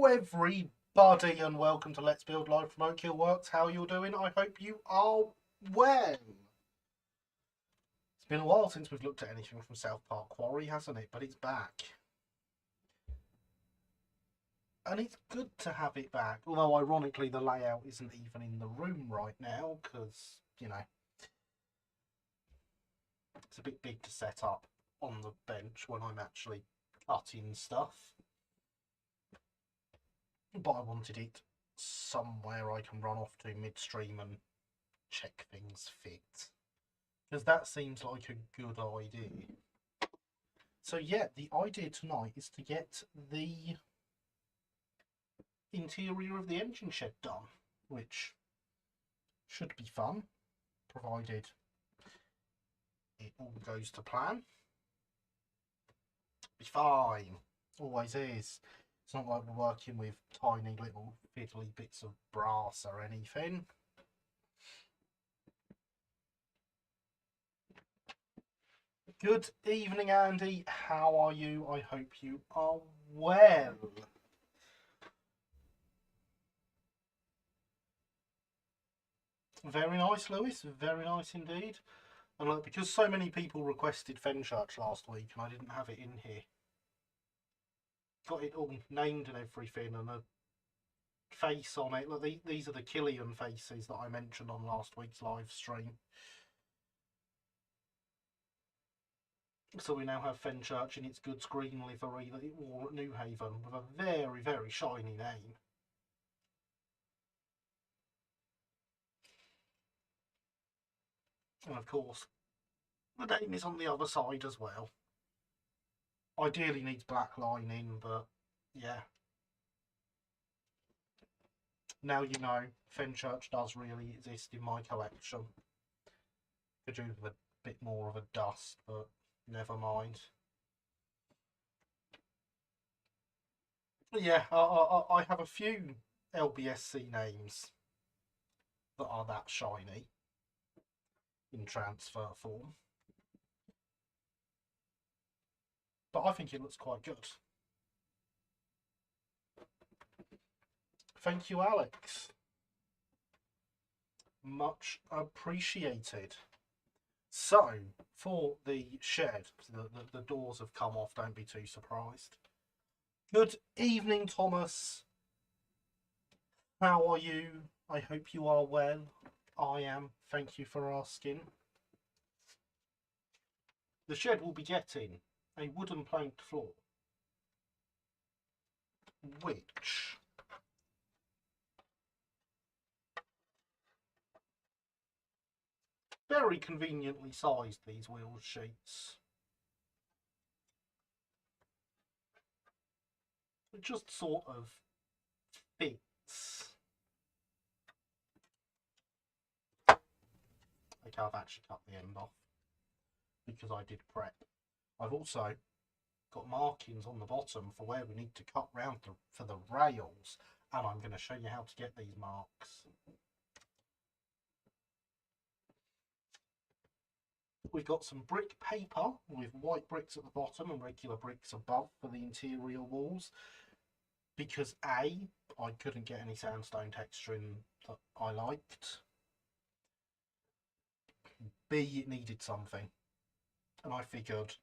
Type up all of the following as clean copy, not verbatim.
Everybody, and welcome to Let's Build Live from Oak Hill Works. How you're doing? I hope you are well. It's been a while since we've looked at anything from Park Quarry, hasn't it? But it's back. And it's good to have it back. Although, ironically, the layout isn't even in the room right now because, you know, it's a bit big to set up on the bench when I'm actually cutting stuff. But I wanted it somewhere I can run off to midstream and check things fit. Because that seems like a good idea. So yeah, the idea tonight is to get the interior of the engine shed done, which should be fun, provided it all goes to plan. Be fine, always is. It's not like we're working with tiny little fiddly bits of brass or anything. Good evening, Andy. How are you? I hope you are well. Very nice, Lewis. Very nice indeed. And look, because so many people requested Fenchurch last week and I didn't have it in here, got it all named and everything and a face on it. Look, these are the Killian faces that I mentioned on last week's live stream. So we now have Fenchurch in its goods green livery that it wore at New Haven with a very, very shiny name. And of course, the name is on the other side as well. Ideally needs black lining, but yeah. Now you know, Fenchurch does really exist in my collection. Could do with a bit more of a dust, but never mind. Yeah, I have a few LBSC names that are that shiny in transfer form. But I think it looks quite good. Thank you, Alex. Much appreciated. So, for the shed, the doors have come off, don't be too surprised. Good evening, Thomas. How are you? I hope you are well. I am. Thank you for asking. The shed will be getting a wooden planked floor, which very conveniently sized these wheel sheets. It just sort of fits. Okay, I've actually cut the end off because I did prep. I've also got markings on the bottom for where we need to cut round for the rails, and I'm going to show you how to get these marks. We've got some brick paper with white bricks at the bottom and regular bricks above for the interior walls, because A, I couldn't get any sandstone texturing that I liked. B, it needed something, and I figured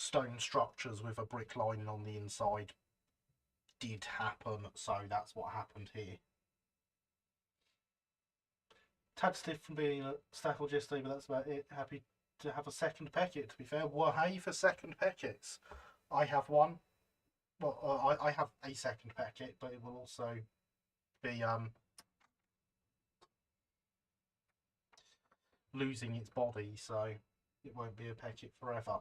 stone structures with a brick lining on the inside did happen, so that's what happened here. Tad stiff from being at Stafford yesterday, but that's about it. Happy to have a second packet, to be fair. Well, hey, for second packets. I have one. Well, I have a second packet, but it will also be losing its body, so it won't be a packet forever.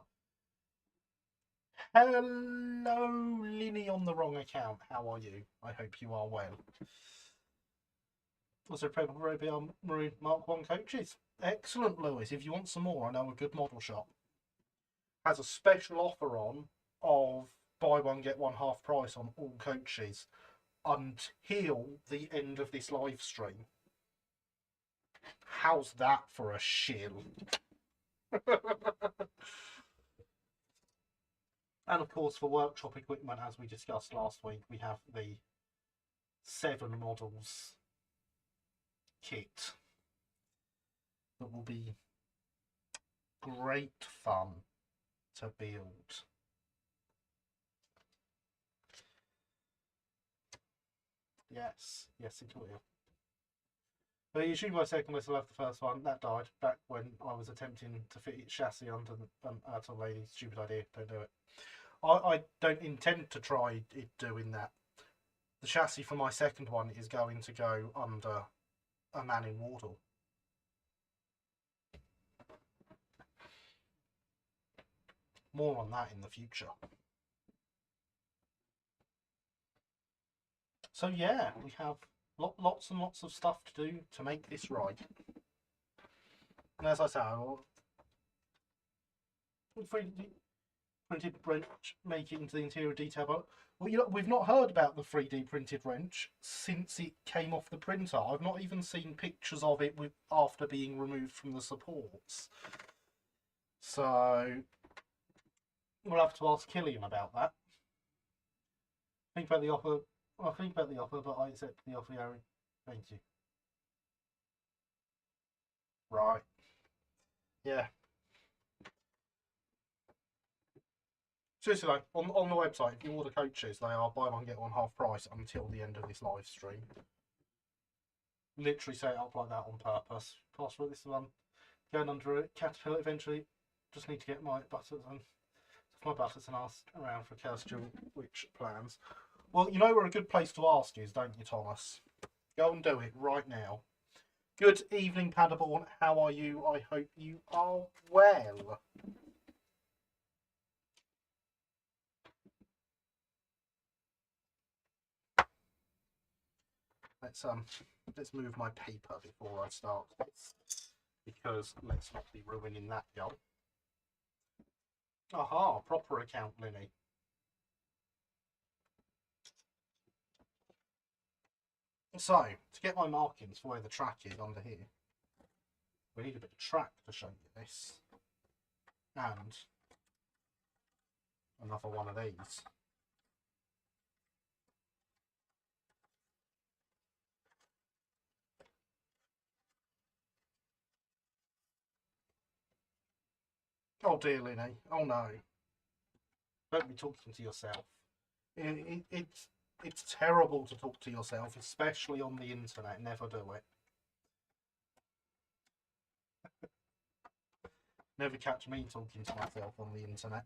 Hello, Linny on the wrong account. How are you? I hope you are well. Also, Purple Maroon Mark 1 coaches. Excellent, Lewis. If you want some more, I know a good model shop has a special offer on of buy one, get one half price on all coaches until the end of this live stream. How's that for a shill? And of course, for workshop equipment, as we discussed last week, we have the 7 models kit that will be great fun to build. Yes, it will. But you assume my second whistle left the first one. That died back when I was attempting to fit its chassis under the lady. Stupid idea. Don't do it. I don't intend to try it doing that. The chassis for my second one is going to go under a man in Wardle. More on that in the future. So yeah, we have lots and lots of stuff to do to make this right. And as I say, 3D printed wrench, make it into the interior detail. But well, you know, we've not heard about the 3D printed wrench since it came off the printer. I've not even seen pictures of it after being removed from the supports. So we'll have to ask Killian about that. Think about the offer. I'll think about the offer, but I accept the offer, Harry. Thank you. Right. Yeah. Seriously though, on the website, if you order coaches, they are buy one get one half price until the end of this live stream. Literally set it up like that on purpose. Password this one. Going under a caterpillar eventually. Just need to get my butters and ask around for Kirsty which plans. Well, you know where a good place to ask is, don't you, Thomas? Go and do it right now. Good evening, Paderborn. How are you? I hope you are well. Let's move my paper before I start this, because let's not be ruining that job. Aha, proper account, Linny. So, to get my markings for where the track is under here, we need a bit of track to show you this. And another one of these. Oh dear, Linny. Oh no. Don't be talking to yourself. It's terrible to talk to yourself, especially on the internet. Never do it. Never catch me talking to myself on the internet.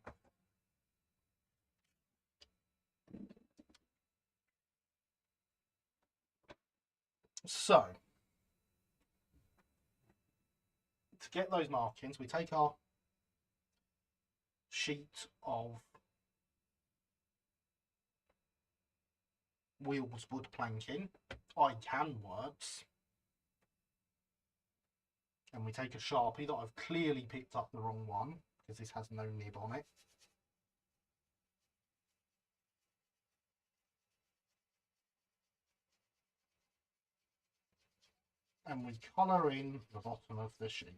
So, to get those markings, we take our sheet of wheels wood planking. I can words. And we take a Sharpie that I've clearly picked up the wrong one, because this has no nib on it. And we colour in the bottom of the sheet.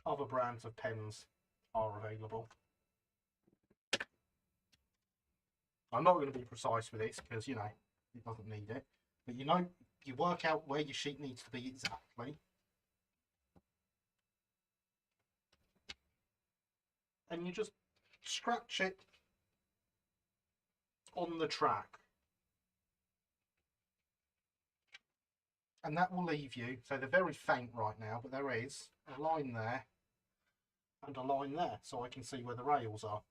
Other brands of pens are available. I'm not going to be precise with this because, you know, it doesn't need it. But you know, you work out where your sheet needs to be exactly. And you just scratch it on the track. And that will leave you, so they're very faint right now, but there is a line there and a line there, so I can see where the rails are.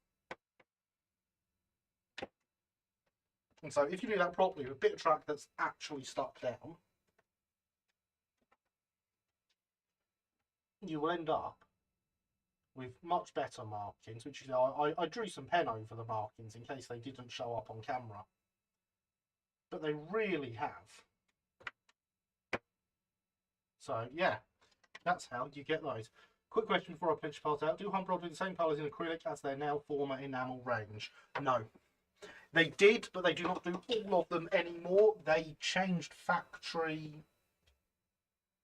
And so if you do that properly with a bit of track that's actually stuck down, you will end up with much better markings, which is, I drew some pen over the markings in case they didn't show up on camera. But they really have. So yeah, that's how you get those. Quick question before I pinch parts out. Do Humbrol do the same colours in acrylic as their now former enamel range? No. They did, but they do not do all of them anymore. They changed factory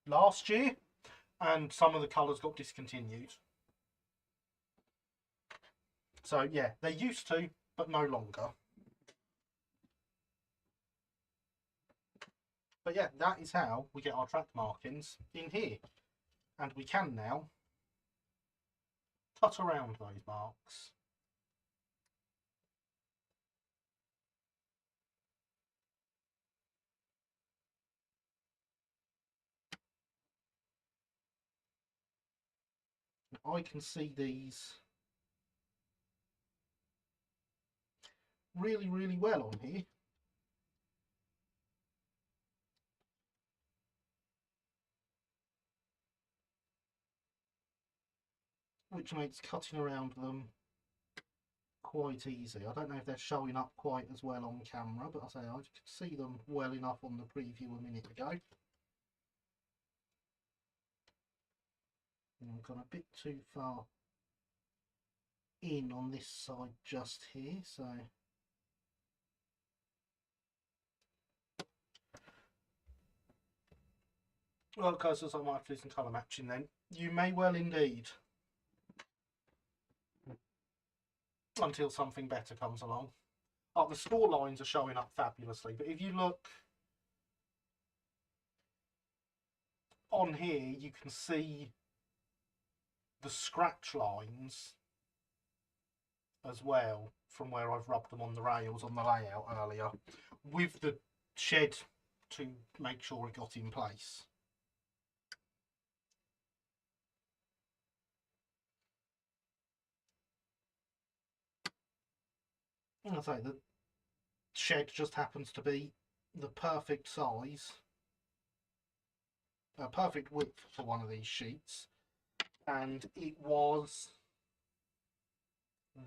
last year, and some of the colours got discontinued. So yeah, they used to, but no longer. But yeah, that is how we get our track markings in here. And we can now cut around those marks. I can see these really, really well on here. Which makes cutting around them quite easy. I don't know if they're showing up quite as well on camera, but I say I could see them well enough on the preview a minute ago. And I've gone a bit too far in on this side just here, so well, guys, I might have to do some colour matching then. You may well indeed. Until something better comes along. Oh, the score lines are showing up fabulously, but if you look on here, you can see the scratch lines as well from where I've rubbed them on the rails on the layout earlier, with the shed to make sure it got in place. And I say the shed just happens to be the perfect size, perfect width for one of these sheets, and it was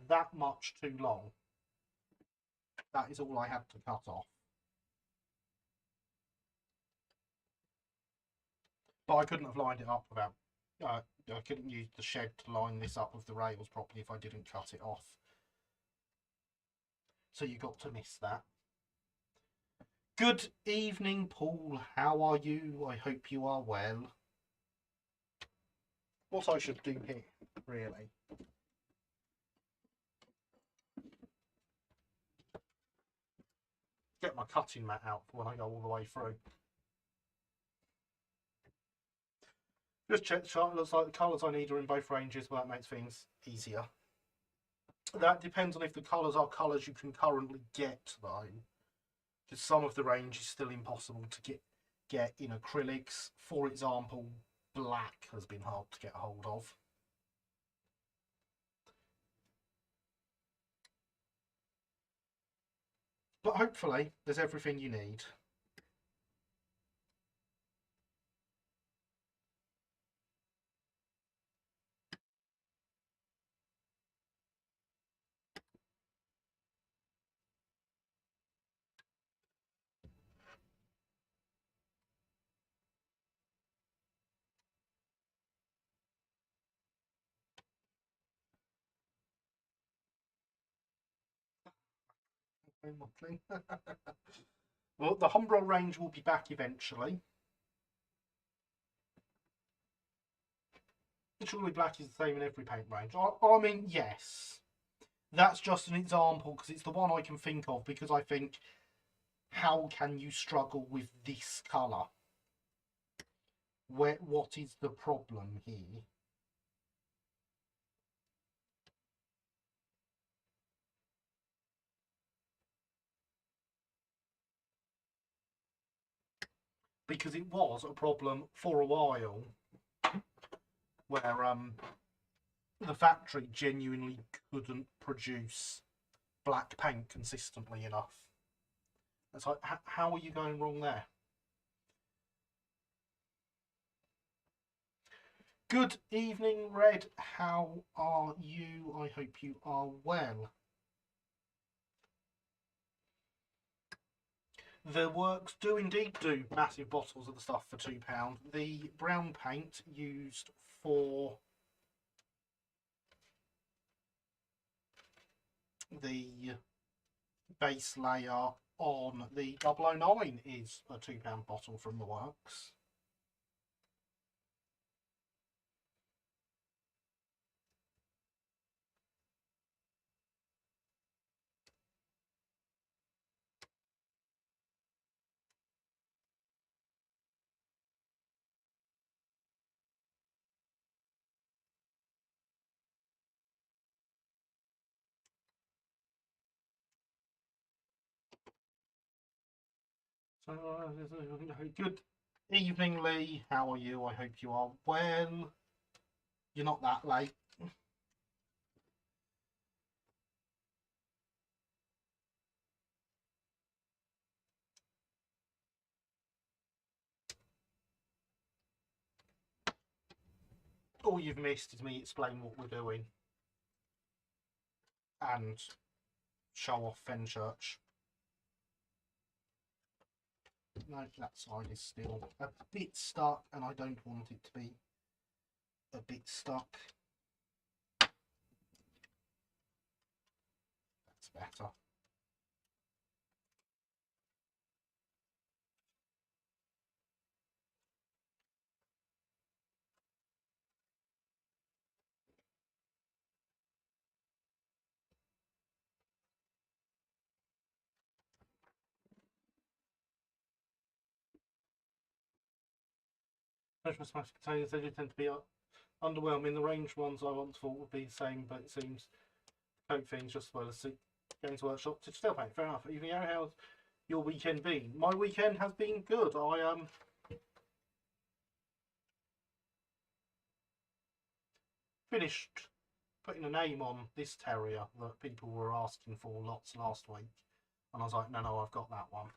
that much too long. That is all I had to cut off. But I couldn't have lined it up without. I couldn't use the shed to line this up with the rails properly if I didn't cut it off. So you got to miss that. Good evening, Paul. How are you? I hope you are well. What I should do here, really. Get my cutting mat out for when I go all the way through. Just check the chart. It looks like the colours I need are in both ranges, but that makes things easier. That depends on if the colours are colours you can currently get, though. Because some of the range is still impossible to get in acrylics. For example, black has been hard to get hold of. But hopefully there's everything you need. Well, the Humbrol range will be back eventually. Surely black is the same in every paint range. I mean, yes. That's just an example because it's the one I can think of, because I think, how can you struggle with this colour? What is the problem here? Because it was a problem for a while where the factory genuinely couldn't produce black paint consistently enough. It's like, how are you going wrong there? Good evening, Red. How are you? I hope you are well. The works do indeed do massive bottles of the stuff for £2. The brown paint used for the base layer on the 009 is a £2 bottle from the works. So, good evening, Lee. How are you? I hope you are well. You're not that late. All you've missed is me explain what we're doing and show off Fenchurch. No, that side is still a bit stuck, and I don't want it to be a bit stuck. That's better. Christmas mashed potatoes, they do tend to be underwhelming. The range ones I once thought would be the same, but it seems Coke things just as well as Games Workshop to still paint. Fair enough. How's your weekend been? My weekend has been good. I finished putting a name on this terrier that people were asking for lots last week, and I was like, no, I've got that one.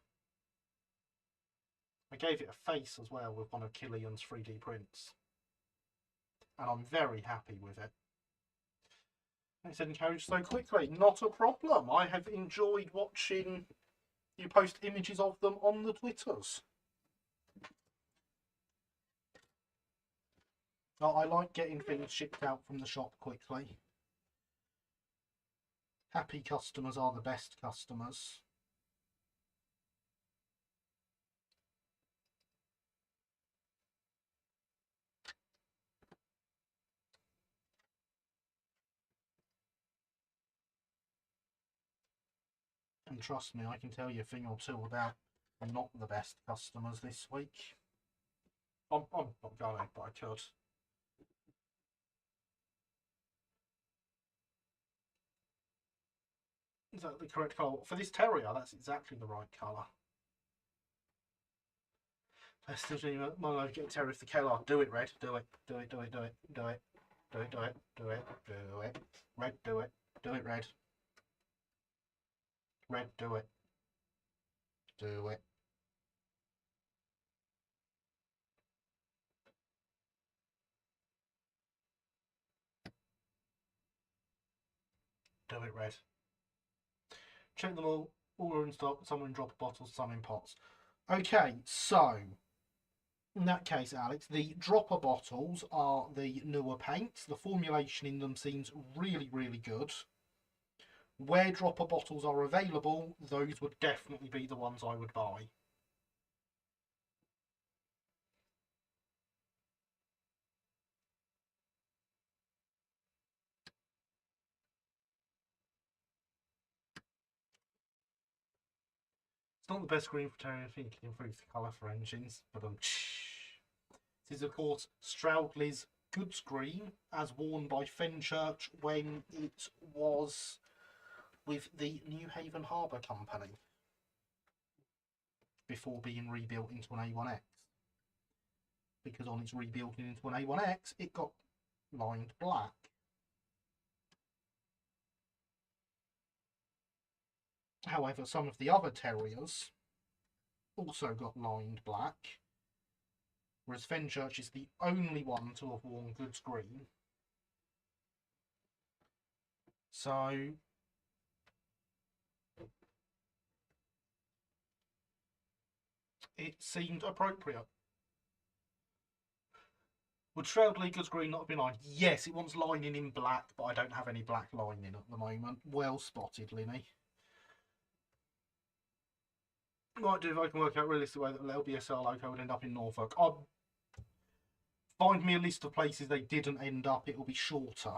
I gave it a face as well with one of Killian's 3D prints, and I'm very happy with it. It's encouraged so quickly. Not a problem. I have enjoyed watching you post images of them on the Twitters. I like getting things shipped out from the shop quickly. Happy customers are the best customers. And trust me, I can tell you a thing or two about not the best customers this week. I'm not going, but I could. Is that the correct colour? For this terrier, that's exactly the right colour. My get a terrier with the colour. Do it, Red. Do it. Do it. Do it. Do it. Do it. Do it. Do it. Do it. Do it. Red. Do it. Do it, Red. Red. Do it. Do it. Do it, Red. Check them all. All are in stock. Some are in dropper bottles. Some in pots. Okay, so in that case, Alex, the dropper bottles are the newer paints. The formulation in them seems really, really good. Where dropper bottles are available, those would definitely be the ones I would buy. It's not the best green for terrier. I think it improves the colour for engines, but this is of course Stroudley's goods green, as worn by Fenchurch when it was with the New Haven Harbour Company before being rebuilt into an A1X. Because on its rebuilding into an A1X, it got lined black. However, some of the other terriers also got lined black, whereas Fenchurch is the only one to have worn goods green. So it seemed appropriate. Would Shroudley goods green not have been lined? Yes, it wants lining in black, but I don't have any black lining at the moment. Well spotted, Linny. Might do if I can work out realistic way that the LBSR logo would end up in Norfolk. I'll find me a list of places they didn't end up. It will be shorter.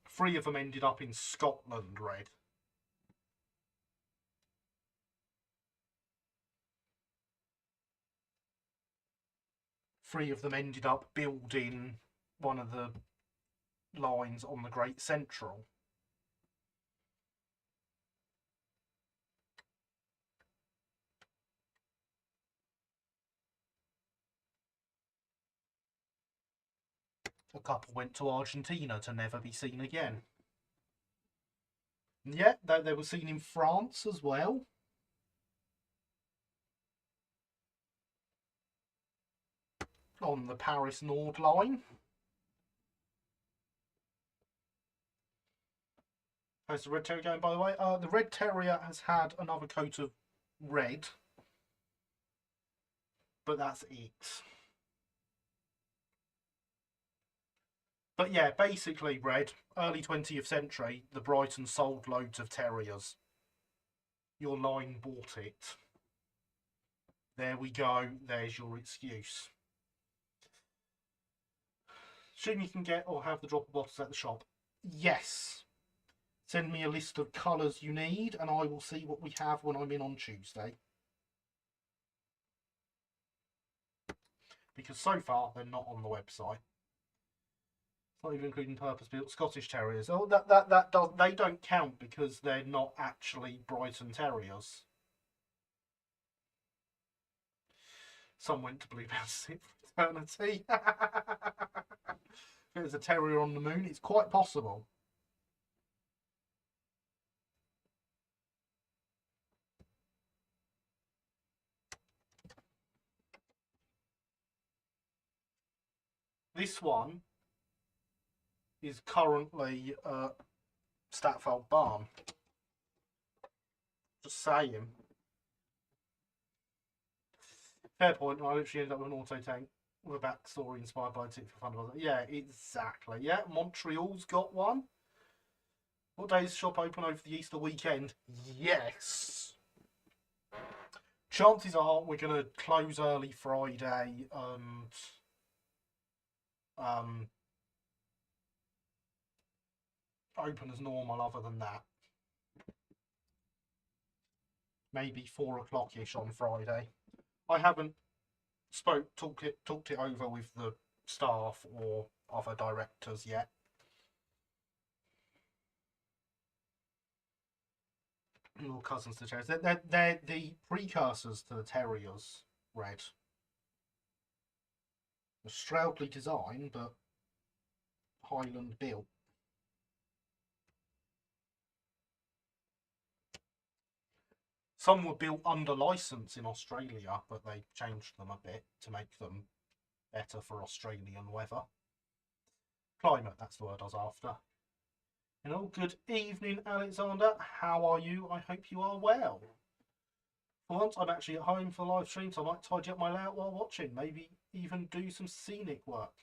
Three of them ended up in Scotland, Red. Three of them ended up building one of the lines on the Great Central. A couple went to Argentina to never be seen again. Yeah, they were seen in France as well. On the Paris Nord line. How's the Red Terrier going, by the way? The Red Terrier has had another coat of red. But that's it. But yeah, basically, Red, early 20th century, the Brighton sold loads of terriers. Your line bought it. There we go. There's your excuse. Assume you can get or have the dropper bottles at the shop. Yes. Send me a list of colours you need and I will see what we have when I'm in on Tuesday. Because so far, they're not on the website. Not even including purpose-built Scottish Terriers. Oh, they don't count because they're not actually Brighton Terriers. Some went to Bluebell City for eternity. If there's a terrier on the moon, it's quite possible. This one is currently Statfold Barn. Just saying. Fair point. I literally ended up with an auto tank with a backstory inspired by a tip for fun. Yeah, exactly. Yeah, Montreal's got one. What day is the shop open over the Easter weekend? Yes. Chances are we're going to close early Friday and open as normal other than that. Maybe 4 o'clock-ish on Friday. I haven't talked it over with the staff or other directors yet. Little cousins to the terriers. They're the precursors to the terriers, Red. Stroudly designed, but Highland built. Some were built under license in Australia, but they changed them a bit to make them better for Australian weather. Climate, that's the word I was after. Hello, good evening, Alexander. How are you? I hope you are well. For once, I'm actually at home for the live stream, so I might tidy up my layout while watching. Maybe even do some scenic work.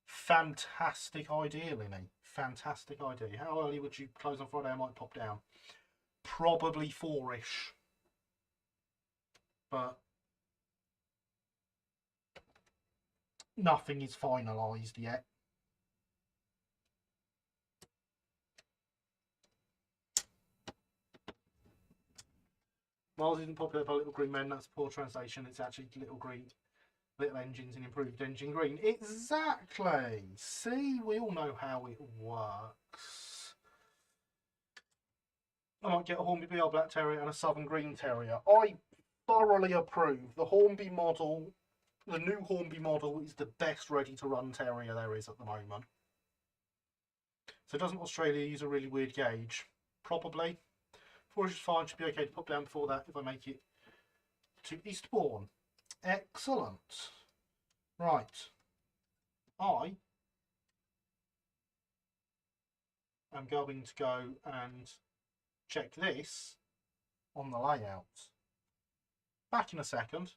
Fantastic idea, Linny. Fantastic idea. How early would you close on Friday? I might pop down. Probably 4-ish. But nothing is finalised yet. Miles isn't popular by Little Green Men, that's poor translation. It's actually Little Engines and Improved Engine Green. Exactly. See, we all know how it works. I might get a Hornby BR Black Terrier and a Southern Green Terrier. I thoroughly approve. The Hornby model, the new Hornby model, is the best ready-to-run terrier there is at the moment. So doesn't Australia use a really weird gauge? Probably. 4 is fine, should be okay to pop down before that if I make it to Eastbourne. Excellent. Right. I am going to go and check this on the layout. Back in a second.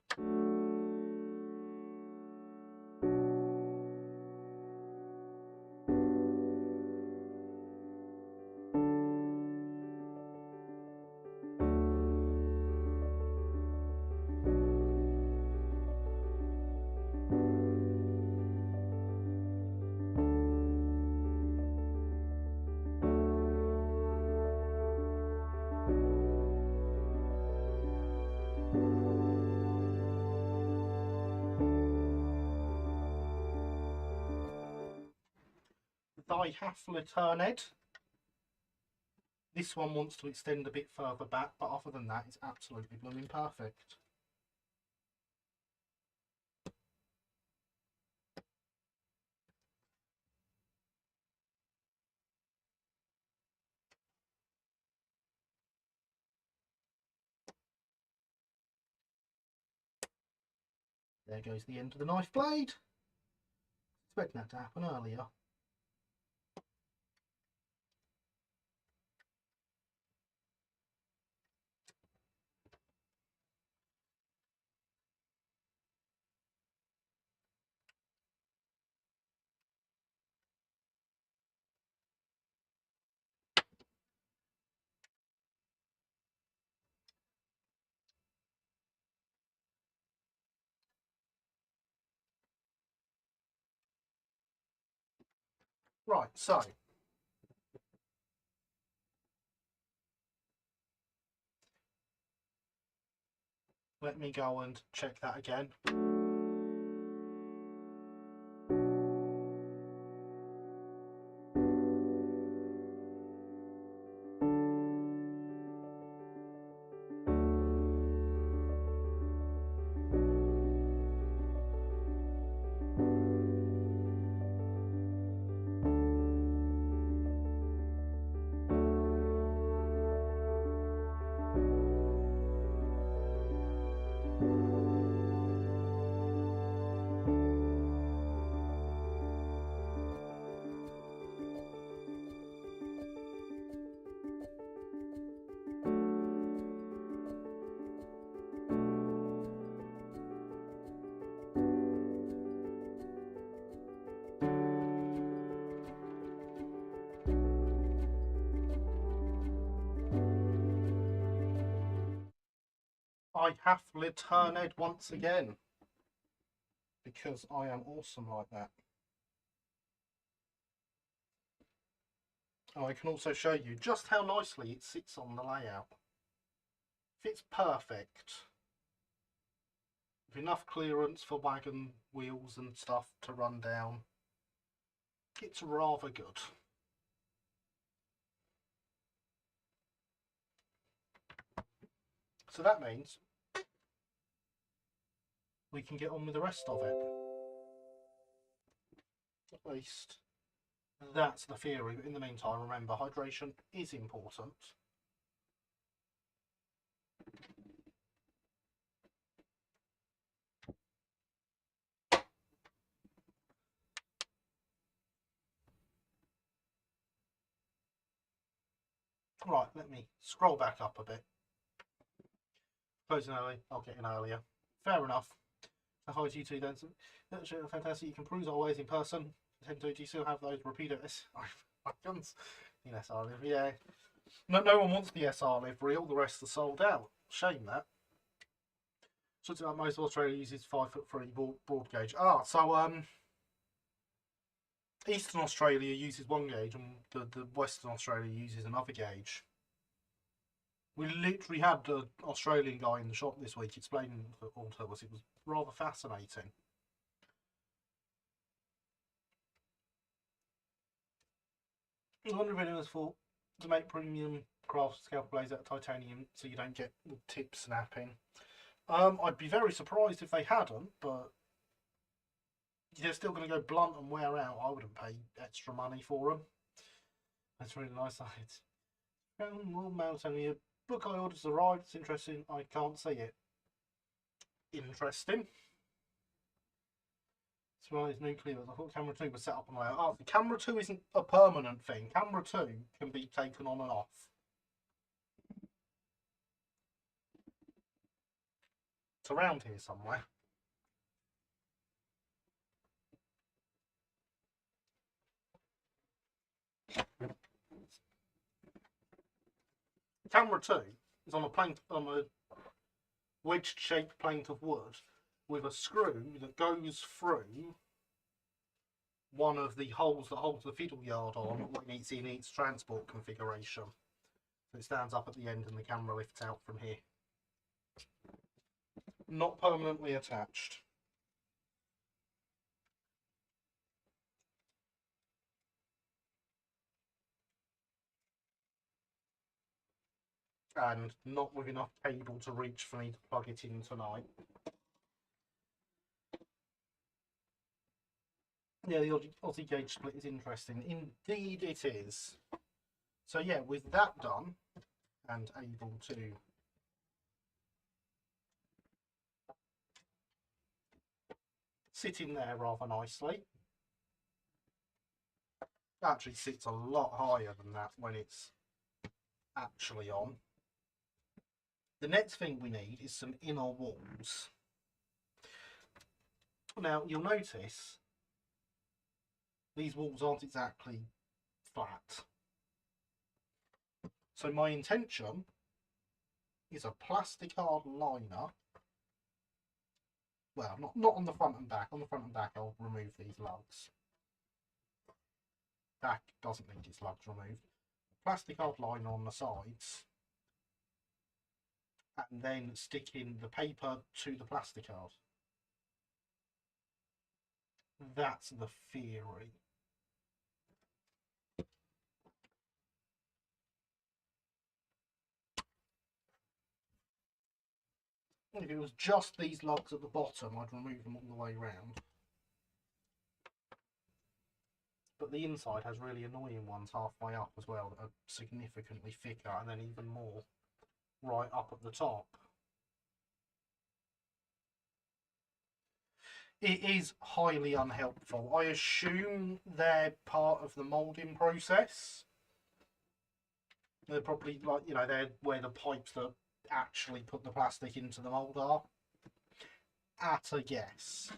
dihaphleterned. This one wants to extend a bit further back, but other than that, it's absolutely blooming perfect. There goes the end of the knife blade. Expecting that to happen earlier. Right, so let me go and check that again. I have returned once again because I am awesome like that. Oh, I can also show you just how nicely it sits on the layout. Fits perfect. With enough clearance for wagon wheels and stuff to run down. It's rather good. So that means we can get on with the rest of it. At least that's the theory. But in the meantime, remember, hydration is important. Right, let me scroll back up a bit. Closing early, I'll get in earlier. Fair enough. So hi to you two then. That's fantastic. You can peruse our ways in person. Do you still have those repeater icons in SR livery? Yeah. No one wants the SR livery. All the rest are sold out. Shame that. So most of Australia uses 5'3" broad gauge. So Eastern Australia uses one gauge and the Western Australia uses another gauge. We literally had an Australian guy in the shop this week explaining it all to us. It was rather fascinating. I wonder if anyone's thought to make premium craft scalpel blades out of titanium so you don't get the tip snapping. I'd be very surprised if they hadn't, but they're still going to go blunt and wear out. I wouldn't pay extra money for them. That's really nice. It's Royal Mail telling me a book I ordered has arrived. It's interesting. I can't see it. Interesting. It's one of these nuclear. I thought camera 2 was set up on layout. Oh, the camera 2 isn't a permanent thing. Camera 2 can be taken on and off. It's around here somewhere. Camera 2 is on a wedged shaped plank of wood with a screw that goes through one of the holes that holds the fiddle yard on when it's in its transport configuration. So it stands up at the end and the camera lifts out from here. Not permanently attached. and not with enough cable to reach for me to plug it in tonight. Yeah, the Aussie gauge split is interesting. Indeed it is. So yeah, with that done, and able to sit in there rather nicely. Actually sits a lot higher than that when it's actually on. The next thing we need is some inner walls. Now, you'll notice these walls aren't exactly flat. So my intention is a plastic hard liner. Well, not on the front and back. On the front and back, I'll remove these lugs. Back doesn't need its lugs removed. Plastic hard liner on the sides. And then stick in the paper to the plastic card. That's the theory. If it was just these lugs at the bottom, I'd remove them all the way around. But the inside has really annoying ones halfway up as well that are significantly thicker, and then even more right up at the top. It is highly unhelpful. I assume they're part of the moulding process. They're probably like, you know, they're where the pipes that actually put the plastic into the mould are. At a guess.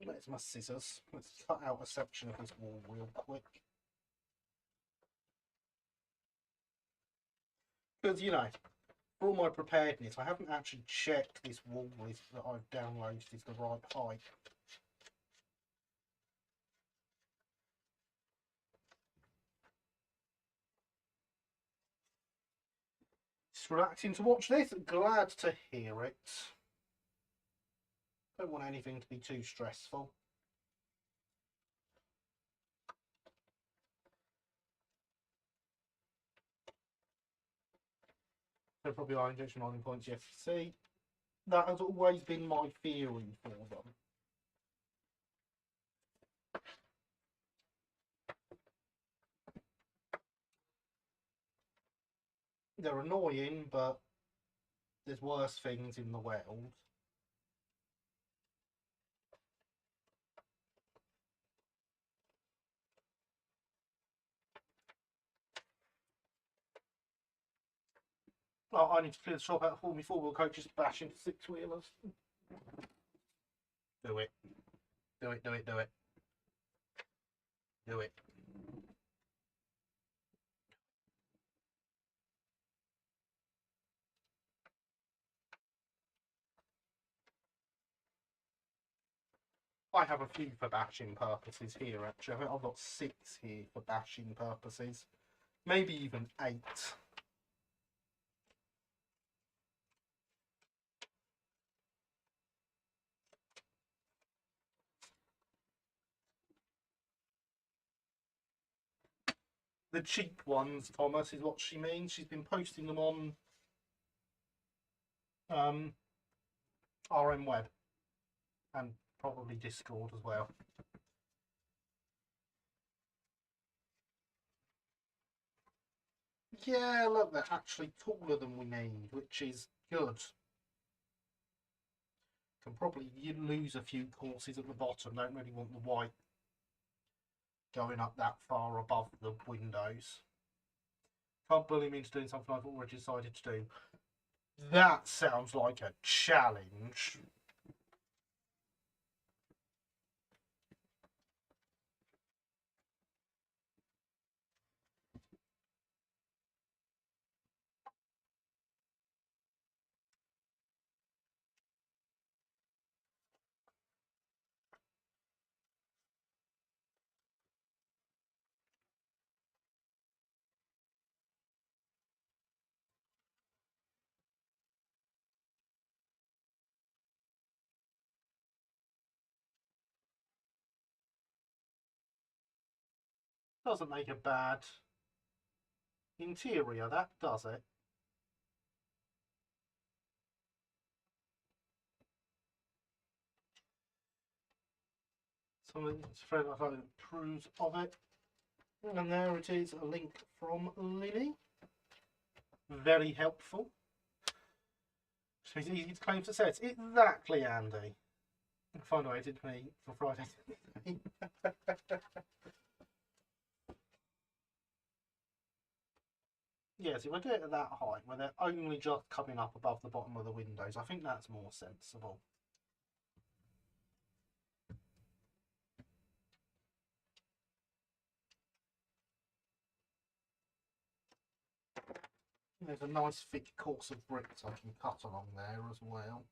Where's my scissors? Let's cut out a section of this wall real quick. Because, you know, for all my preparedness, I haven't actually checked this wall that I've downloaded is the right height. It's relaxing to watch this. Glad to hear it. Don't want anything to be too stressful. They're probably our injection molding points, yes. See, that has always been my theory for them. They're annoying, but there's worse things in the world. Oh, I need to clear the shop out for me. Four-wheel coaches bash into six-wheelers. Do it. Do it, do it, do it. Do it. I have a few for bashing purposes here, actually. I think I've got 6 here for bashing purposes. Maybe even 8. The cheap ones, Thomas, is what she means. She's been posting them on RM Web and probably Discord as well. Yeah, look, they're actually taller than we need, which is good. Can probably lose a few courses at the bottom. Don't really want the white going up that far above the windows. Can't bully me into doing something I've already decided to do. That sounds like a challenge. Doesn't make a bad interior, that does it? So it's a photo proves of it. And there it is, a link from Lily. Very helpful. It's easy to claim success. Exactly, Andy. Find a way to me for Friday. Yes, if I do it at that height, where they're only just coming up above the bottom of the windows, I think that's more sensible. There's a nice thick course of bricks I can cut along there as well.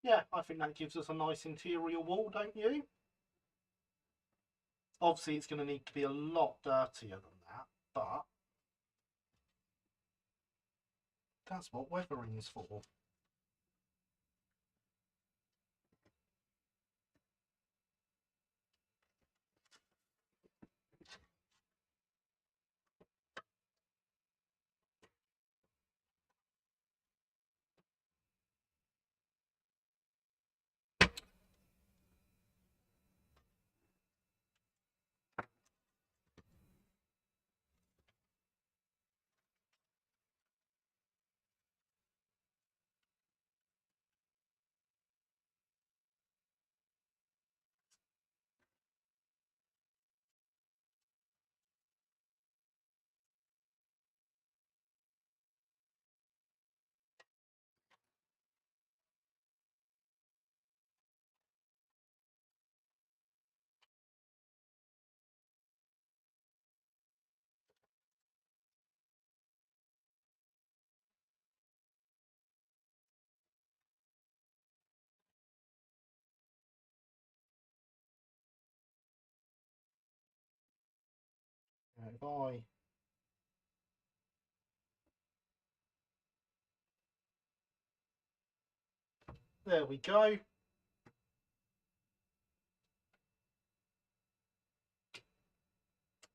Yeah, I think that gives us a nice interior wall, don't you? Obviously, it's going to need to be a lot dirtier than that, but that's what weathering's for. If I There we go.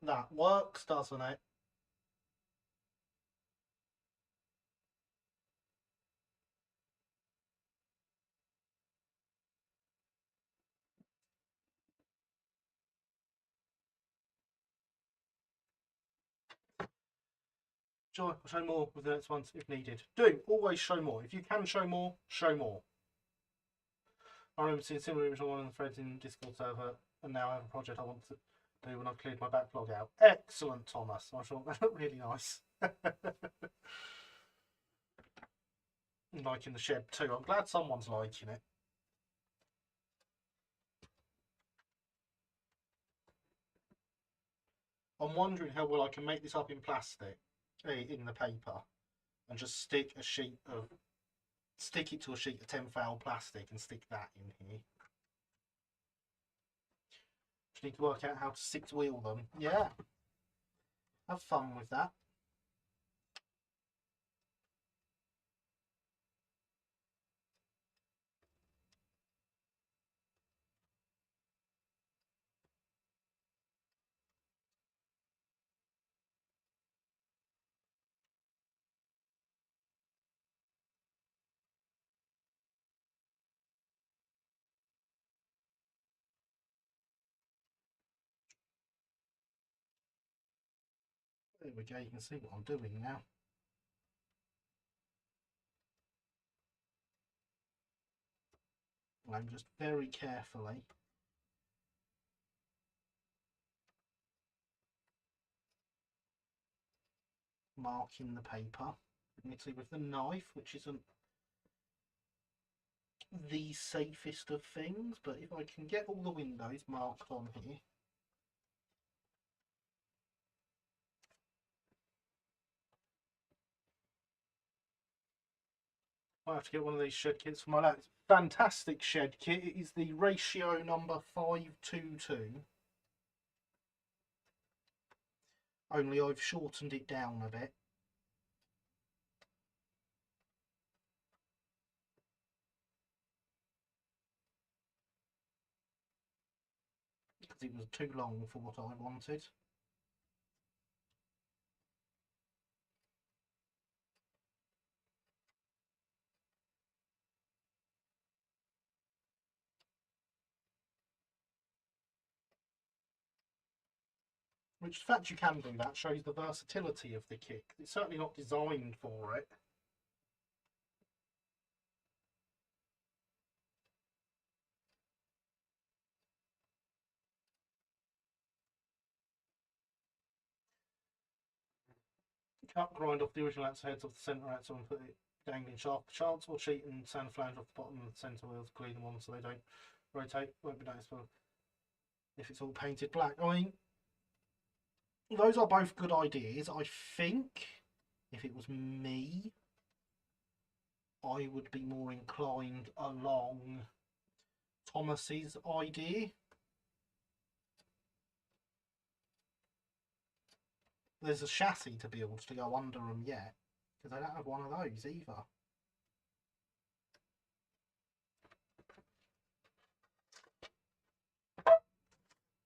That works, doesn't it? Sure, I'll show more with the next ones if needed. Do always show more. If you can show more, show more. I remember seeing similar image on one of the threads in Discord server, and now I have a project I want to do when I've cleared my backlog out. Excellent, Thomas. I thought that looked really nice. Liking the shed too. I'm glad someone's liking it. I'm wondering how well I can make this up in plastic, in the paper, and just stick it to a sheet of tinfoil plastic and stick that in here. Just need to work out how to six wheel them. Yeah. Have fun with that. There we go, you can see what I'm doing now. I'm just very carefully marking the paper, admittedly with the knife, which isn't the safest of things, but if I can get all the windows marked on here. I have to get one of these shed kits for my lad. Fantastic shed kit. It is the ratio number 522. Only I've shortened it down a bit. Because it was too long for what I wanted. Which, the fact you can do that shows the versatility of the kit. It's certainly not designed for it. Cut, grind off the original axle heads off the centre axle and put it dangling shaft. Chance or cheat and sand a flange off the bottom of the centre wheels, clean them on so they don't rotate. Won't be noticeable if it's all painted black. I mean, those are both good ideas. I think if it was me, I would be more inclined along Thomas's idea. There's a chassis to be able to go under them yet, because I don't have one of those either.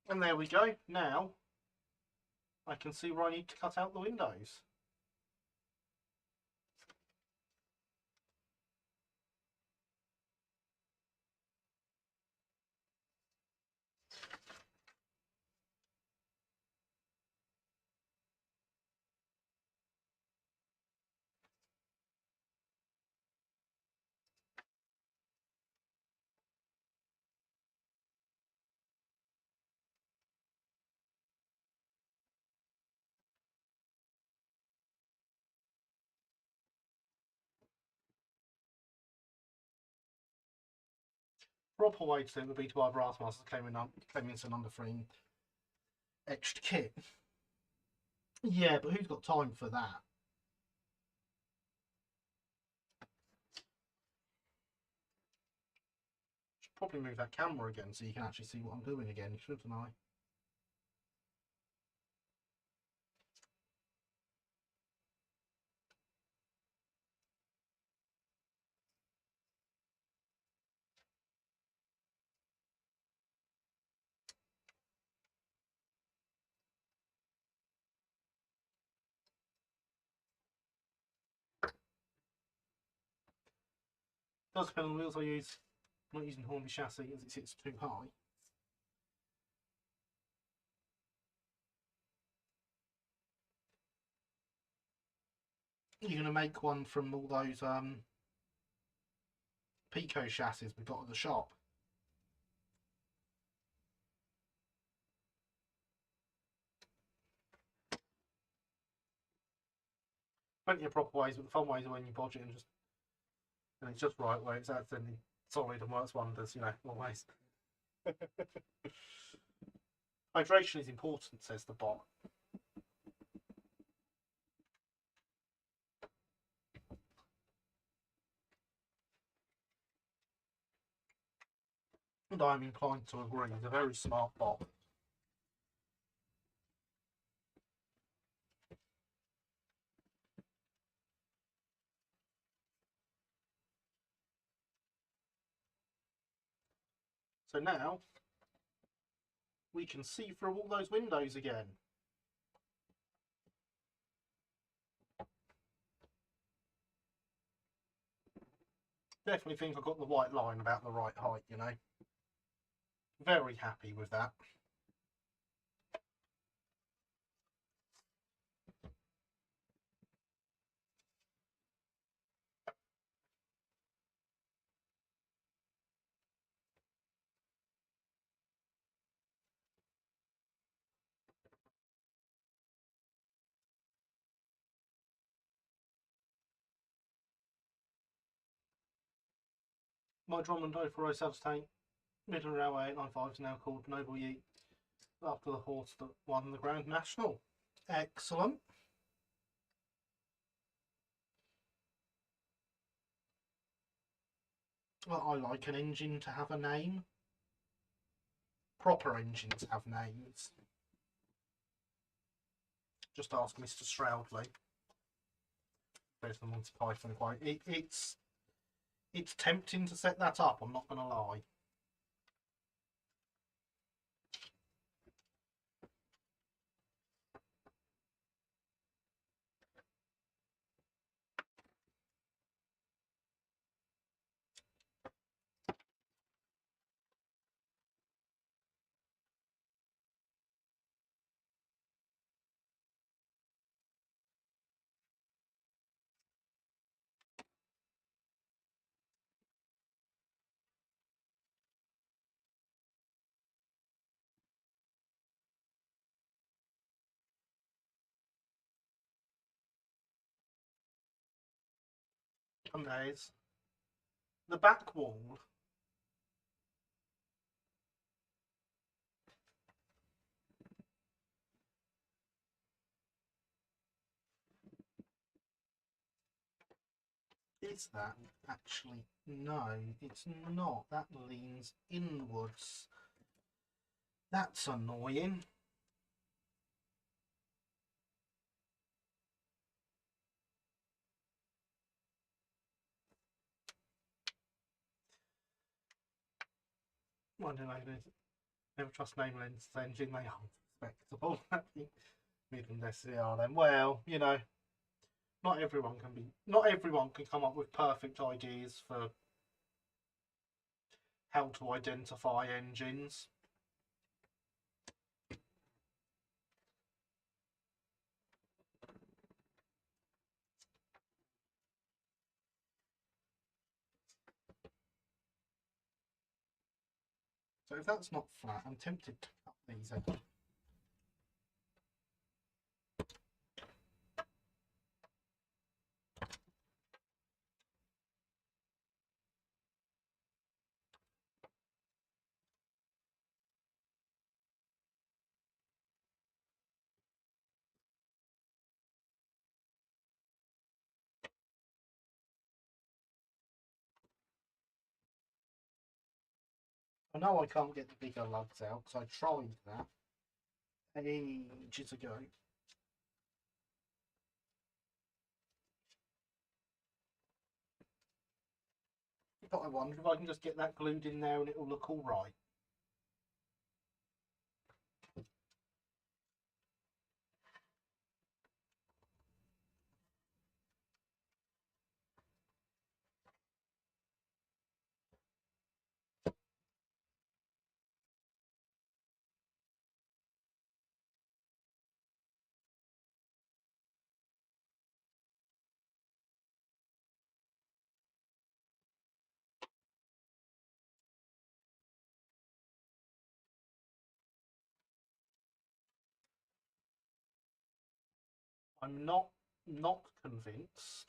And there we go. Now I can see where I need to cut out the windows. Proper way to do it would be to buy Brassmasters came in some number 3 etched kit. Yeah, but who's got time for that? Should probably move that camera again so you can actually see what I'm doing again, shouldn't I? Does depend on the wheels I use. I'm not using Hornby chassis as it sits too high. You're going to make one from all those Pico chassis we got at the shop. Plenty of proper ways, but the fun ways are when you bodge it and it's just right where it's absolutely solid and works wonders, you know, always. Hydration is important, says the bot. And I'm inclined to agree. He's a very smart bot. So now we can see through all those windows again. Definitely think I got the white line about the right height, you know. Very happy with that. My Drummond 0407 tank, Midland Railway 895 is now called Noble Yeat after the horse that won the Grand National. Excellent. Well, I like an engine to have a name. Proper engines have names. Just ask Mr. Stroudley. There's the Monty Python quote. It's tempting to set that up, I'm not going to lie. And there's the back wall. Is that actually? No, it's not. That leans inwards. That's annoying. I don't know. Never trust name lens engine. They are respectable. Midland SCR then. Well, you know, not everyone can come up with perfect ideas for how to identify engines. So if that's not flat, I'm tempted to cut these out. I know I can't get the bigger lugs out because I tried that ages ago. But I wonder if I can just get that glued in there and it'll look all right. I'm not convinced.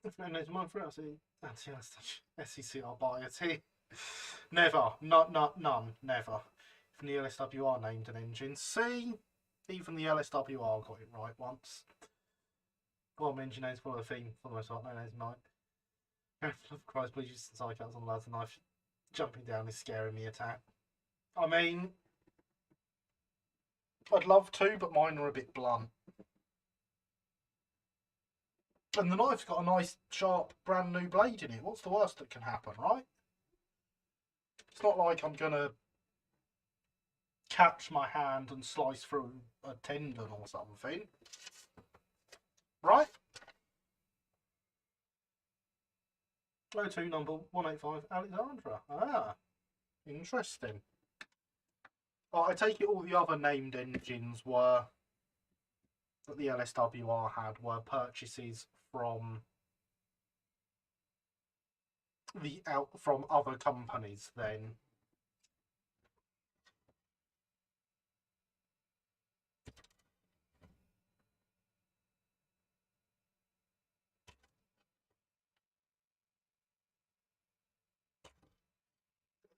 If no knows mine for us, SECR bias here. Never, none, never. If the LSWR named an engine, see, even the LSWR got it right once. Bomb engine names follow the theme for the most part. No names might. Of Christ, please use some side cuts on lads and knife. Jumping down is scaring me a tad. I mean, I'd love to, but mine are a bit blunt. And the knife's got a nice, sharp, brand new blade in it. What's the worst that can happen, right? It's not like I'm going to catch my hand and slice through a tendon or something. Right? 02 number 185 Alexandra. Ah, interesting. Oh, I take it all the other named engines were that the LSWR had were purchases from from other companies then.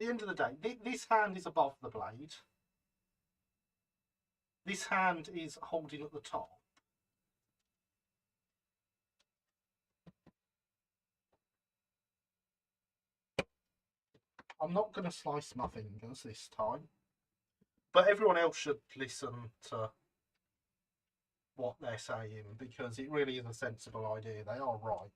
At the end of the day, this hand is above the blade. This hand is holding at the top. I'm not going to slice my fingers this time. But everyone else should listen to what they're saying, because it really is a sensible idea. They are right.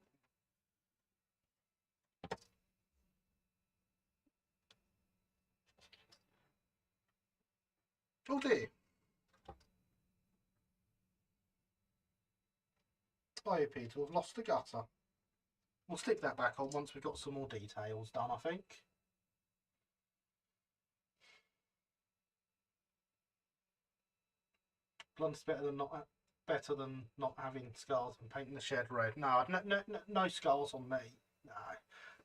Oh dear. I appear to have lost the gutter. We'll stick that back on once we've got some more details done, I think. Blunt's better than not having scars and painting the shed red. No, no scars on me. No.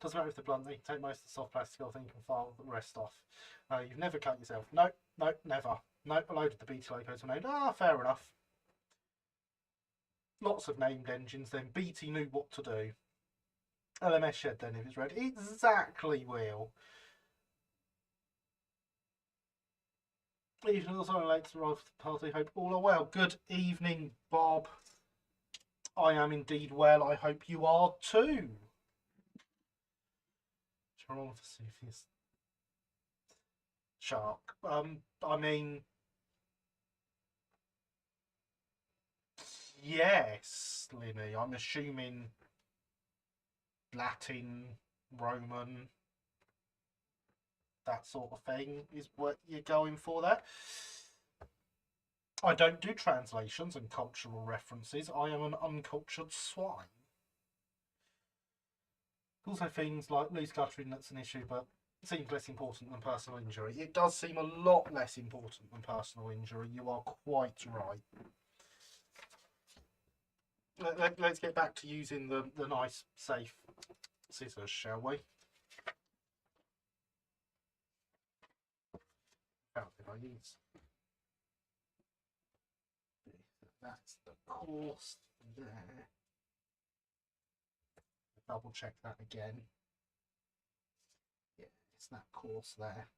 Doesn't matter if they're blunt, they can take most of the soft plastic off and you can file the rest off. You've never cut yourself. No, never. No, I loaded the BT locos on. Ah, fair enough. Lots of named engines then. BT knew what to do. LMS shed then if it's red. Exactly, Will. Evening, also late to arrive for the party. Hope all are well. Good evening, Bob. I am indeed well. I hope you are too. Shark. I mean, yes, Linny. I'm assuming Latin, Roman, that sort of thing is what you're going for there. I don't do translations and cultural references. I am an uncultured swine. Also, things like loose guttering, that's an issue, but it seems less important than personal injury. It does seem a lot less important than personal injury. You are quite right. Let's get back to using the nice, safe scissors, shall we? How did I use? That's the course there. Double check that again. Yeah, it's that course there.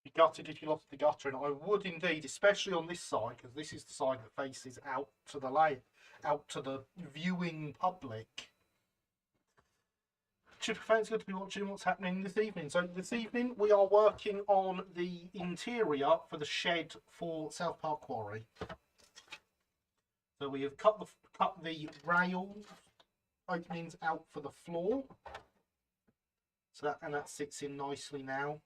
Be gutted if you lost the guttering. I would indeed, especially on this side, because this is the side that faces out to the viewing public. It's good to be watching what's happening this evening. So this evening we are working on the interior for the shed for South Park Quarry. So we have cut the rail openings out for the floor. So that sits in nicely now.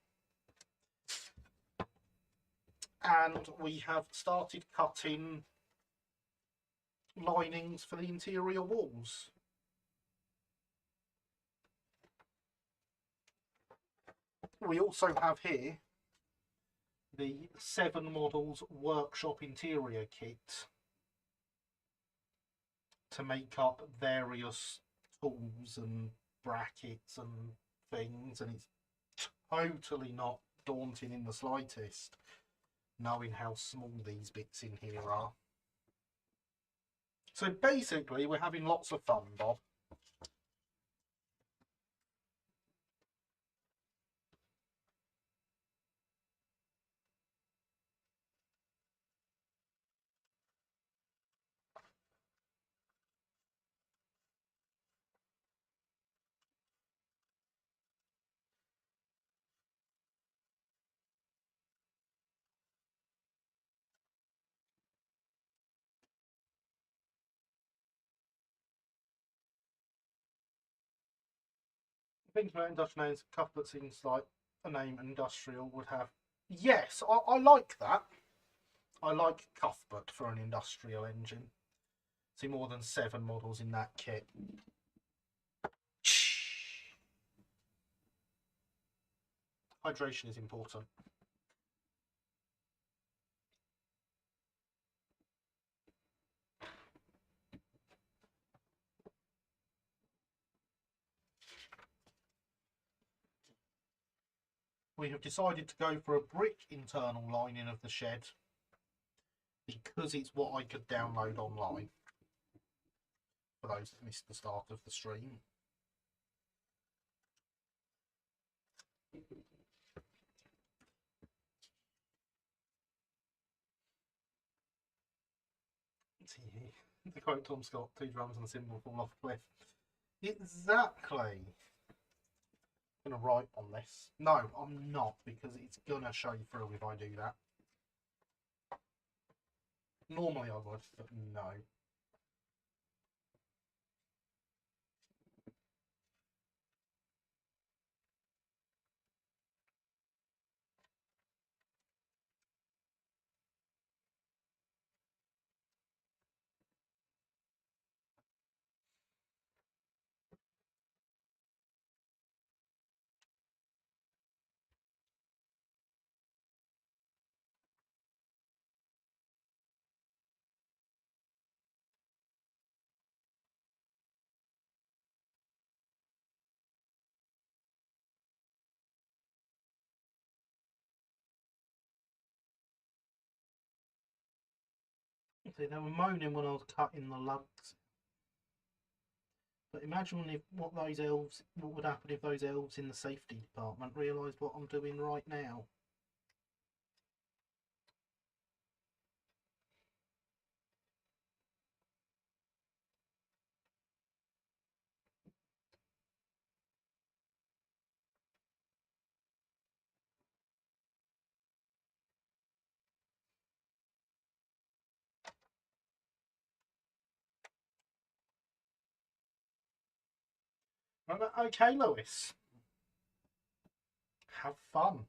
And we have started cutting linings for the interior walls. We also have here the 7 models workshop interior kit to make up various tools and brackets and things, and it's totally not daunting in the slightest, knowing how small these bits in here are. So basically we're having lots of fun, Bob. Thinking about industrial names, Cuthbert seems like a name industrial would have. Yes, I like that. I like Cuthbert for an industrial engine. See more than 7 models in that kit. Hydration is important. We have decided to go for a brick internal lining of the shed because it's what I could download online. For those that missed the start of the stream. The quote Tom Scott, 2 drums and a cymbal fall off a cliff. Exactly. I'm going to write on this. No, I'm not, because it's going to show through if I do that. Normally I would, but no. See, they were moaning when I was cutting the lugs. But imagine if what would happen if those elves in the safety department realised what I'm doing right now. Okay, Lewis. Have fun.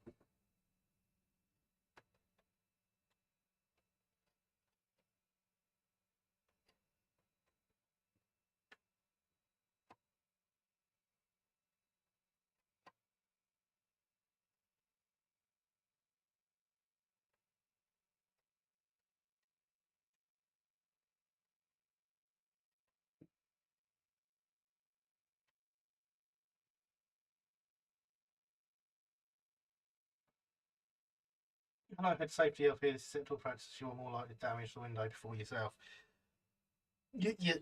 And I've had safety up here, simple practice, you're more likely to damage the window before yourself.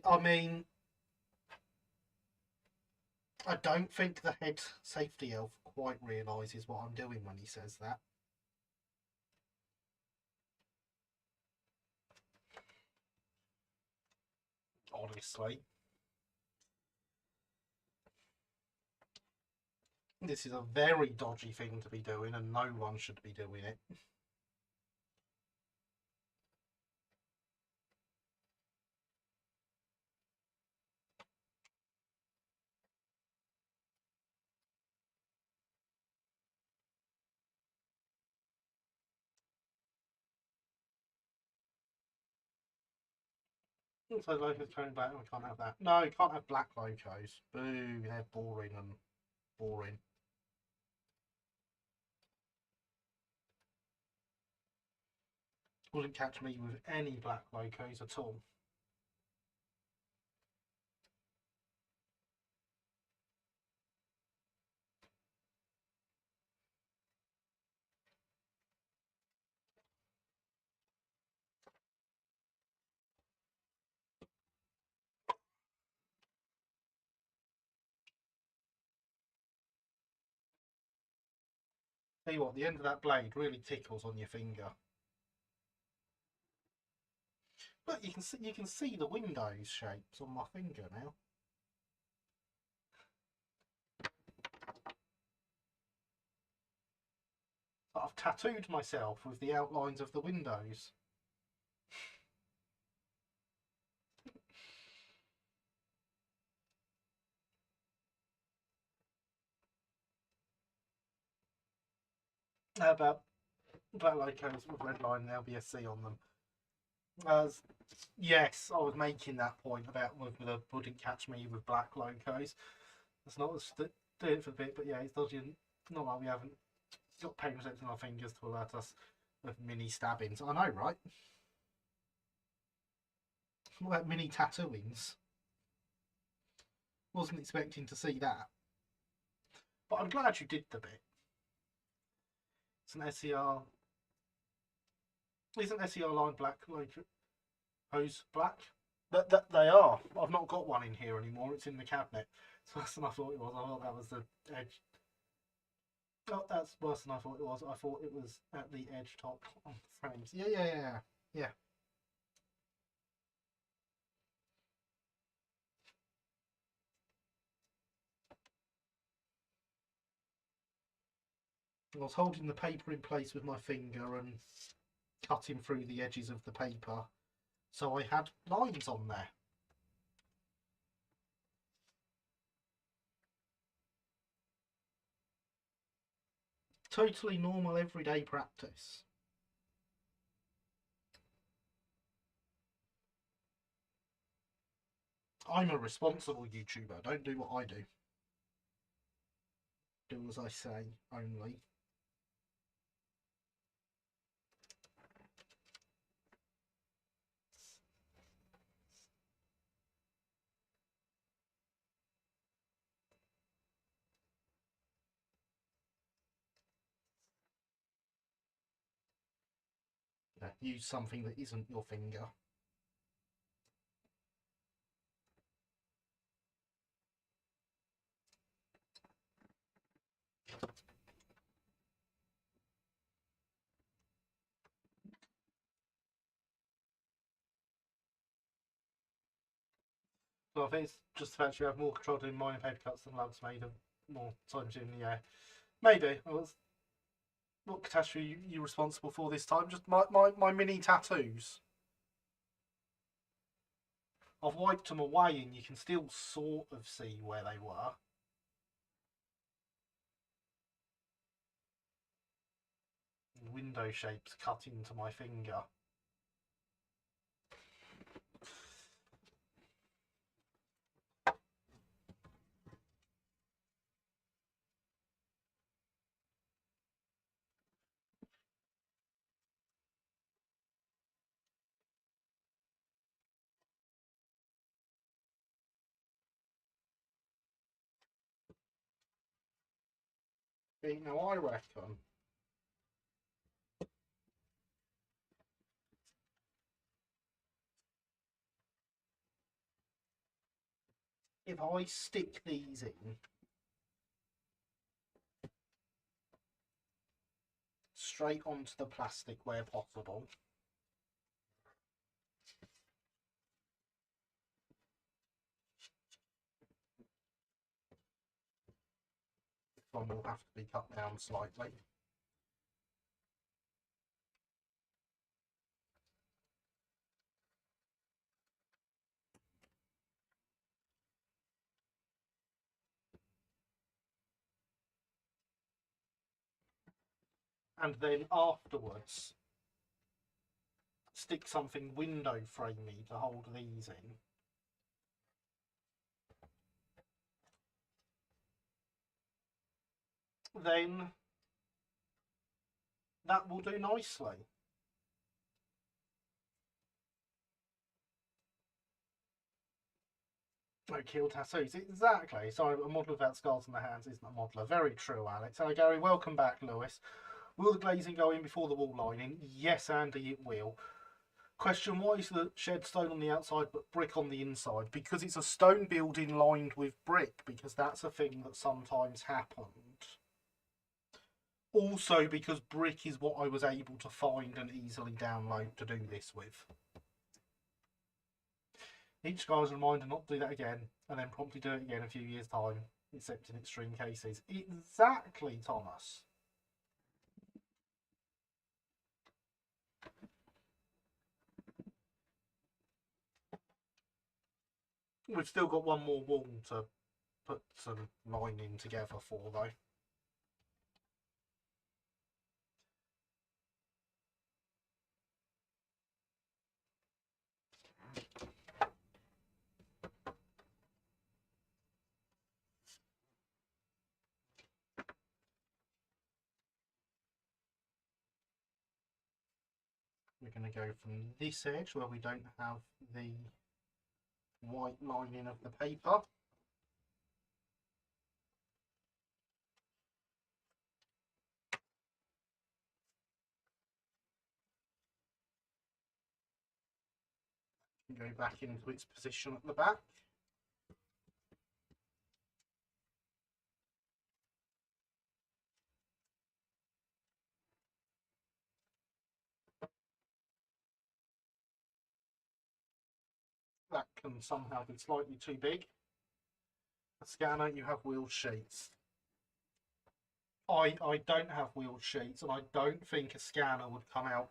I mean, I don't think the head safety elf quite realises what I'm doing when he says that. Honestly. This is a very dodgy thing to be doing and no one should be doing it. So locos turning black, we can't have that. No, you can't have black locos. Boo, they're boring and boring. Wouldn't catch me with any black locos at all. Tell you what, the end of that blade really tickles on your finger. But you can see the windows shapes on my finger now. I've tattooed myself with the outlines of the windows. How about black locos with red line and LBSC on them? Yes, I was making that point about the wouldn't catch me with black locos. It's not do it for a bit, but yeah, it's dodgy. Not like we haven't got paint protecting our fingers to alert us of mini stabbings. I know, right? What about mini tattooings? Wasn't expecting to see that. But I'm glad you did the bit. It's an SER. Isn't SER line black like hose black? That they are. I've not got one in here anymore. It's in the cabinet. So that's what I thought it was. I thought that was the edge. Oh, that's worse than I thought it was. I thought it was at the edge top frames. Yeah. I was holding the paper in place with my finger and cutting through the edges of the paper, so I had lines on there. Totally normal everyday practice. I'm a responsible YouTuber. Don't do what I do. Do as I say only. Yeah, use something that isn't your finger. So I think it's just the fact you have more control doing minor paper cuts than lamps made of more times in the air. Maybe. What catastrophe are you responsible for this time? Just my mini tattoos. I've wiped them away and you can still sort of see where they were. Window shapes cut into my finger. Now I reckon if I stick these in straight onto the plastic where possible, this one will have to be cut down slightly. And then afterwards stick something window framey to hold these in. Then that will do nicely. No kill tattoos, exactly. Sorry, a model without scars on the hands isn't a modeler. Very true, Alex. Hello, Gary. Welcome back, Lewis. Will the glazing go in before the wall lining? Yes, Andy, it will. Question, why is the shed stone on the outside but brick on the inside? Because it's a stone building lined with brick, because that's a thing that sometimes happened. Also because brick is what I was able to find and easily download to do this with. Each guy's a reminder not to do that again, and then promptly do it again in a few years' time, except in extreme cases. Exactly, Thomas. We've still got one more wall to put some lining together for, though. we're going to go from this edge where we don't have the white lining of the paper. And go back into its position at the back. That can somehow be slightly too big. A scanner, you have wheeled sheets. I don't have wheeled sheets, and I don't think a scanner would come out,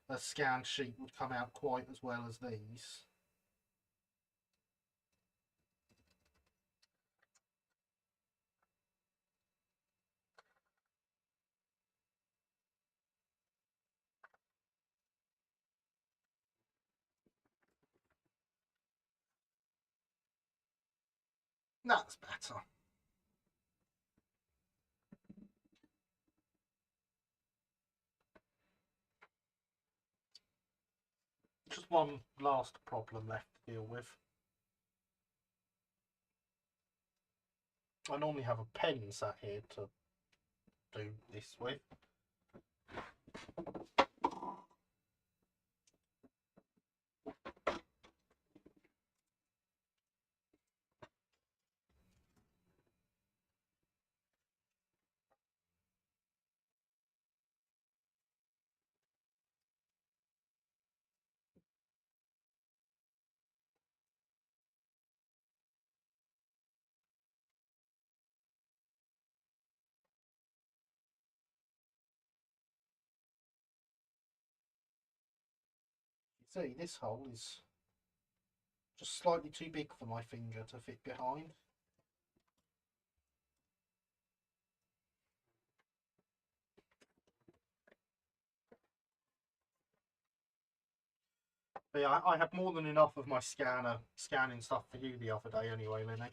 a scanned sheet would come out quite as well as these. That's better. Just one last problem left to deal with. I normally have a pen sat here to do this with. See, this hole is just slightly too big for my finger to fit behind. But yeah, I had more than enough of my scanner scanning stuff for you the other day anyway, Lenny.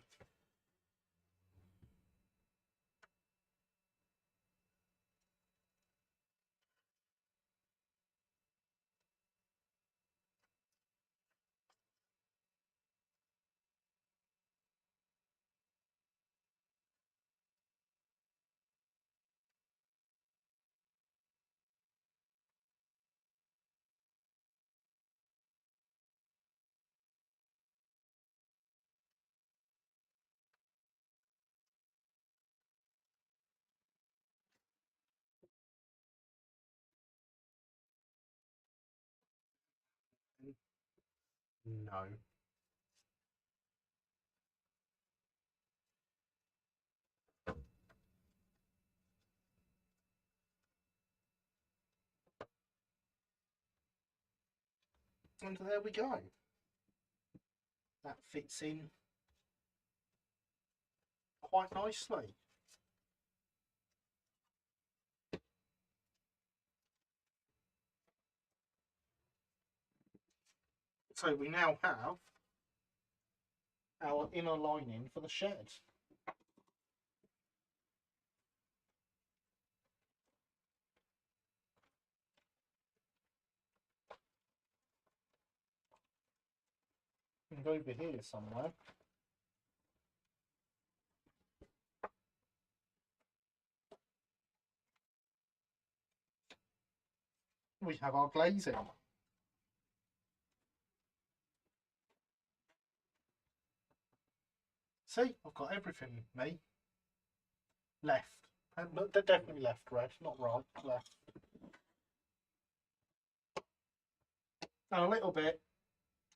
No. And there we go. That fits in quite nicely. So we now have our inner lining for the shed. And over here somewhere, we have our glazing. See, I've got everything, me. Left. And they're definitely left, Red, not right, left. And a little bit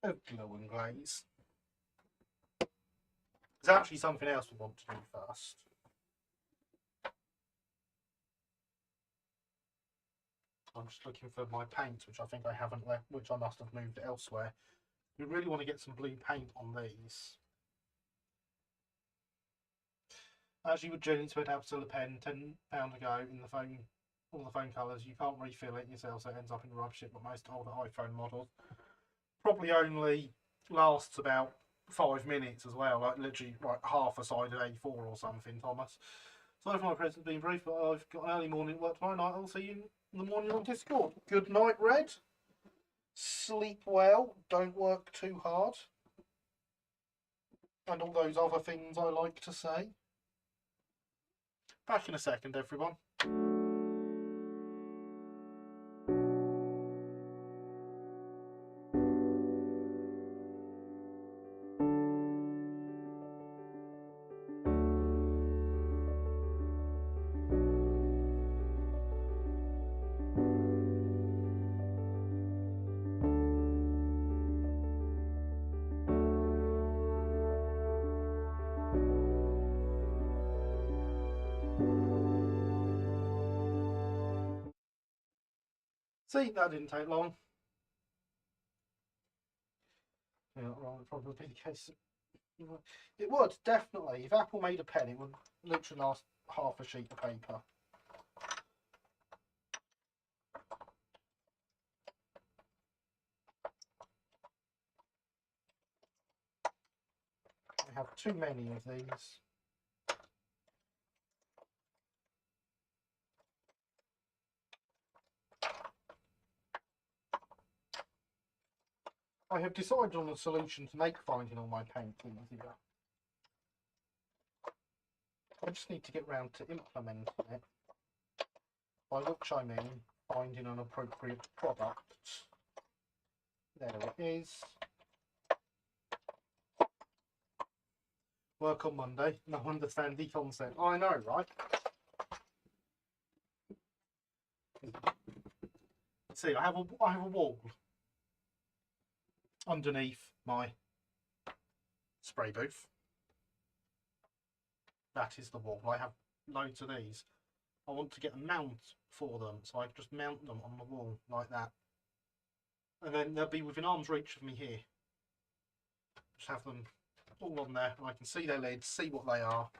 of glue and glaze. There's actually something else we want to do first. I'm just looking for my paint, which I think I haven't left, which I must have moved elsewhere. We really want to get some blue paint on these. As you would generally expect to sell a pen £10 ago in the phone, all the phone colours, you can't refill it yourself, so it ends up in rubbish ship. But most older iPhone models probably only lasts about 5 minutes as well, like literally like half a side of A4 or something, Thomas. So for my present's been brief, but I've got an early morning work tomorrow night. I'll see you in the morning on Discord. Good night, Red. sleep well, don't work too hard, and all those other things I like to say. Back in a second, everyone. See, that didn't take long. Yeah, well, it'd probably be the case. It would, definitely. If Apple made a pen, it would literally last half a sheet of paper. I have too many of these. I have decided on a solution to make finding all my paint easier. I just need to get round to implementing it. By which I mean finding an appropriate product. There it is. Work on Monday. No understand the concept. I know, right? See, I have a wall underneath my spray booth. That is the wall. I have loads of these. I want to get a mount for them, so I just mount them on the wall like that. And then they'll be within arm's reach of me here. Just have them all on there, and I can see their lids, see what they are.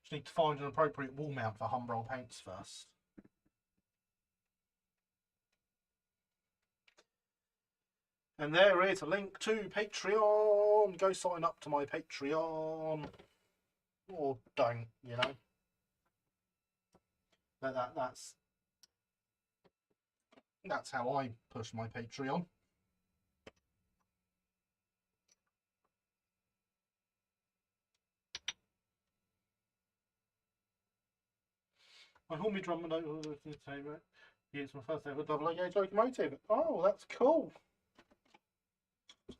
Just need to find an appropriate wall mount for Humbrol paints first. And there is a link to Patreon. Go sign up to my Patreon. Or don't, you know. That's how I push my Patreon. My homie drummer entertainment. It's my first ever double gauge locomotive. Oh, that's cool.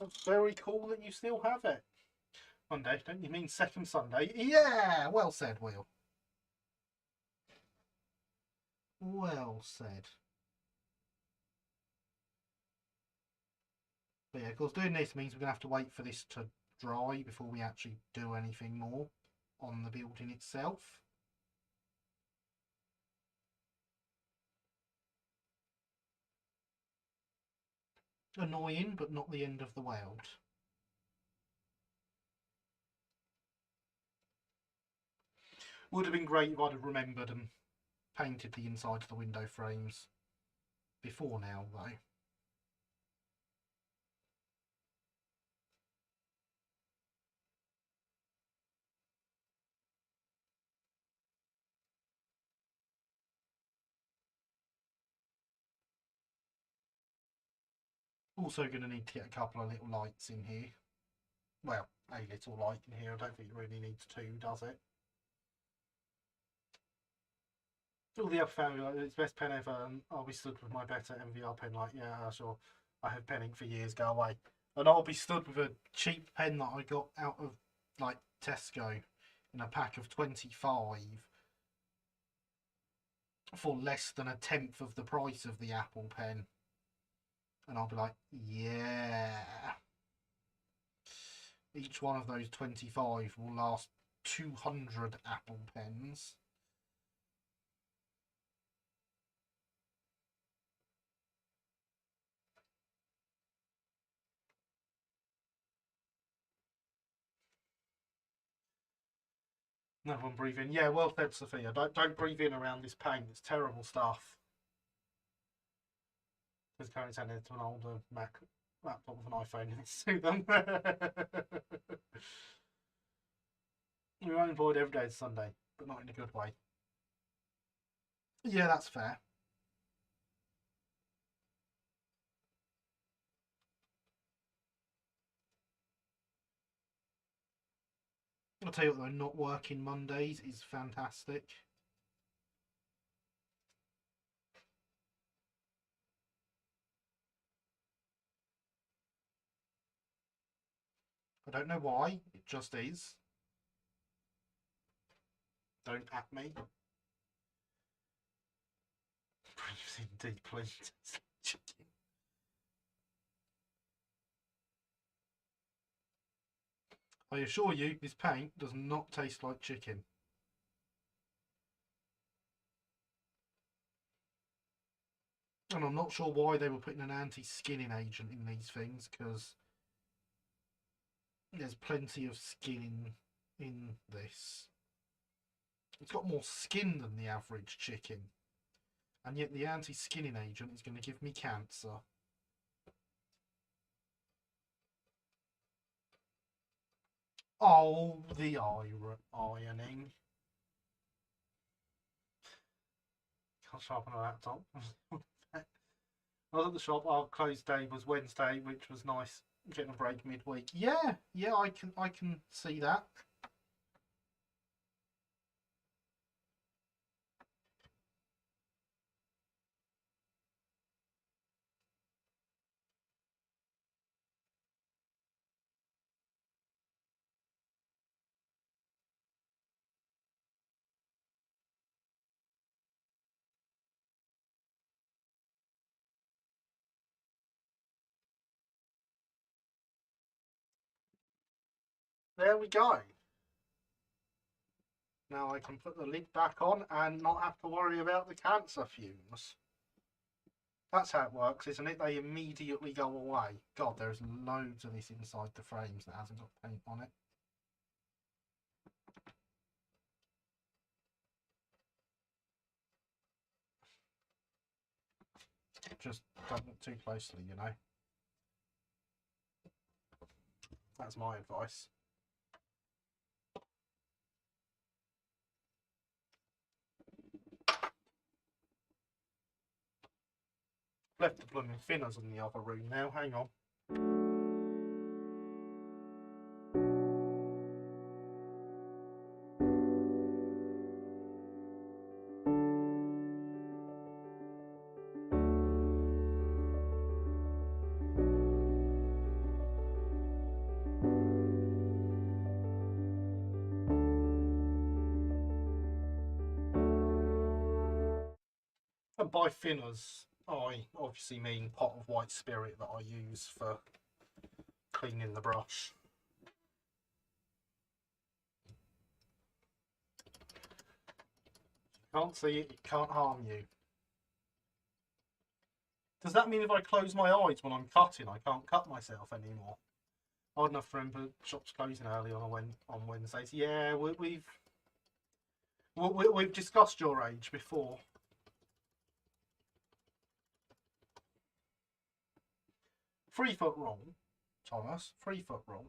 That's very cool that you still have it. Monday, don't you mean second Sunday? Yeah, well said, Will. Well said. But yeah, of course, doing this means we're going to have to wait for this to dry before we actually do anything more on the building itself. Annoying, but not the end of the world. Would have been great if I'd have remembered and painted the inside of the window frames before now, though. Also going to need to get a couple of little lights in here. Well, a little light in here. I don't think it really needs two, does it? All the other family, like, it's best pen ever, and I'll be stood with my better MVR pen. Like, yeah, sure, I have penning for years, go away. And I'll be stood with a cheap pen that I got out of, like, Tesco in a pack of 25 for less than a tenth of the price of the Apple pen. And I'll be like, yeah. Each one of those 25 will last 200 Apple pens. No one breathe in. Yeah, well said, Sophia. Don't breathe in around this paint. It's terrible stuff. Because currently sending it to an older Mac laptop with an iPhone and it's to them. We're unemployed every day is Sunday, but not in a good way. Yeah, that's fair. I'll tell you what though, not working Mondays is fantastic. I don't know why, it just is. Don't at me. Breathe in deeply. I assure you, this paint does not taste like chicken. And I'm not sure why they were putting an anti-skinning agent in these things, because there's plenty of skin in this. It's got more skin than the average chicken. And yet the anti-skinning agent is going to give me cancer. Oh, the ironing. Can't sharpen a laptop. I was at the shop. Our closed day was Wednesday, which was nice. Getting a break midweek. Yeah, I can see that. There we go. Now I can put the lid back on and not have to worry about the cancer fumes. That's how it works, isn't it? They immediately go away. God, there's loads of this inside the frames that hasn't got paint on it. Just don't look too closely, you know. That's my advice. Left the blooming thinners in the other room now, hang on. And by thinners, I obviously mean pot of white spirit that I use for cleaning the brush. Can't see it, it can't harm you. Does that mean if I close my eyes when I'm cutting, I can't cut myself anymore? Odd enough to remember shops closing early on Wednesdays. Yeah, we've discussed your age before. 3 foot wrong, Thomas. 3 foot wrong.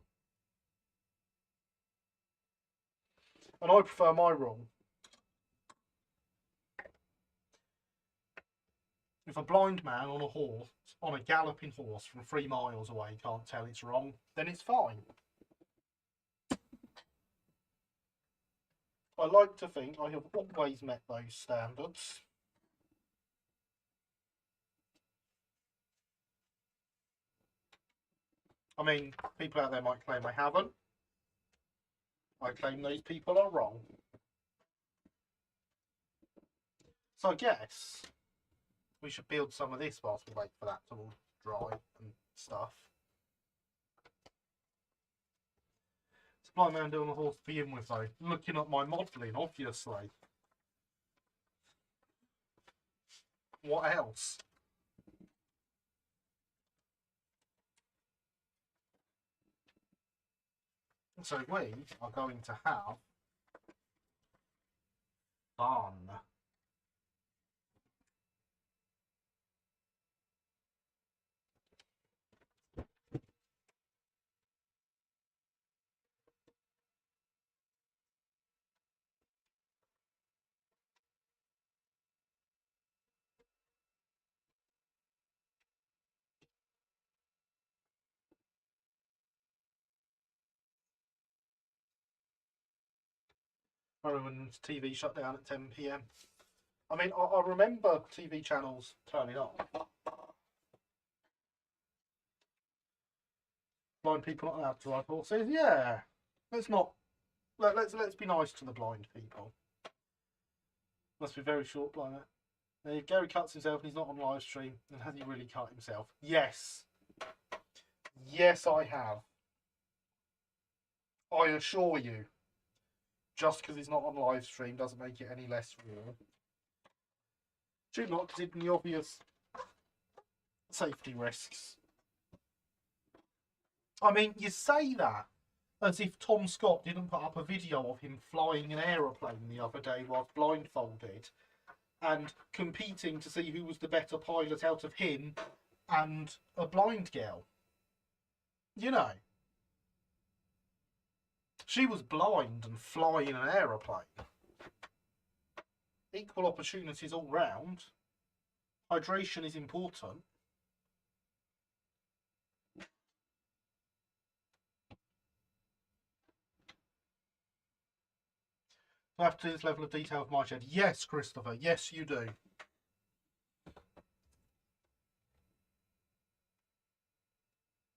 And I prefer my wrong. If a blind man on a horse, on a galloping horse from 3 miles away can't tell it's wrong, then it's fine. I like to think I have always met those standards. I mean, people out there might claim I haven't. I claim those people are wrong. So I guess we should build some of this whilst we wait for that to all dry and stuff. What's a blind man doing a horse to begin with though? Looking at my modelling, obviously. What else? So we are going to have fun. when TV shut down at 10 p.m. I mean, I remember TV channels turning on. Blind people not allowed to ride horses. Yeah, let's not. Let's be nice to the blind people. Must be very short blind. Gary cuts himself and he's not on live stream. And has he really cut himself? Yes. Yes, I have. I assure you. Just because it's not on live stream doesn't make it any less real. Do not consider the obvious safety risks. I mean, you say that as if Tom Scott didn't put up a video of him flying an aeroplane the other day whilst blindfolded and competing to see who was the better pilot out of him and a blind girl. You know. She was blind and flying an aeroplane. Equal opportunities all round. Hydration is important. Do I have to do this level of detail with my shed? Yes, Christopher. Yes, you do.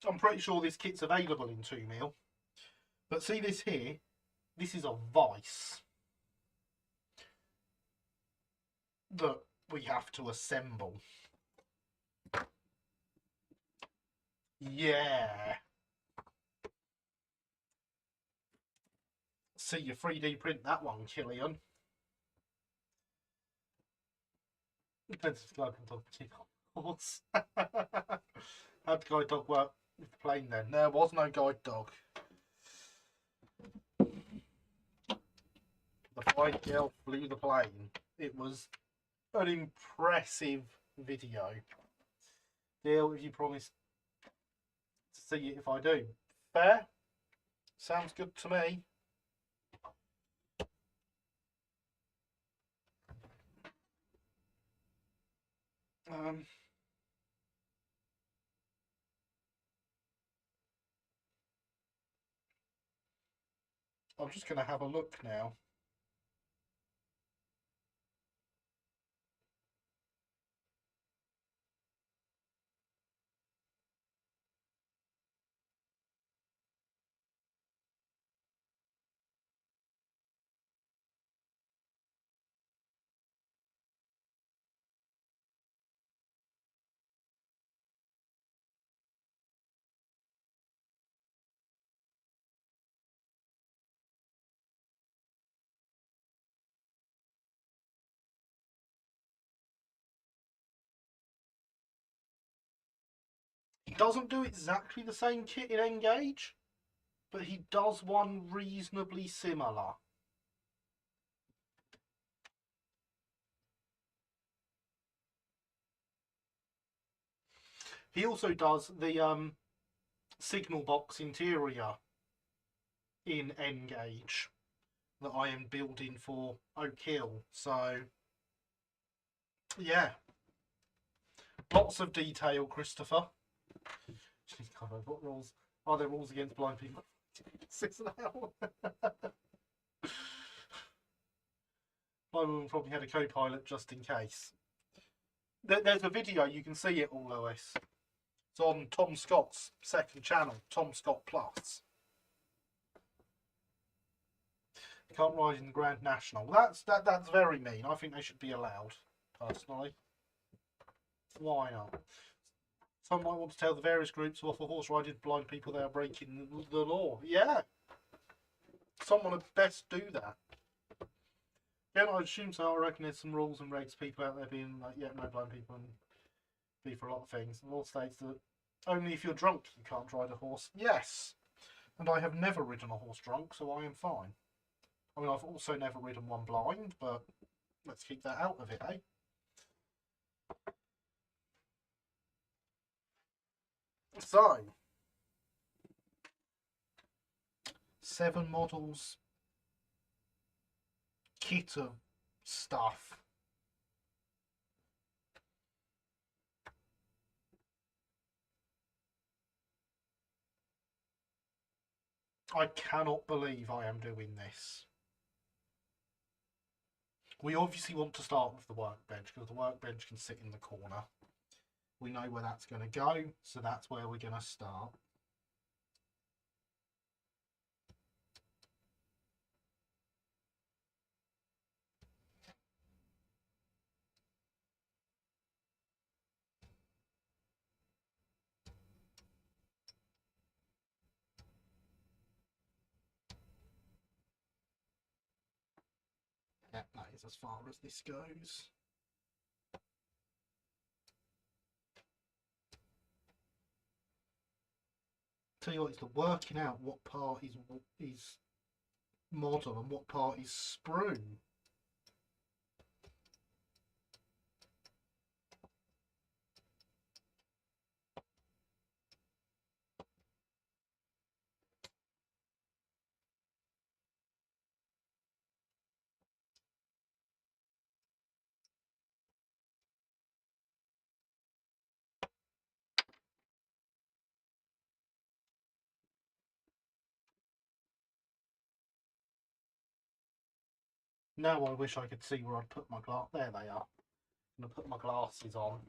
I'm pretty sure this kit's available in 2 mil. But see this here? This is a vice that we have to assemble. Yeah. See you 3D print that one, Killian. Depends if guide dog horse. How'd the guide dog work with the plane then? There was no guide dog. The blind girl flew the plane. It was an impressive video. Deal if you promise to see it if I do. Fair? Sounds good to me. I'm just going to have a look now. He doesn't do exactly the same kit in Engage, but he does one reasonably similar. He also does the signal box interior in Engage that I am building for Oak Hill. So, yeah. Lots of detail, Christopher. God, what rules? Are there rules against blind people? 6 an hour. My woman probably had a co-pilot just in case. There's a video, you can see it all, Lois. It's on Tom Scott's second channel, Tom Scott Plus. You can't ride in the Grand National. That's very mean. I think they should be allowed, personally. Why not? Some might want to tell the various groups who offer horse riding to blind people they are breaking the law. Yeah. Someone would best do that. Yeah, I assume so. I reckon there's some rules and regs, people out there being like, yeah, no blind people and be for a lot of things. The law states that only if you're drunk you can't ride a horse. Yes. And I have never ridden a horse drunk, so I am fine. I mean, I've also never ridden one blind, but let's keep that out of it, eh? So, 7 models, kit of stuff. I cannot believe I am doing this. We obviously want to start with the workbench because the workbench can sit in the corner. We know where that's going to go, so that's where we're going to start. Yeah, that is as far as this goes. Tell you what, it's the working out what part is model and what part is sprue. Now I wish I could see where I'd put my glass. There they are. I'm going to put my glasses on.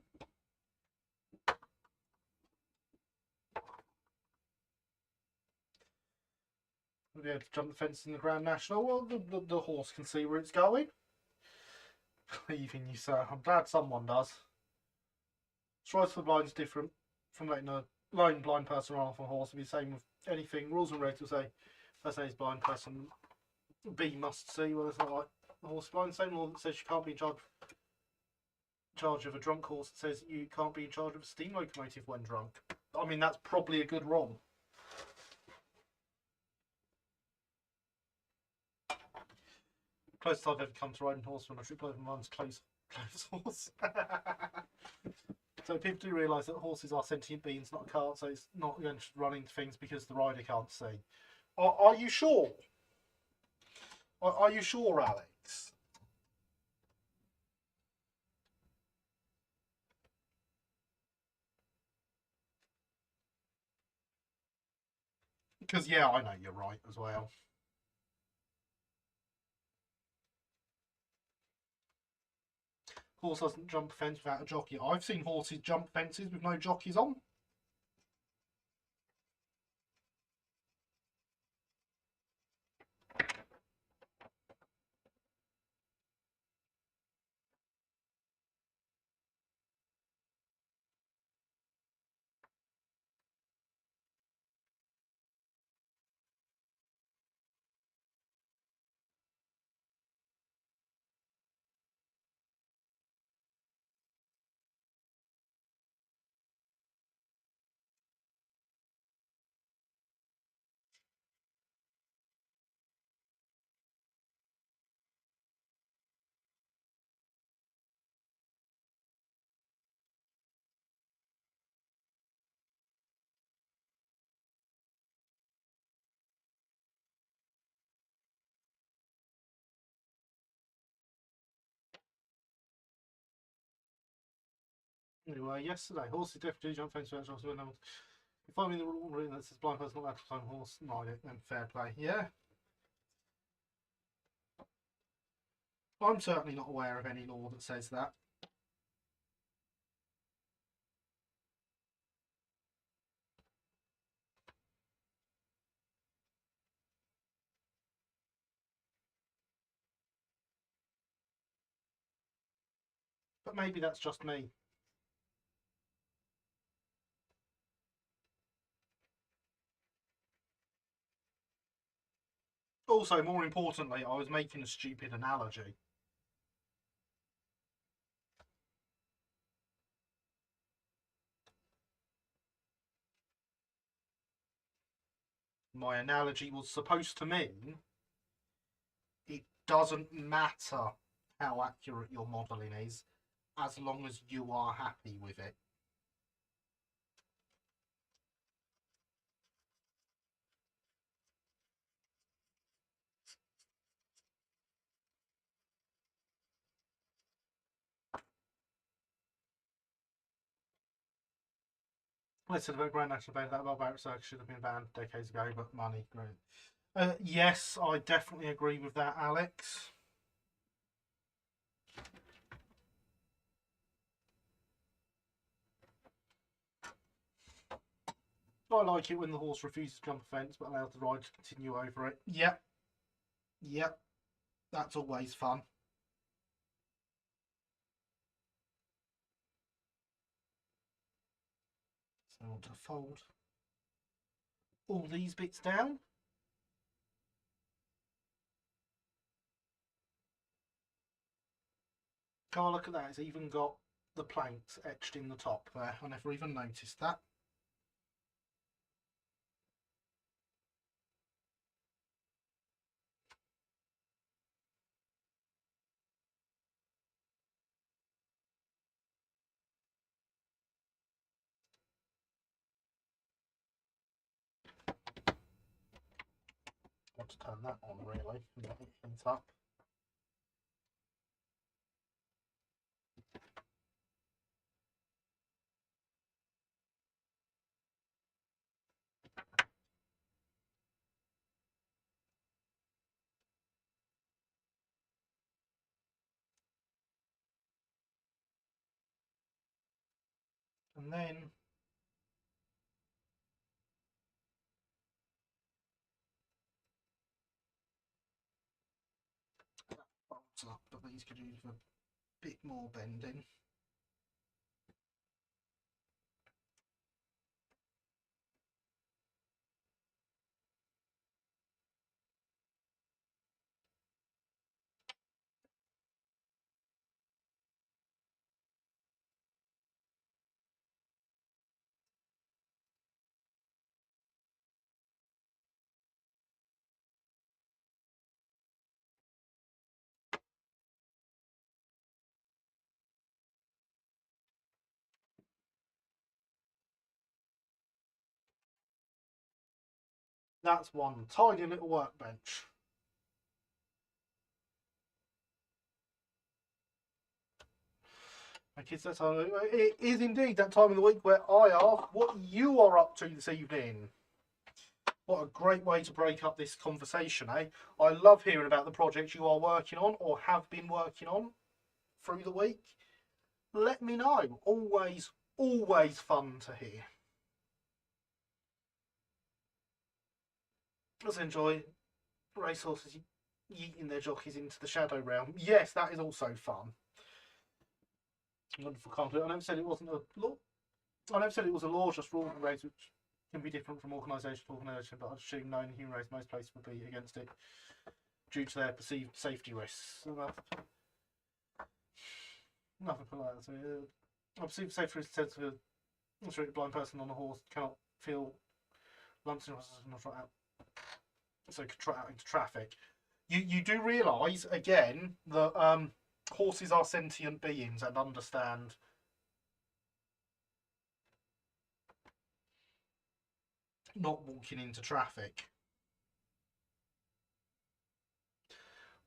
We'll be able to jump the fence in the Grand National. Well, the horse can see where it's going. Even you, sir. I'm glad someone does. Strides for the blind is different from letting a blind person run off a horse. It'll be the same with anything. Rules and regs will say, let's say it's blind person B must see. Well, it's not like the horse is blind. Same law that says you can't be in charge of a drunk horse that says you can't be in charge of a steam locomotive when drunk. I mean, that's probably a good wrong. Closest I've ever come to riding horse when I tripped over my close horse. So people do realise that horses are sentient beings, not a cart, so it's not going to run into things because the rider can't see. Are you sure? Are you sure, Alex? Because, yeah, I know you're right as well. Horse doesn't jump a fence without a jockey. I've seen horses jump fences with no jockeys on. Anyway, yesterday, horses definitely jump fence without jockeys. If I'm in the rule written that says blind person not allowed to climb horse and ride it, then fair play. Yeah. I'm certainly not aware of any law that says that. But maybe that's just me. Also, more importantly, I was making a stupid analogy. My analogy was supposed to mean it doesn't matter how accurate your modelling is as long as you are happy with it. Listen, the Grand National Band, that barbaric circus should have been banned decades ago, but money, great. Yes, I definitely agree with that, Alex. I like it when the horse refuses to jump a fence but allows the rider to continue over it. Yep. Yep. That's always fun. So I want to fold all these bits down. Oh, look at that. It's even got the planks etched in the top there. I never even noticed that. I want to turn that on really and let it heat up. And then that folds up, but these could use a bit more bending. That's one tiny little workbench. Okay, so it is indeed that time of the week where I ask what you are up to this evening. What a great way to break up this conversation, eh? I love hearing about the projects you are working on or have been working on through the week. Let me know. Always, always fun to hear. Let's enjoy racehorses yeeting their jockeys into the shadow realm. Yes, that is also fun. Wonderful conflict. I never said it wasn't a law. I never said it was a law, just rules and regs which can be different from organisation to organisation, but I'd assume knowing the human race, most places would be against it due to their perceived safety risks. Nothing like that. So, I perceive safety risks sense of a blind person on a horse cannot feel lumps and not trot out, so could trot out into traffic. You do realise again that horses are sentient beings and understand not walking into traffic.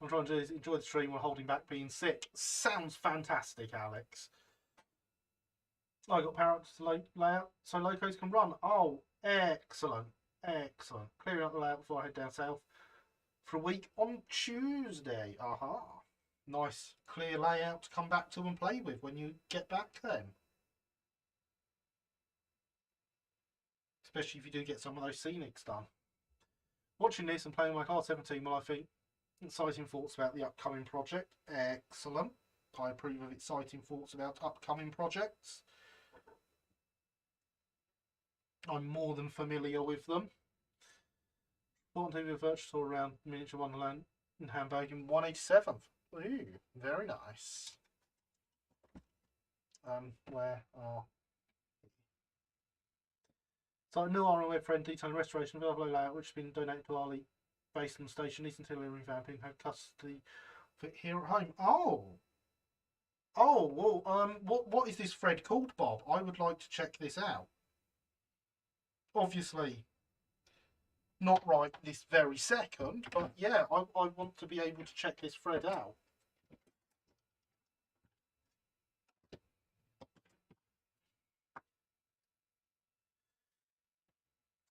I'm trying to enjoy the stream while holding back being sick. Sounds fantastic, Alex. I got power up to layout so locos can run. Oh, excellent. Excellent. Clearing up the layout before I head down south for a week on Tuesday. Aha. Nice clear layout to come back to and play with when you get back then. Especially if you do get some of those scenics done. Watching this and playing my R17 while I think exciting thoughts about the upcoming project. Excellent. I approve of exciting thoughts about upcoming projects. I'm more than familiar with them. What do a virtual tour around Miniature Wonderland in Hamburg in 187th? Ooh, very nice. Where are... So new ROM friend detailing restoration of Everone layout which has been donated to Arley based on the station, needs until revamping, had custody of it here at home. Oh, well, what is this thread called, Bob? I would like to check this out. Obviously, not right this very second, but yeah, I want to be able to check this thread out.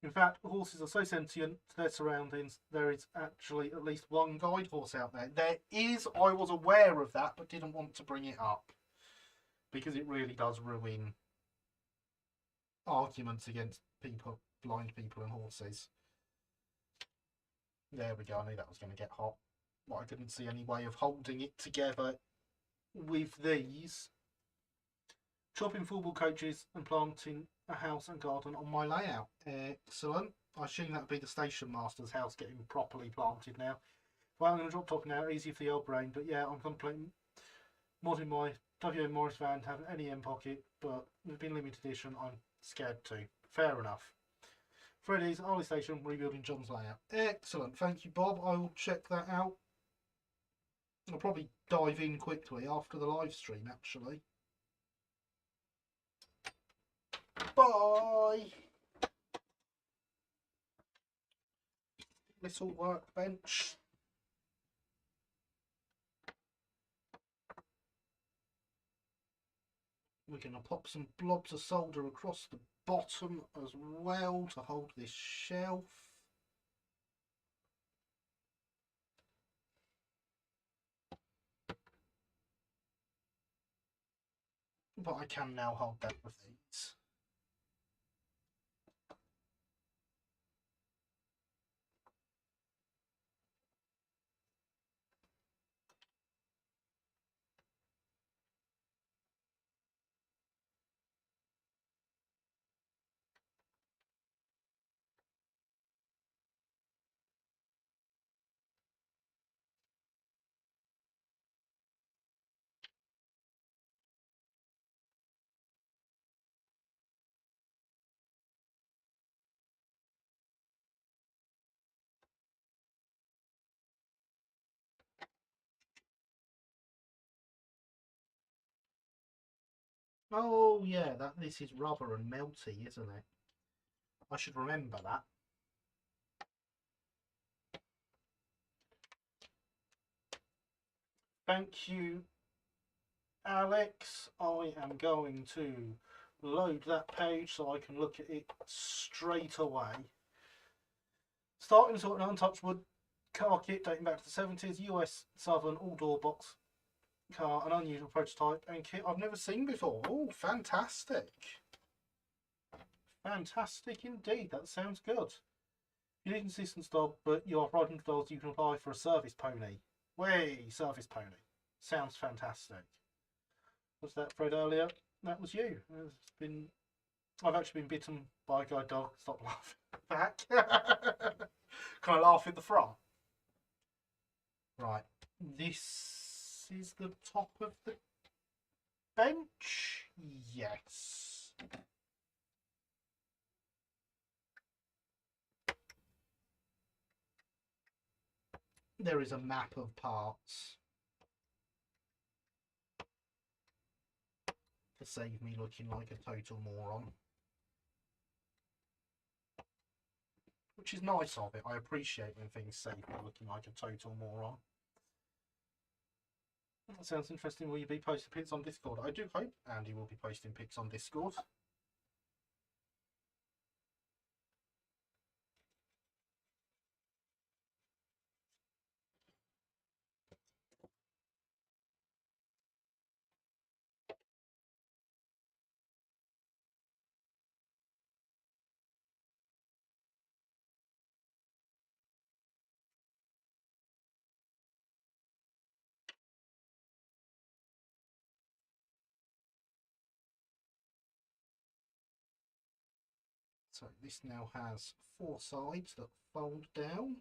In fact, horses are so sentient to their surroundings, there is actually at least one guide horse out there. There is, I was aware of that, but didn't want to bring it up. Because it really does ruin arguments against people blind people and horses. There we go. I knew that was going to get hot, but I didn't see any way of holding it together with these. Chopping football coaches and planting a house and garden on my layout. Excellent. I assume that would be the station master's house getting properly planted now. Well, I'm going to drop top now, easy for the old brain, but yeah, I'm contemplating modding my W.M. Morris van to have an NEM pocket, but it's been limited edition, I'm scared to. Fair enough. Freddy's, Harley Station, rebuilding John's layout. Excellent, thank you Bob, I will check that out. I'll probably dive in quickly after the live stream actually. Bye! Little workbench. We're going to pop some blobs of solder across the bottom as well to hold this shelf. But I can now hold that with these. Oh yeah, this is rubber and melty, isn't it? I should remember that. Thank you, Alex. I am going to load that page so I can look at it straight away. Starting sorting untouched wood car kit dating back to the 70s, US Southern all-door box car, an unusual prototype and kit I've never seen before. Oh, fantastic. Fantastic indeed, that sounds good. You need an assistance dog, but you are riding dogs, you can apply for a service pony. Way, service pony. Sounds fantastic. Was that Fred earlier? That was you. I've actually been bitten by a guide dog. Stop laughing. Back. Can I laugh at the front? Right. This is the top of the bench. Yes. There is a map of parts to save me looking like a total moron. Which is nice of it. I appreciate when things save me looking like a total moron. That sounds interesting. Will you be posting pics on Discord? I do hope Andy will be posting pics on Discord. So this now has 4 sides that fold down.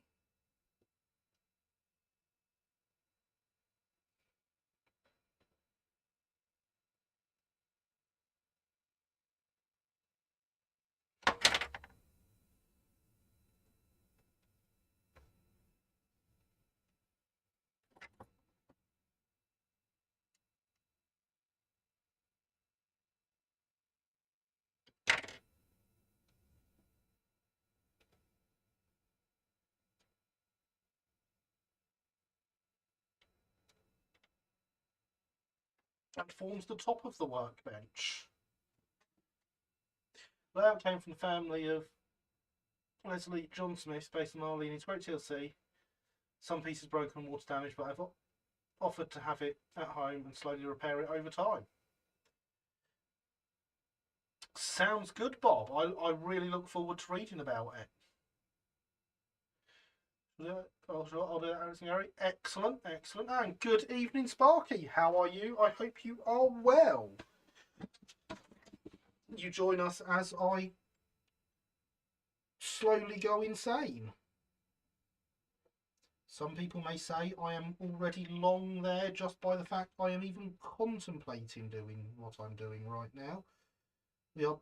And forms the top of the workbench. Layout came from the family of Leslie John Smith, based on Marlene in Spirit TLC. Some pieces broken and water damaged, but I've offered to have it at home and slowly repair it over time. Sounds good, Bob. I really look forward to reading about it. Yeah, I'll do that, Alex and Gary. Excellent, excellent. And good evening, Sparky. How are you? I hope you are well. You join us as I slowly go insane. Some people may say I am already long there just by the fact I am even contemplating doing what I'm doing right now. We are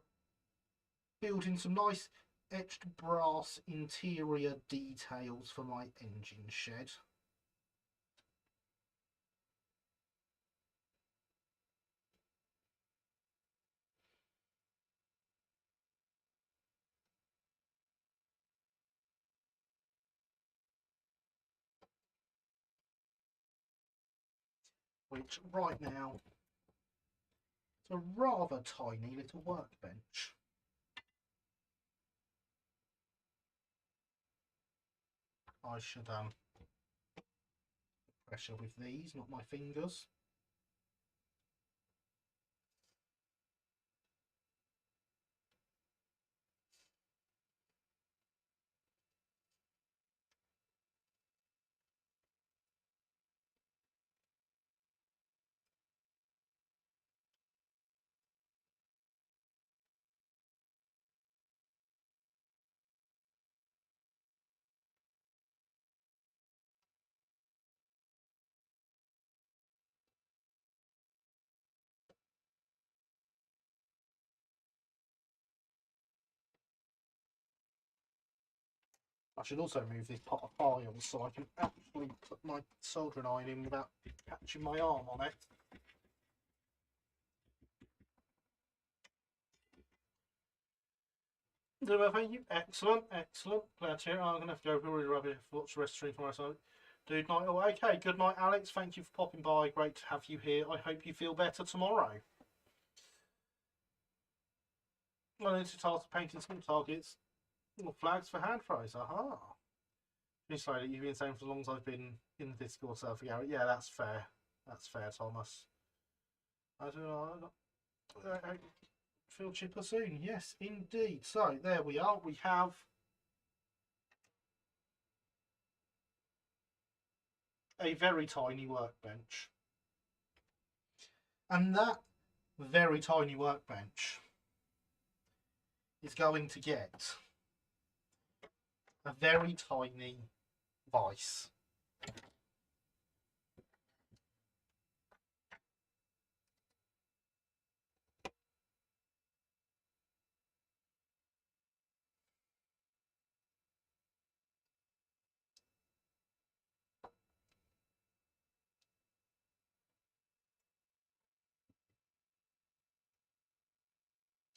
building some nice etched brass interior details for my engine shed. Which right now is a rather tiny little workbench. I should pressure with these, not my fingers. I should also move this pot of files so I can actually put my soldering iron in without catching my arm on it. Thank you. Excellent, excellent. Glad to hear it. I'm going to have to go really rubbish. Watch the rest of the stream for myself. Good night. Oh, okay, good night, Alex. Thank you for popping by. Great to have you here. I hope you feel better tomorrow. I need to task painting some targets. Flags for hand throws. Aha. Sorry, you've been saying for as long as I've been in the Discord server, Gary. Yeah, that's fair. That's fair, Thomas. I don't know. I feel chipper soon. Yes, indeed. So there we are. We have a very tiny workbench, and that very tiny workbench is going to get a very tiny vice.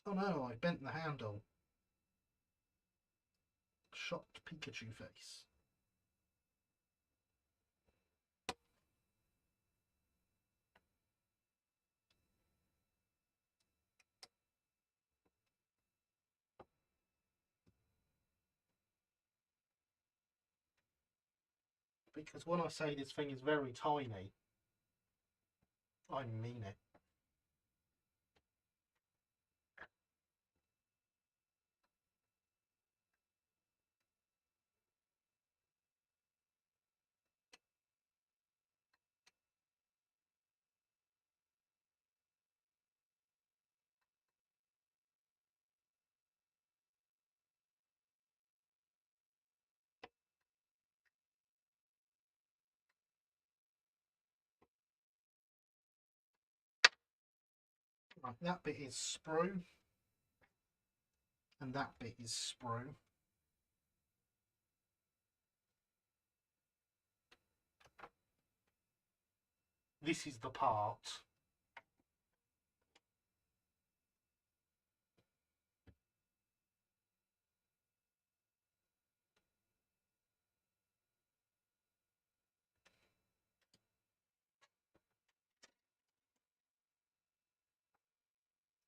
Oh no, I bent the handle. Shocked Pikachu face. Because when I say this thing is very tiny, I mean it. Right, that bit is sprue, and that bit is sprue. This is the part.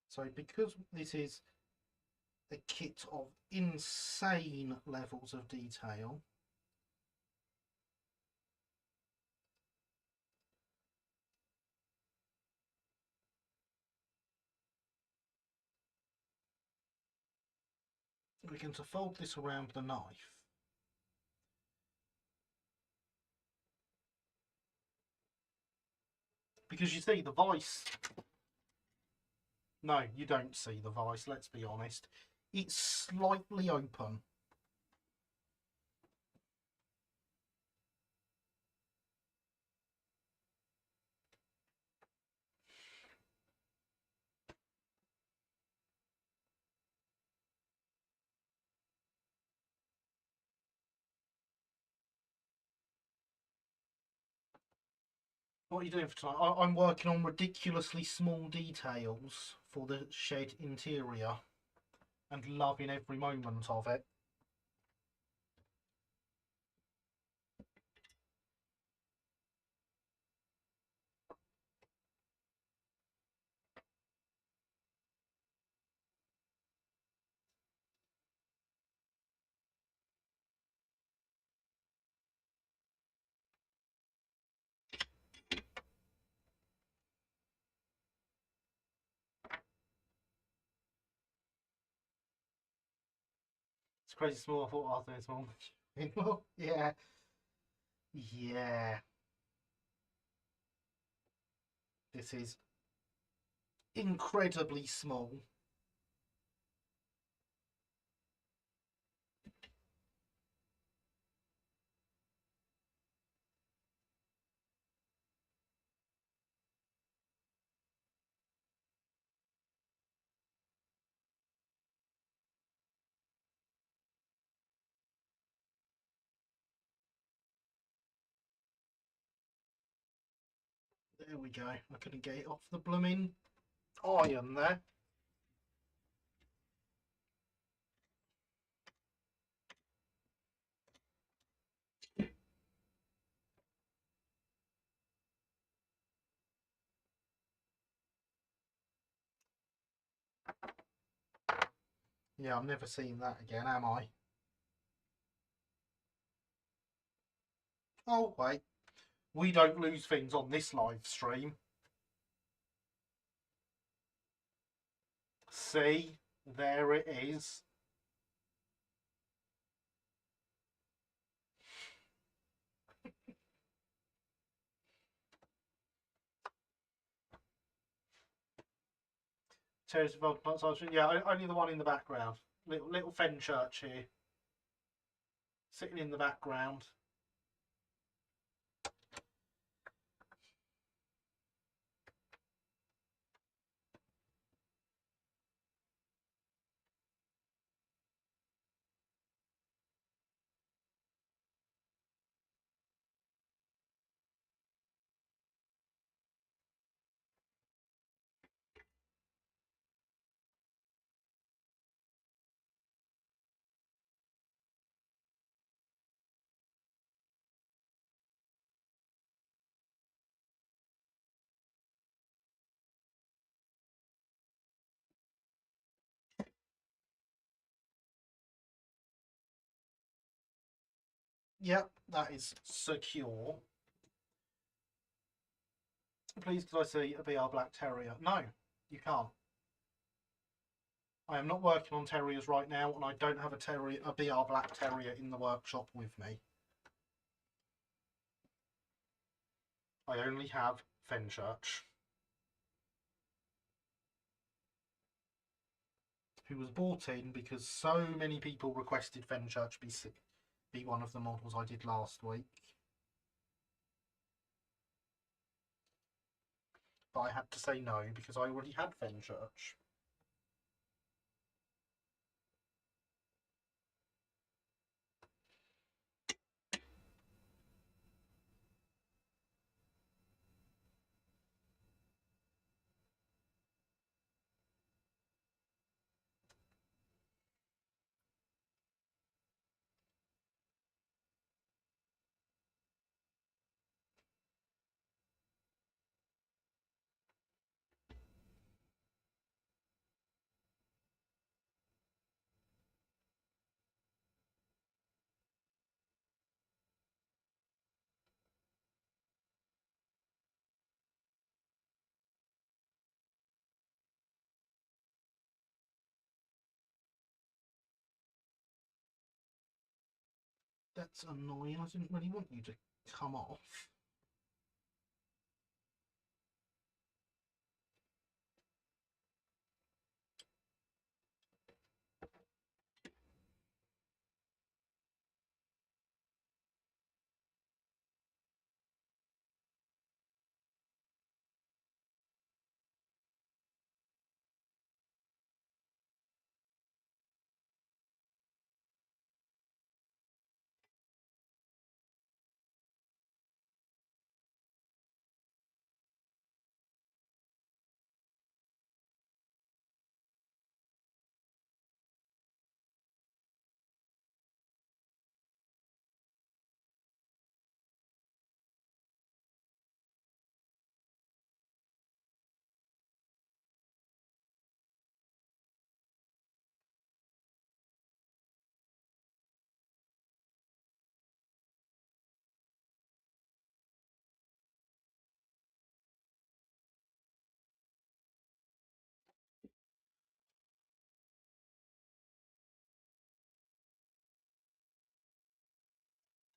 So because this is a kit of insane levels of detail, we're going to fold this around the knife. Because you see the vice. No, you don't see the vice, let's be honest. It's slightly open. What are you doing for tonight? I'm working on ridiculously small details for the shed interior and loving every moment of it. It's crazy small. I thought I was doing small. Well, yeah. Yeah. This is incredibly small. There we go. I couldn't get it off the blooming iron there. Yeah, I'm never seeing that again, am I? Oh, wait. We don't lose things on this live stream. See? There it is. Terrace of Old. Yeah, only the one in the background. Little Fenchurch here. Sitting in the background. Yep, that is secure. Please, could I see a BR Black Terrier? No, you can't. I am not working on terriers right now, and I don't have a BR Black Terrier in the workshop with me. I only have Fenchurch, who was bought in because so many people requested Fenchurch be one of the models I did last week. But I had to say no because I already had Fenchurch. That's annoying. I didn't really want you to come off.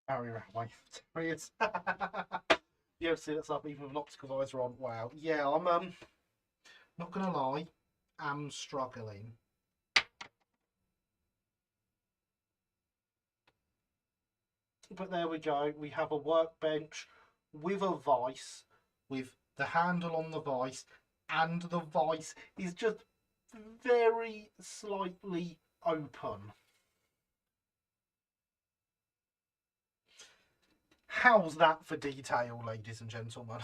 Harry Railway. Serious. You ever see that stuff even with an optical visor on? Wow. Yeah, I'm not gonna lie, am struggling. But there we go. We have a workbench with a vice, with the handle on the vice, and the vice is just very slightly open. How's that for detail, ladies and gentlemen?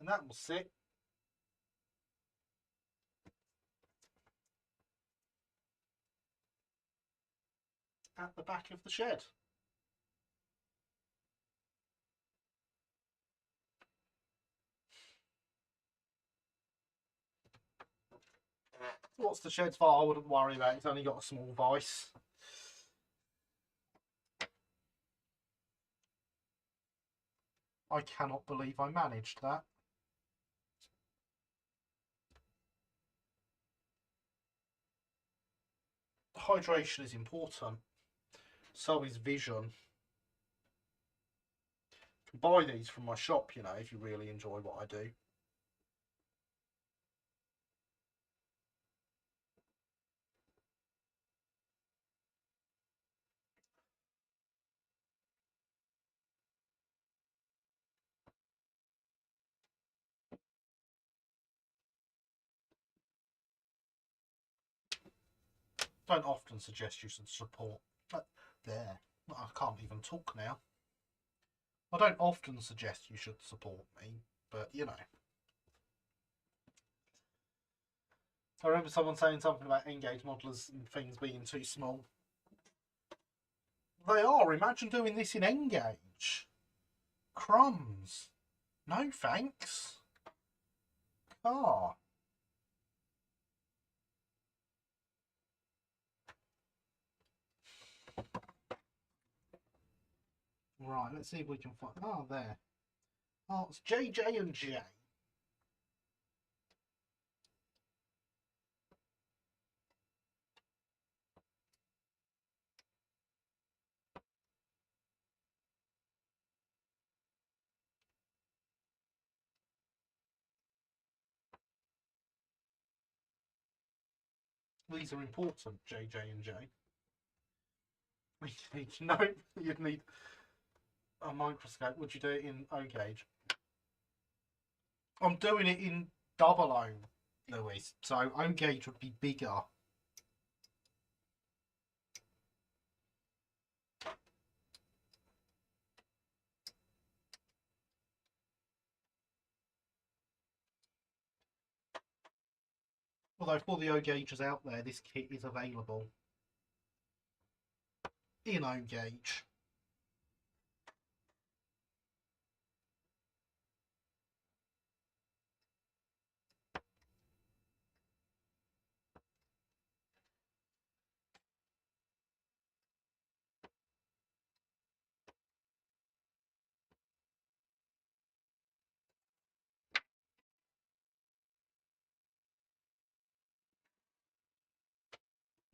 And that will sit at the back of the shed. What's the shed's for? I wouldn't worry about it. It's only got a small vice. I cannot believe I managed that. Hydration is important. So is vision. You can buy these from my shop, you know, if you really enjoy what I do. Don't often suggest you should support. There. I can't even talk now. I don't often suggest you should support me, but you know. I remember someone saying something about Engage modelers and things being too small. They are. Imagine doing this in Engage. Crumbs. No thanks. Ah. Right, let's see if we can find. Oh, there. Oh, it's JJ and J. These are important, JJ and J. No, you'd need a microscope. Would you do it in O gauge? I'm doing it in double O, Lewis. So O gauge would be bigger. Although for the O gauges out there, this kit is available in O gauge.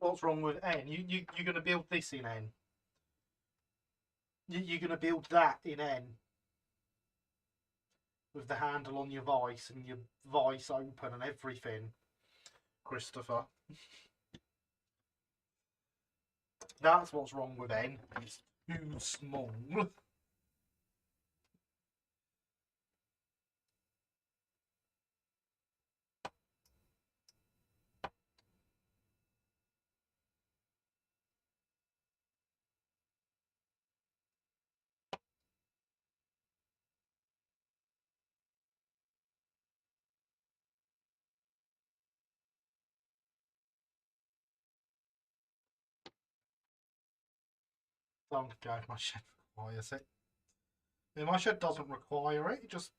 What's wrong with N? You're going to build this in N. You're going to build that in N. With the handle on your vice and your vice open and everything, Christopher. That's what's wrong with N. It's too small. Time to go if my shed requires it. I mean, my shed doesn't require it, just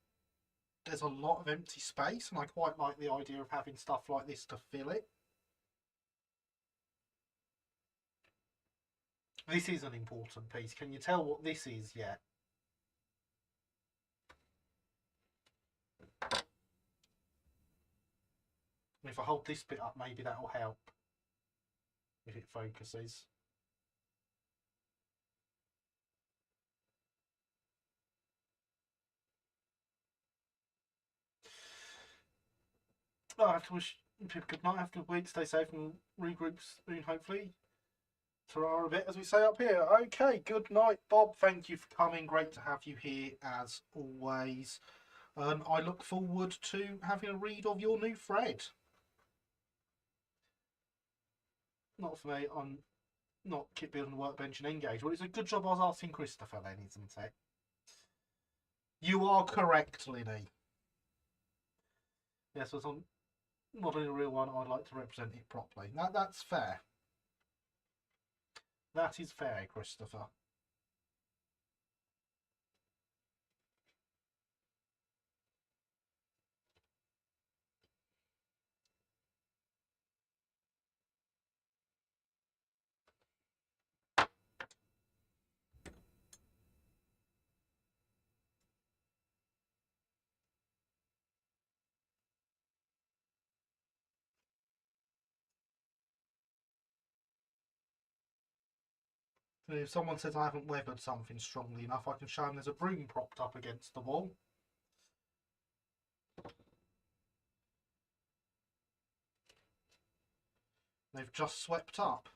there's a lot of empty space and I quite like the idea of having stuff like this to fill it. This is an important piece. Can you tell what this is yet? And if I hold this bit up, maybe that'll help. If it focuses. I have to wish people good night. Have a good week. Stay safe and regroup soon, hopefully. Ta-ra a bit, as we say up here. Okay, good night, Bob. Thank you for coming. Great to have you here, as always. I look forward to having a read of your new thread. Not for me. I'm not keep building the workbench and engage. Well, it's a good job I was asking Christopher then, isn't it? You are correct, Linny. Yes, as I'm modelling a real one, I'd like to represent it properly. That's fair. That is fair, Christopher. If someone says I haven't weathered something strongly enough, I can show them there's a broom propped up against the wall. They've just swept up.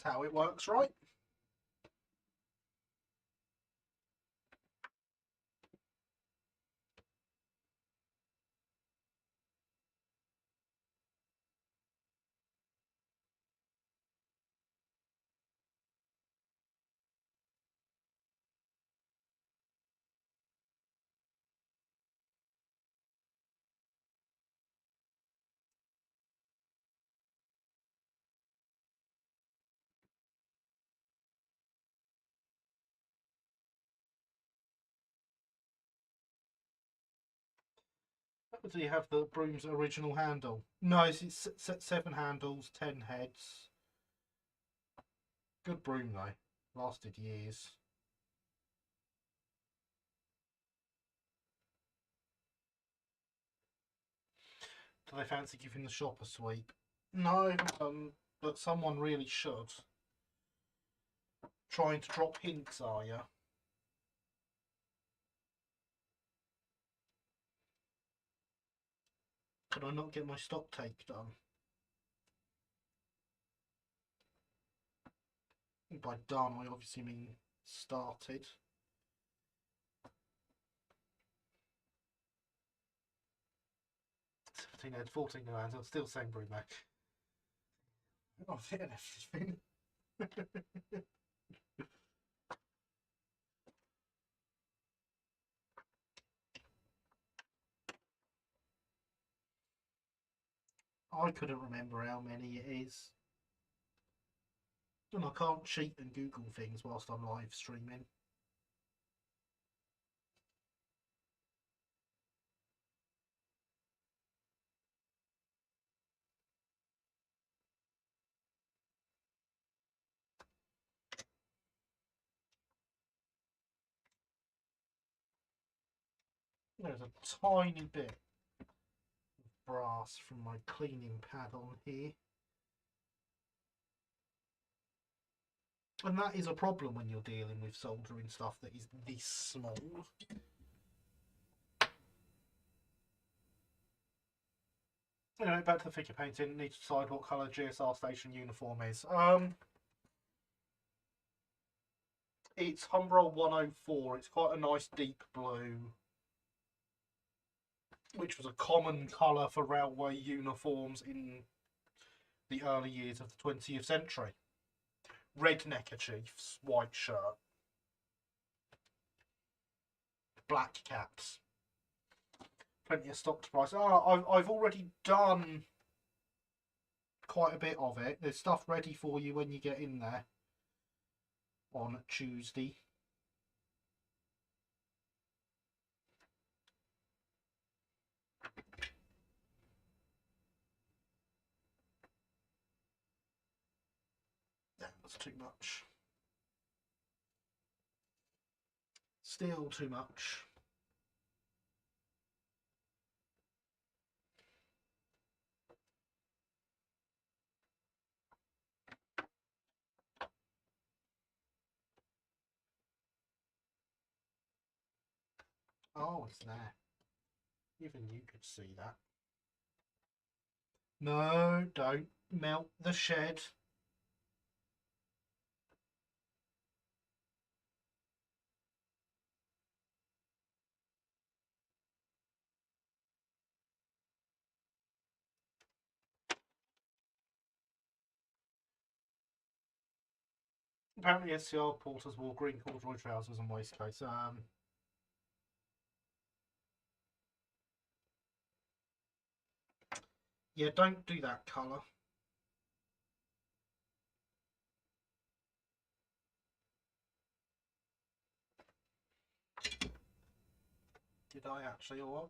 That's how it works, right? Do you have the broom's original handle? No, it's 7 handles, 10 heads. Good broom though. Lasted years. Do they fancy giving the shop a sweep? No, but someone really should. Trying to drop hints, are you? Could I not get my stock take done? By done, I obviously mean started. 17 heads, 14 hands, I'm still saying broom back. I've hit everything. I couldn't remember how many it is. And I can't cheat and Google things whilst I'm live streaming. There's a tiny bit of brass from my cleaning pad on here. And that is a problem when you're dealing with soldering stuff that is this small. Anyway, back to the figure painting. Need to decide what colour GSR station uniform is. It's Humbrol 104. It's quite a nice deep blue, which was a common colour for railway uniforms in the early years of the 20th century. Red neckerchiefs, white shirt, black caps. Plenty of stock to price. I've already done quite a bit of it. There's stuff ready for you when you get in there on Tuesday. That was too much. Still too much. Oh, it's there. Even you could see that. No, don't melt the shed. Apparently SCR porters wore green corduroy trousers and waistcoats. Yeah, don't do that colour. Did I actually, or what?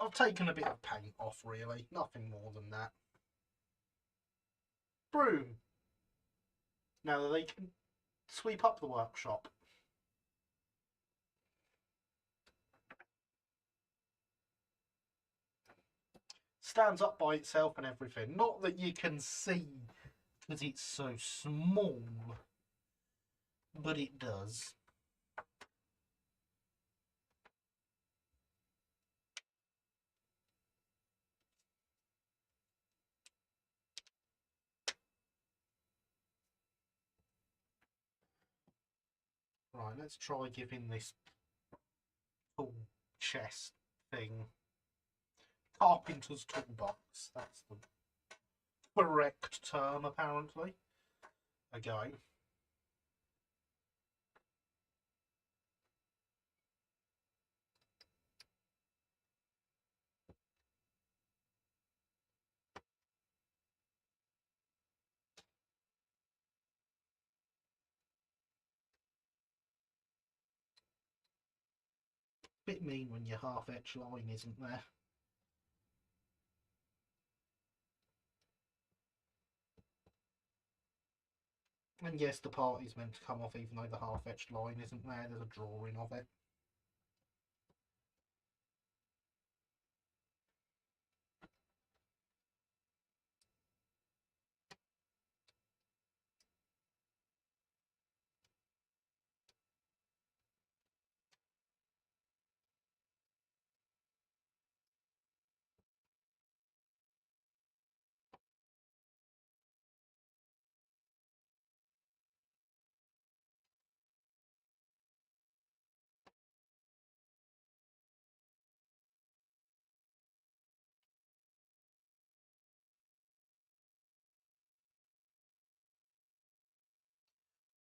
I've taken a bit of paint off, really. Nothing more than that. Broom. Now that they can sweep up the workshop. Stands up by itself and everything. Not that you can see because it's so small, but it does. Right, let's try giving this full chest thing carpenter's toolbox. That's the correct term, apparently. A go. Bit mean when your half-etched line isn't there. And yes, the part is meant to come off even though the half-etched line isn't there. There's a drawing of it.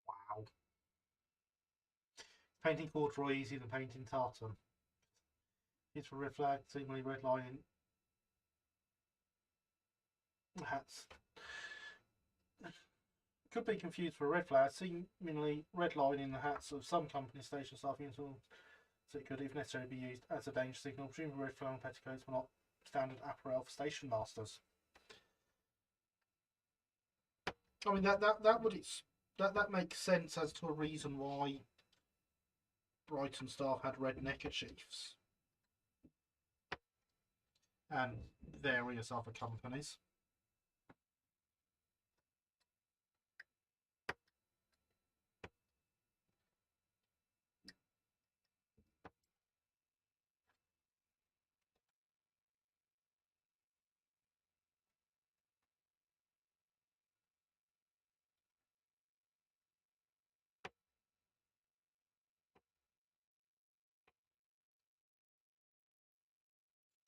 Wow. Painting corduroy easier than painting tartan. It's for red flag, seemingly red line hats. Could be confused for a red flag, seemingly red line in the hats of some company station staff uniforms, so it could, if necessary, be used as a danger signal. Presumably red flag petticoats were not standard apparel for station masters. I mean that makes sense as to a reason why Brighton staff had red neckerchiefs. And various other companies.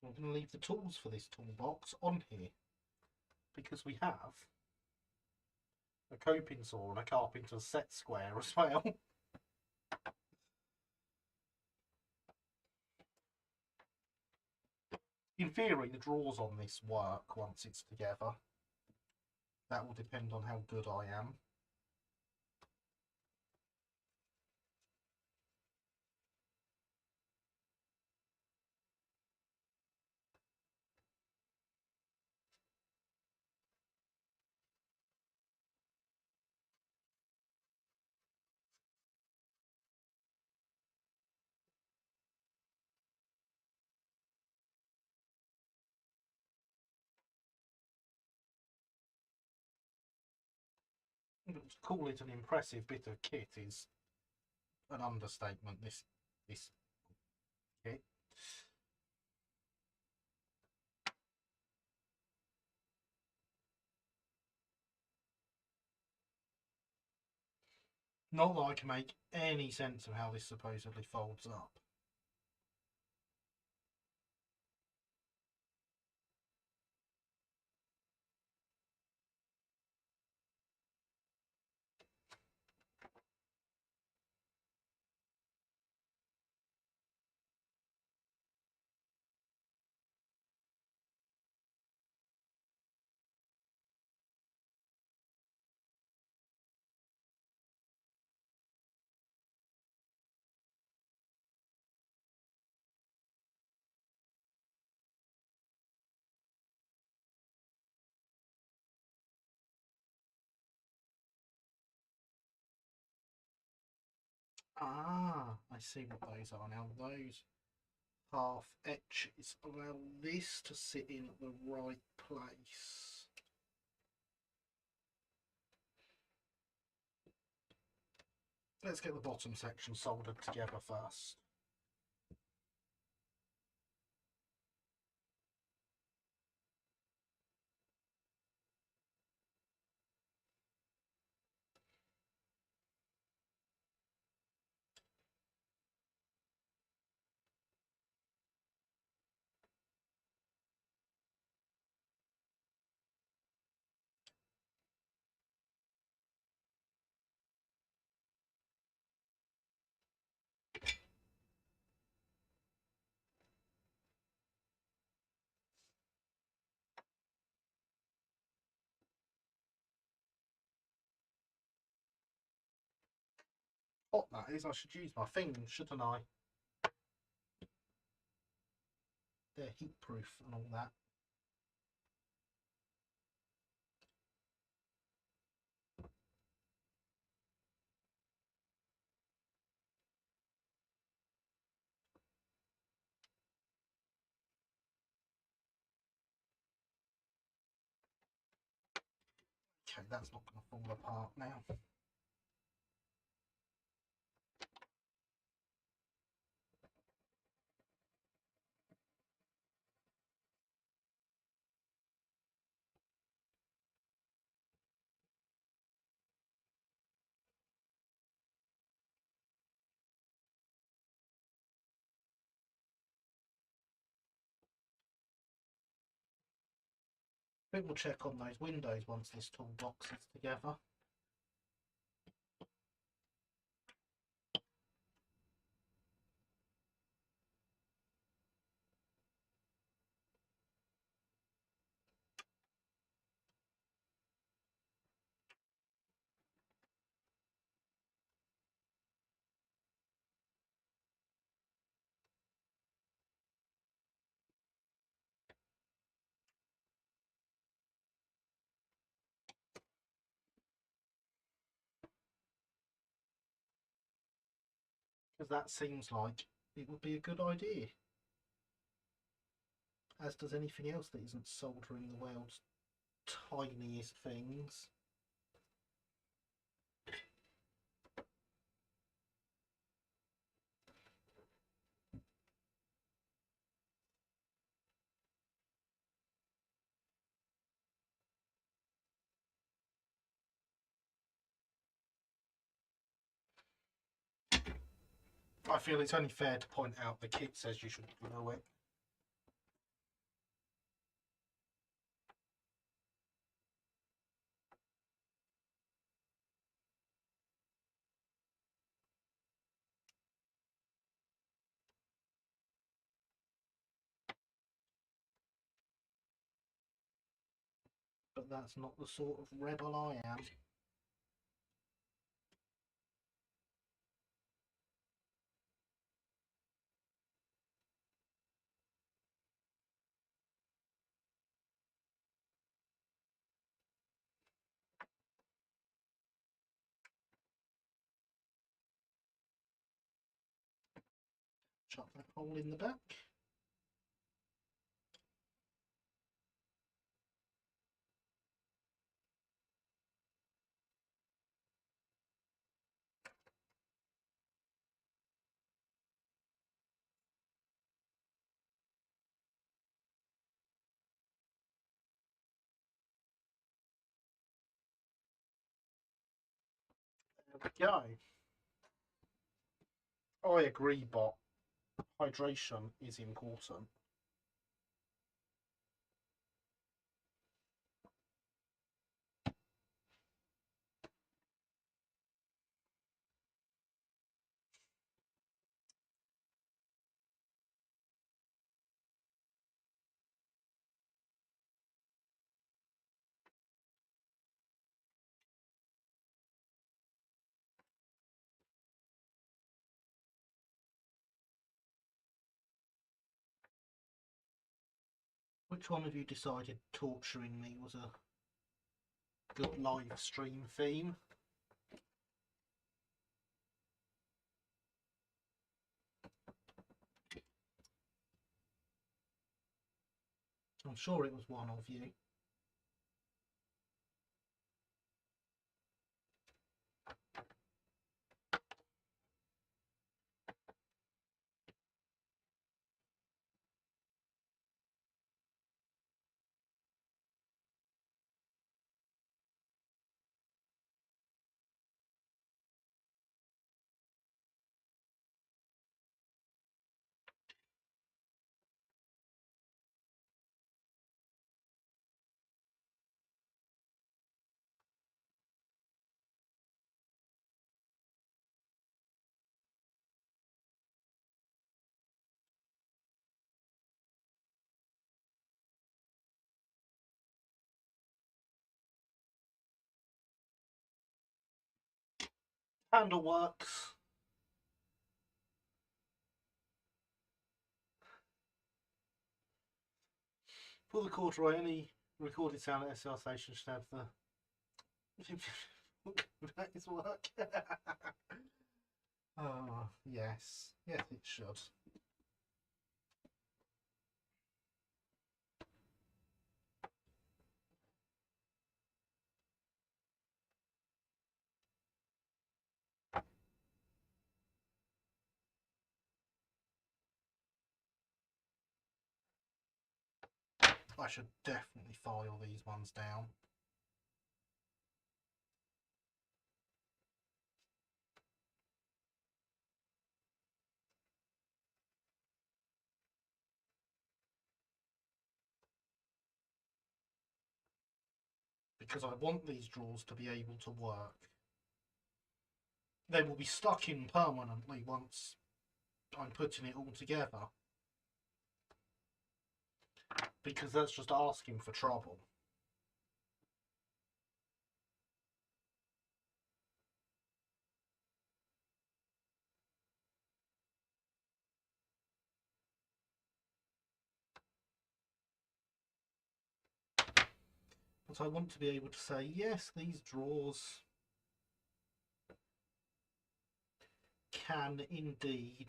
I'm going to leave the tools for this toolbox on here because we have a coping saw and a carpenter's set square as well. In theory, the drawers on this work once it's together. That will depend on how good I am. To call it an impressive bit of kit is an understatement. This kit. Not that I can make any sense of how this supposedly folds up. Ah, I see what those are now. Those half etches allow this to sit in the right place. Let's get the bottom section soldered together first. Hot that is, I should use my fingers, shouldn't I? They're heat proof and all that. Okay, that's not going to fall apart now. I think we'll check on those windows once this toolbox is together. Because that seems like it would be a good idea. As does anything else that isn't soldering the world's tiniest things. I feel it's only fair to point out the kit says you should glue it. But that's not the sort of rebel I am. Shut that hole in the back. There we go. I agree, Bot. Hydration is important. Which one of you decided torturing me was a good live stream theme? I'm sure it was one of you. Handle works. For the corduroy, any recorded sound at SL station should have the. That is work. Oh, yes. Yes, it should. I should definitely file these ones down. Because I want these drawers to be able to work. They will be stuck in permanently once I'm putting it all together. Because that's just asking for trouble. But I want to be able to say, yes, these drawers can indeed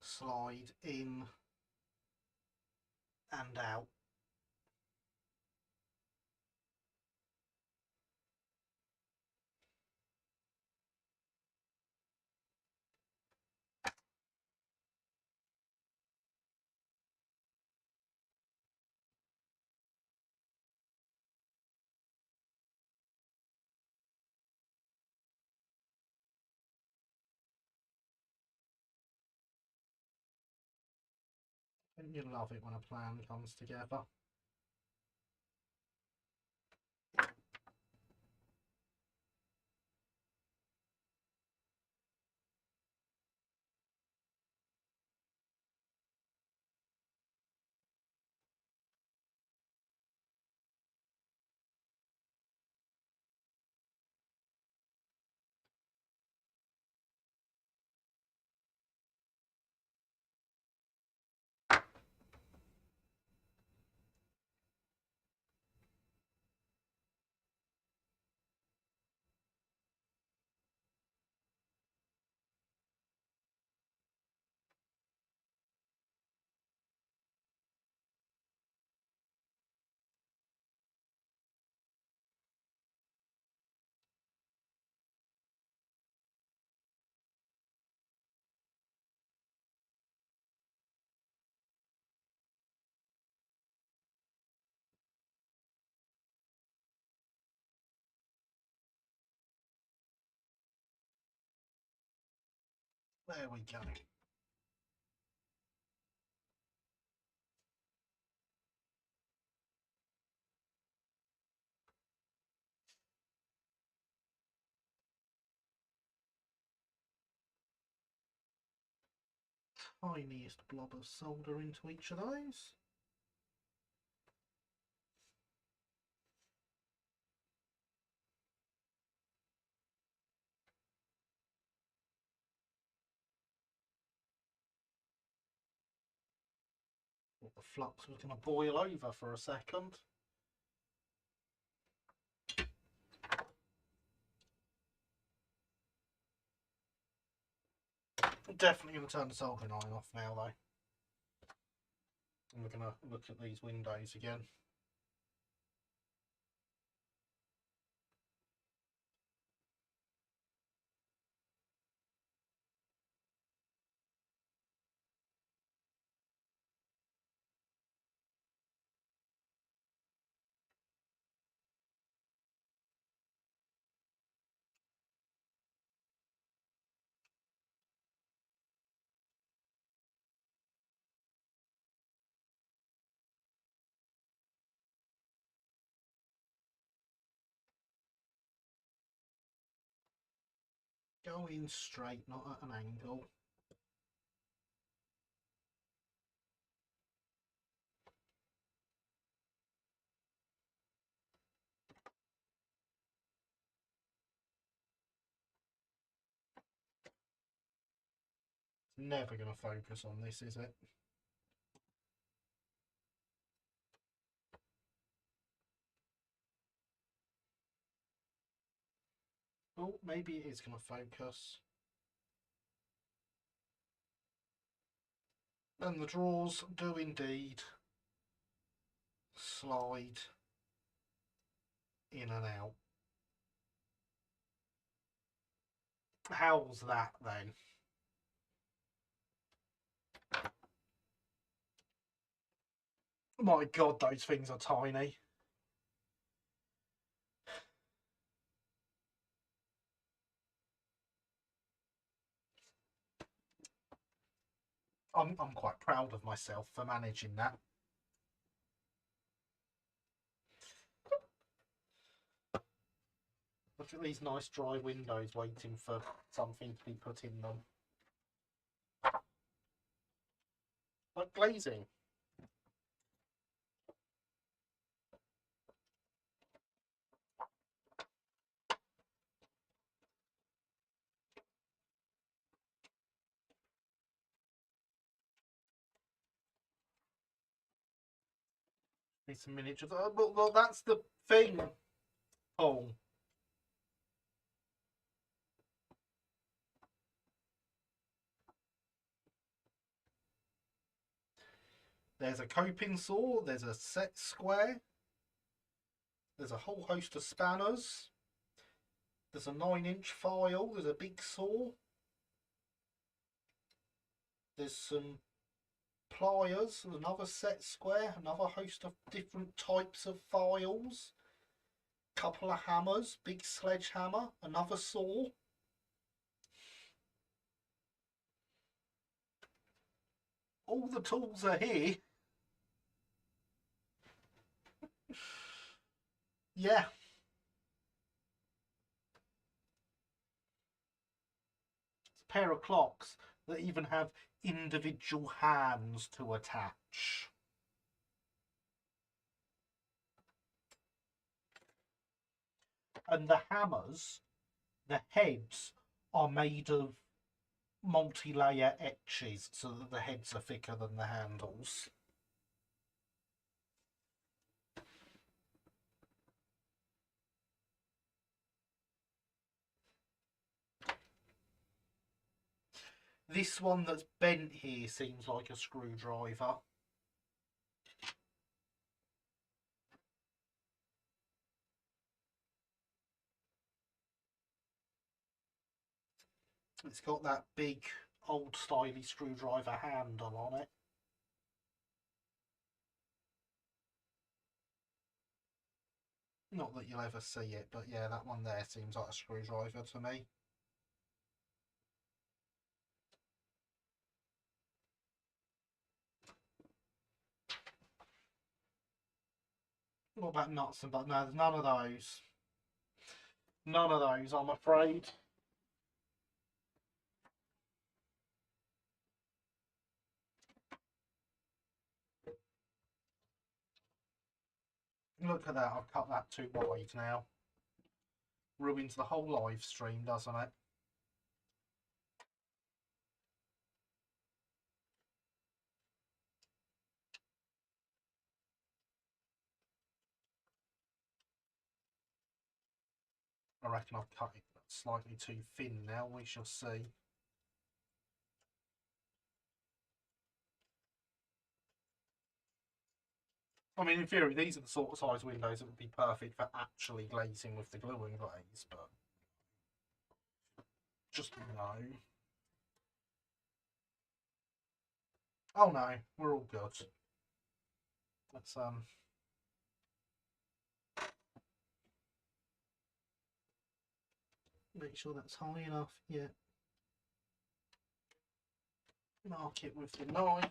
slide in and out. And you love it when a plan comes together. There we go. Tiniest blob of solder into each of those. The flux was going to boil over for a second. Definitely going to turn the soldering iron off now though. And we're going to look at these windows again. Go in straight, not at an angle. It's never going to focus on this, is it? Oh, maybe it is going to focus. And the drawers do indeed slide in and out. How's that then? My God, those things are tiny. I'm quite proud of myself for managing that. Look at these nice dry windows waiting for something to be put in them. Like glazing. Need some miniatures. Well, that's the thing, Paul. There's a coping saw, there's a set square, there's a whole host of spanners, there's a 9-inch file, there's a big saw, there's some pliers, another set square, another host of different types of files, couple of hammers, big sledgehammer, another saw. All the tools are here. Yeah. It's a pair of clocks that even have individual hands to attach. And the hammers, the heads, are made of multi-layer etches so that the heads are thicker than the handles. This one that's bent here seems like a screwdriver. It's got that big old styly screwdriver handle on it. Not that you'll ever see it, but yeah, that one there seems like a screwdriver to me. What about nuts and bolts? No, there's none of those. None of those, I'm afraid. Look at that, I've cut that too wide now. Ruins the whole live stream, doesn't it? I reckon I've cut it slightly too thin now, we shall see. I mean, in theory, these are the sort of size windows that would be perfect for actually glazing with the glue and glaze, but just no. Oh no, we're all good. Let's make sure that's high enough. Yeah. Mark it with the knife.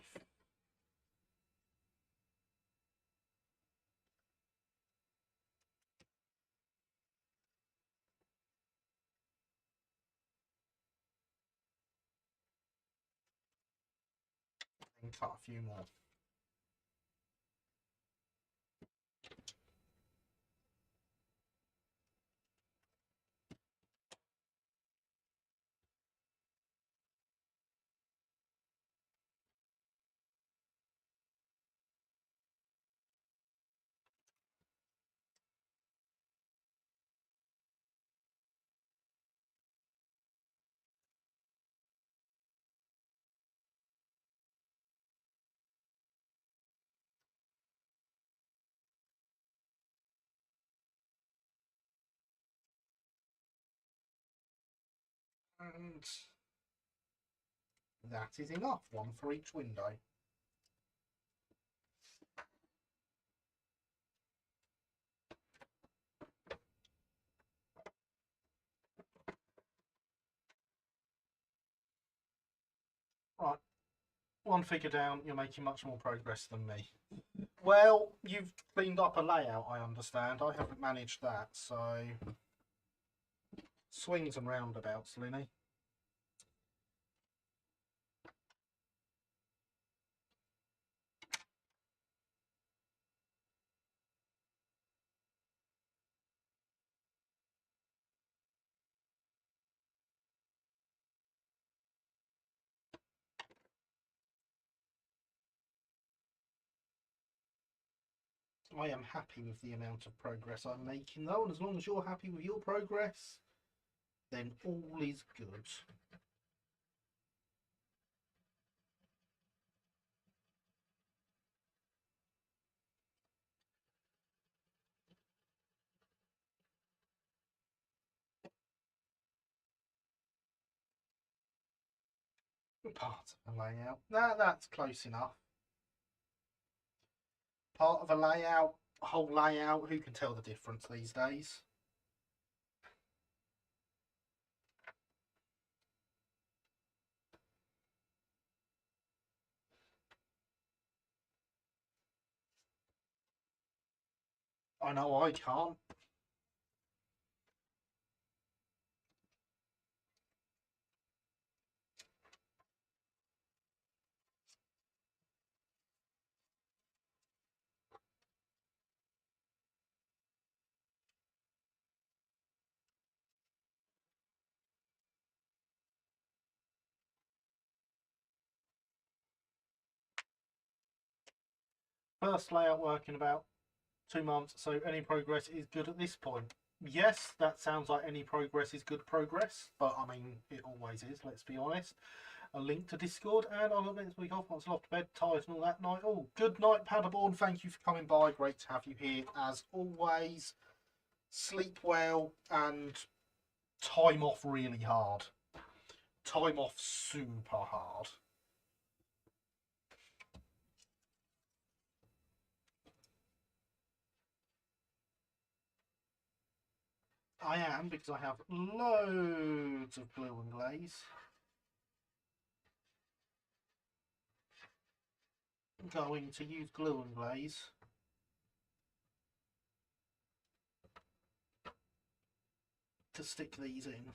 And cut a few more. And that is enough, one for each window. Right, one figure down, you're making much more progress than me. Well, you've cleaned up a layout, I understand. I haven't managed that, so... Swings and roundabouts, Linny. I am happy with the amount of progress I'm making though, and as long as you're happy with your progress, then all is good. Part of a layout. That's close enough. Part of a layout, whole layout, who can tell the difference these days? I know I can't. First layout work in about 2 months, so any progress is good at this point. Yes, that sounds like any progress is good progress, but I mean, it always is, let's be honest. A link to Discord, and I'll next week off once I'm off to bed, tired and all that night. Oh, good night, Paderborn. Thank you for coming by. Great to have you here as always. Sleep well and time off really hard. Time off super hard. I am, because I have loads of glue and glaze. I'm going to use glue and glaze to stick these in.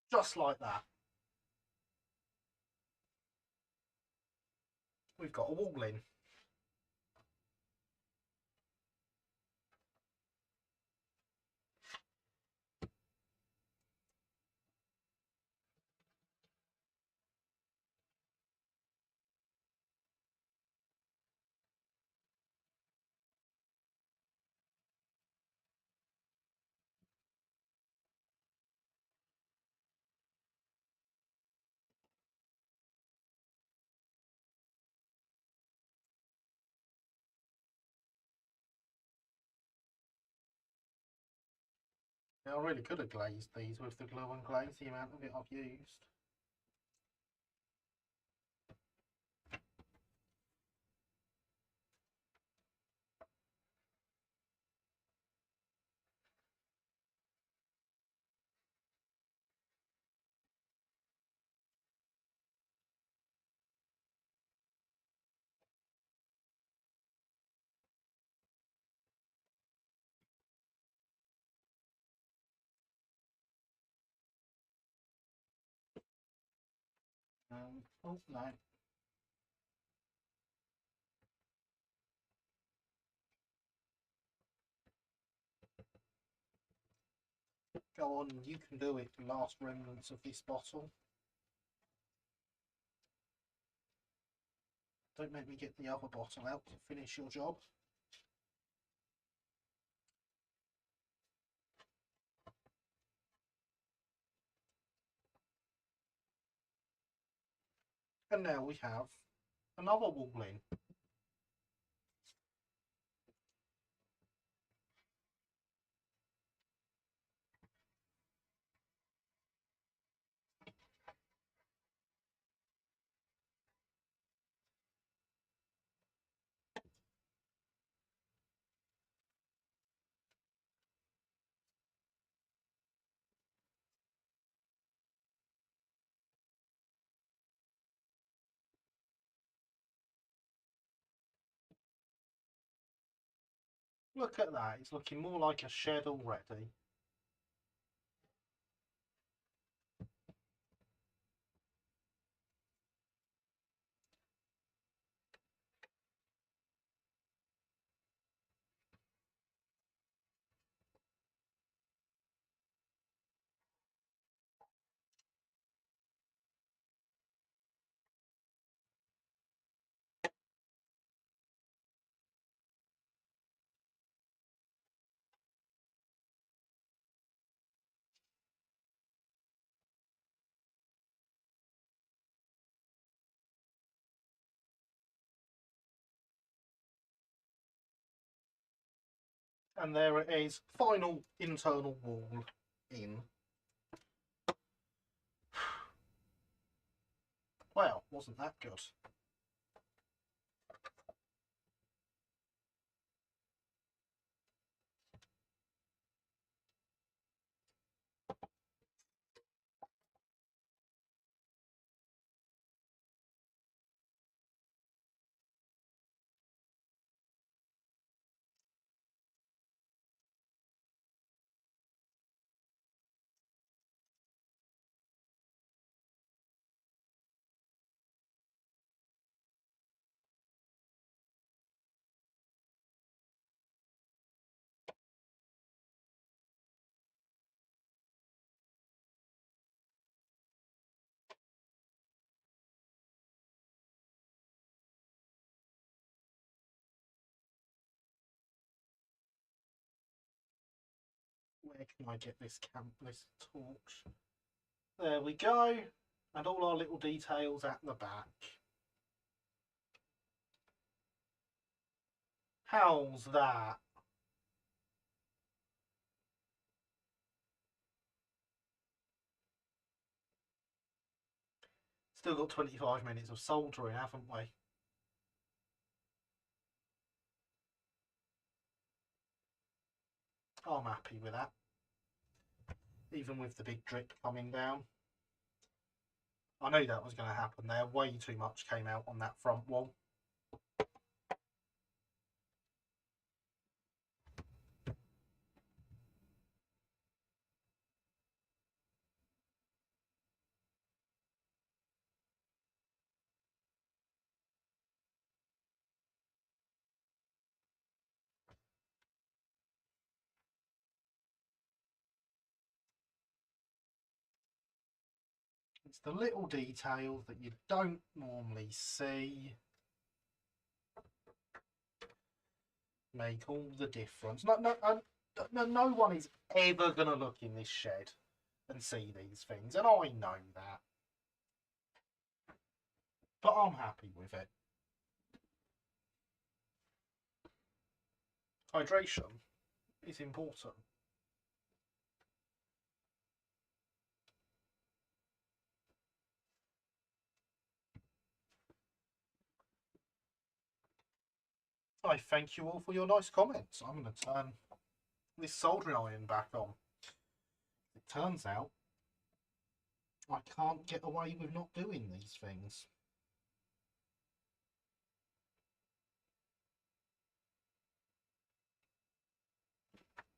Just like that. We've got a wall in. I really could have glazed these with the glue and glaze, the amount of it I've used. Oh no. Go on, you can do it, last remnants of this bottle. Don't make me get the other bottle out to finish your job. And now we have another wall in. Look at that, it's looking more like a shed already. And there it is, final internal wall in. Well, wasn't that good? Where can I get this torch? There we go. And all our little details at the back. How's that? Still got 25 minutes of soldering, haven't we? I'm happy with that. Even with the big drip coming down. I knew that was going to happen there. Way too much came out on that front wall. It's the little details that you don't normally see make all the difference. No one is ever going to look in this shed and see these things, and I know that. But I'm happy with it. Hydration is important. I thank you all for your nice comments. I'm going to turn this soldering iron back on. It turns out I can't get away with not doing these things.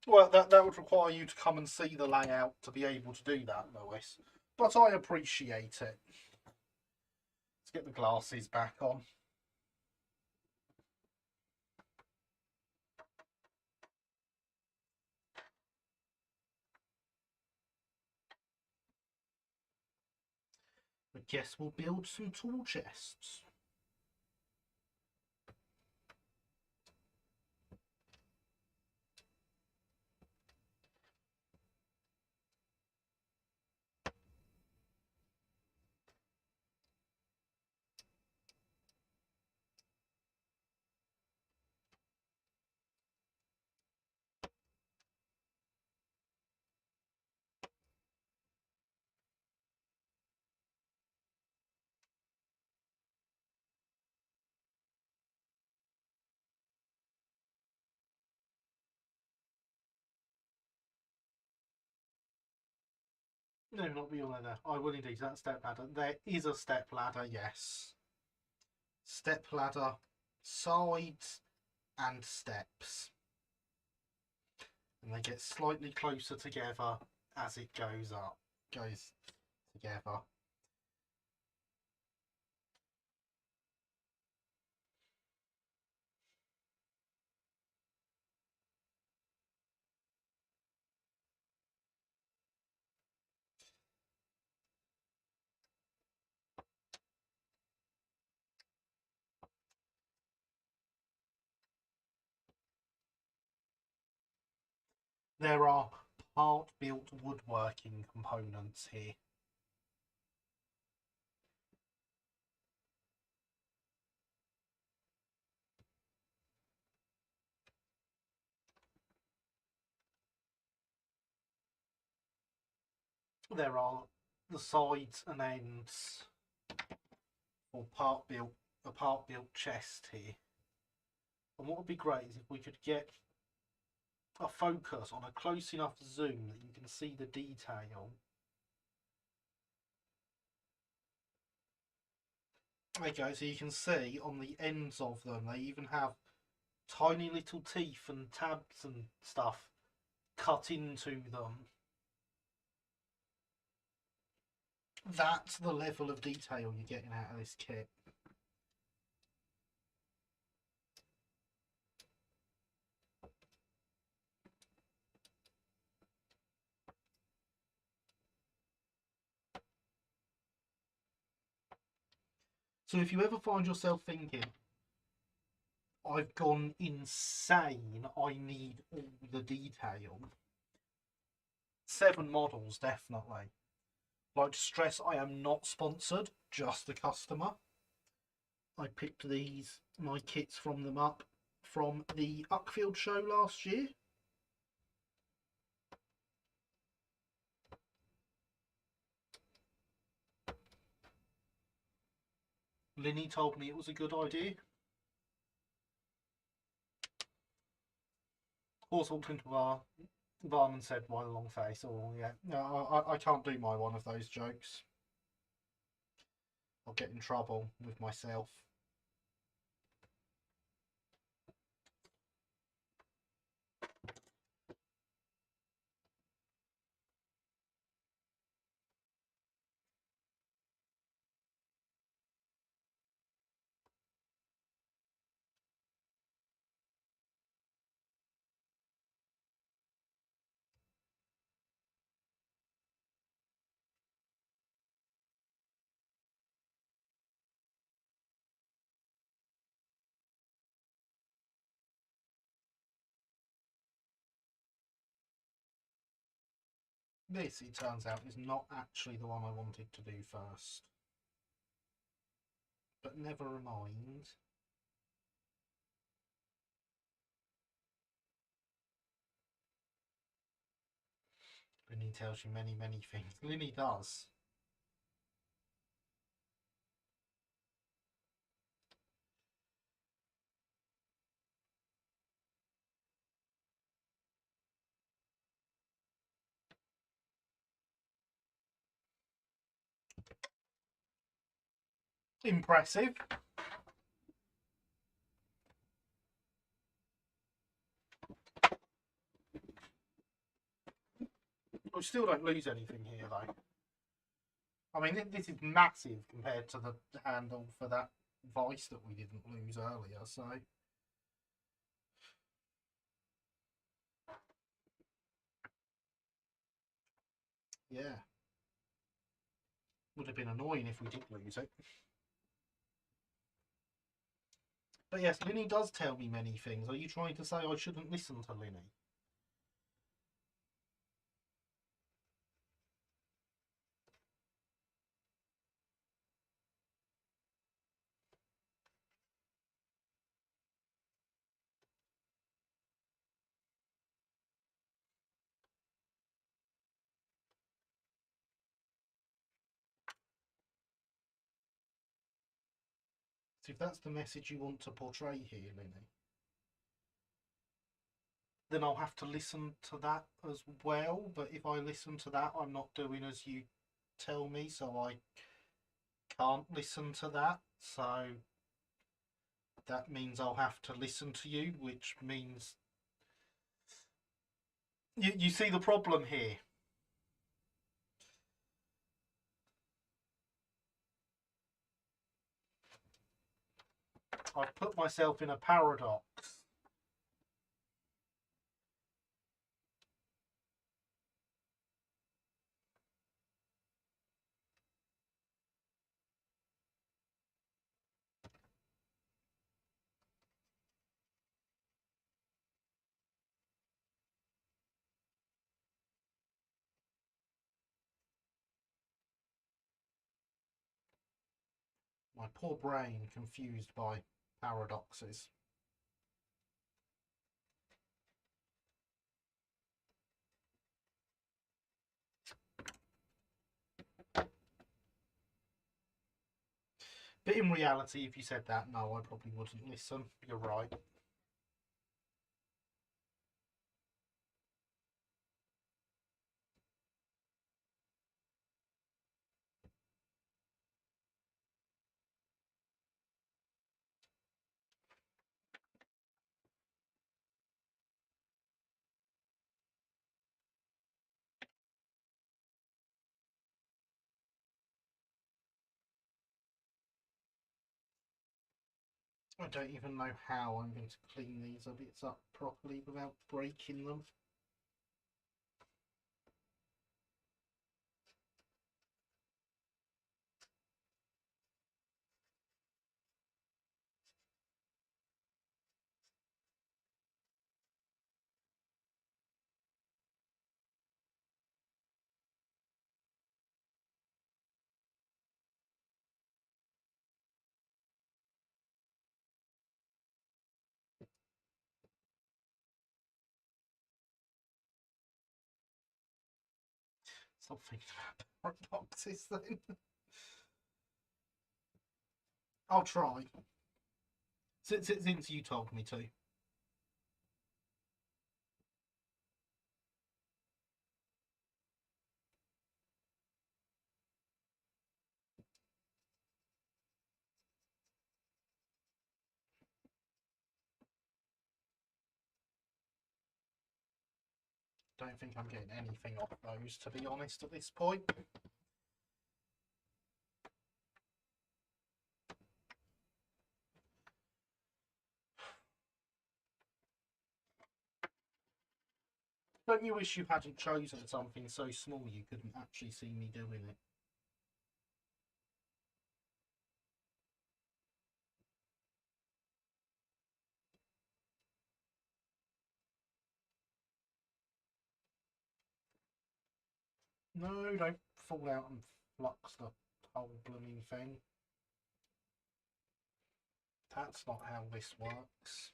Well, that would require you to come and see the layout to be able to do that, Lewis. But I appreciate it. Let's get the glasses back on. I guess we'll build some tool chests. No, not beyond there. I will indeed. That step ladder. There is a step ladder, yes. Step ladder, sides, and steps. and they get slightly closer together as it goes together. There are part-built woodworking components here. There are the sides and ends for a part-built chest here. And what would be great is if we could get a focus on a close enough zoom that you can see the detail. There you go, so you can see on the ends of them, they even have tiny little teeth and tabs and stuff cut into them. That's the level of detail you're getting out of this kit. So if you ever find yourself thinking, I've gone insane, I need all the detail, 7 models definitely. I'd like to stress I am not sponsored, just the customer. I picked my kits from them up from the Uckfield show last year. Linny told me it was a good idea. Horse walked into a bar and said, "Why the long face?" Oh yeah, no, I can't do my one of those jokes. I'll get in trouble with myself. This, it turns out, is not actually the one I wanted to do first. But never mind. Linny tells you many, many things. Linny does. Impressive. We still don't lose anything here, though. I mean, this is massive compared to the handle for that vice that we didn't lose earlier, so... yeah. Would have been annoying if we did lose it. But yes, Linny does tell me many things. Are you trying to say I shouldn't listen to Linny? So if that's the message you want to portray here, Linny, then I'll have to listen to that as well. But if I listen to that, I'm not doing as you tell me, so I can't listen to that. So that means I'll have to listen to you, which means You see the problem here. I've put myself in a paradox. My poor brain confused by paradoxes. But in reality, if you said that, no, I probably wouldn't listen. You're right. I don't even know how I'm going to clean these bits up properly without breaking them. Something about paradoxes then. I'll try. Since you told me to. Don't think I'm getting anything off those, to be honest, at this point. Don't you wish you hadn't chosen something so small you couldn't actually see me doing it? No, don't fall out and flux the whole blooming thing. That's not how this works.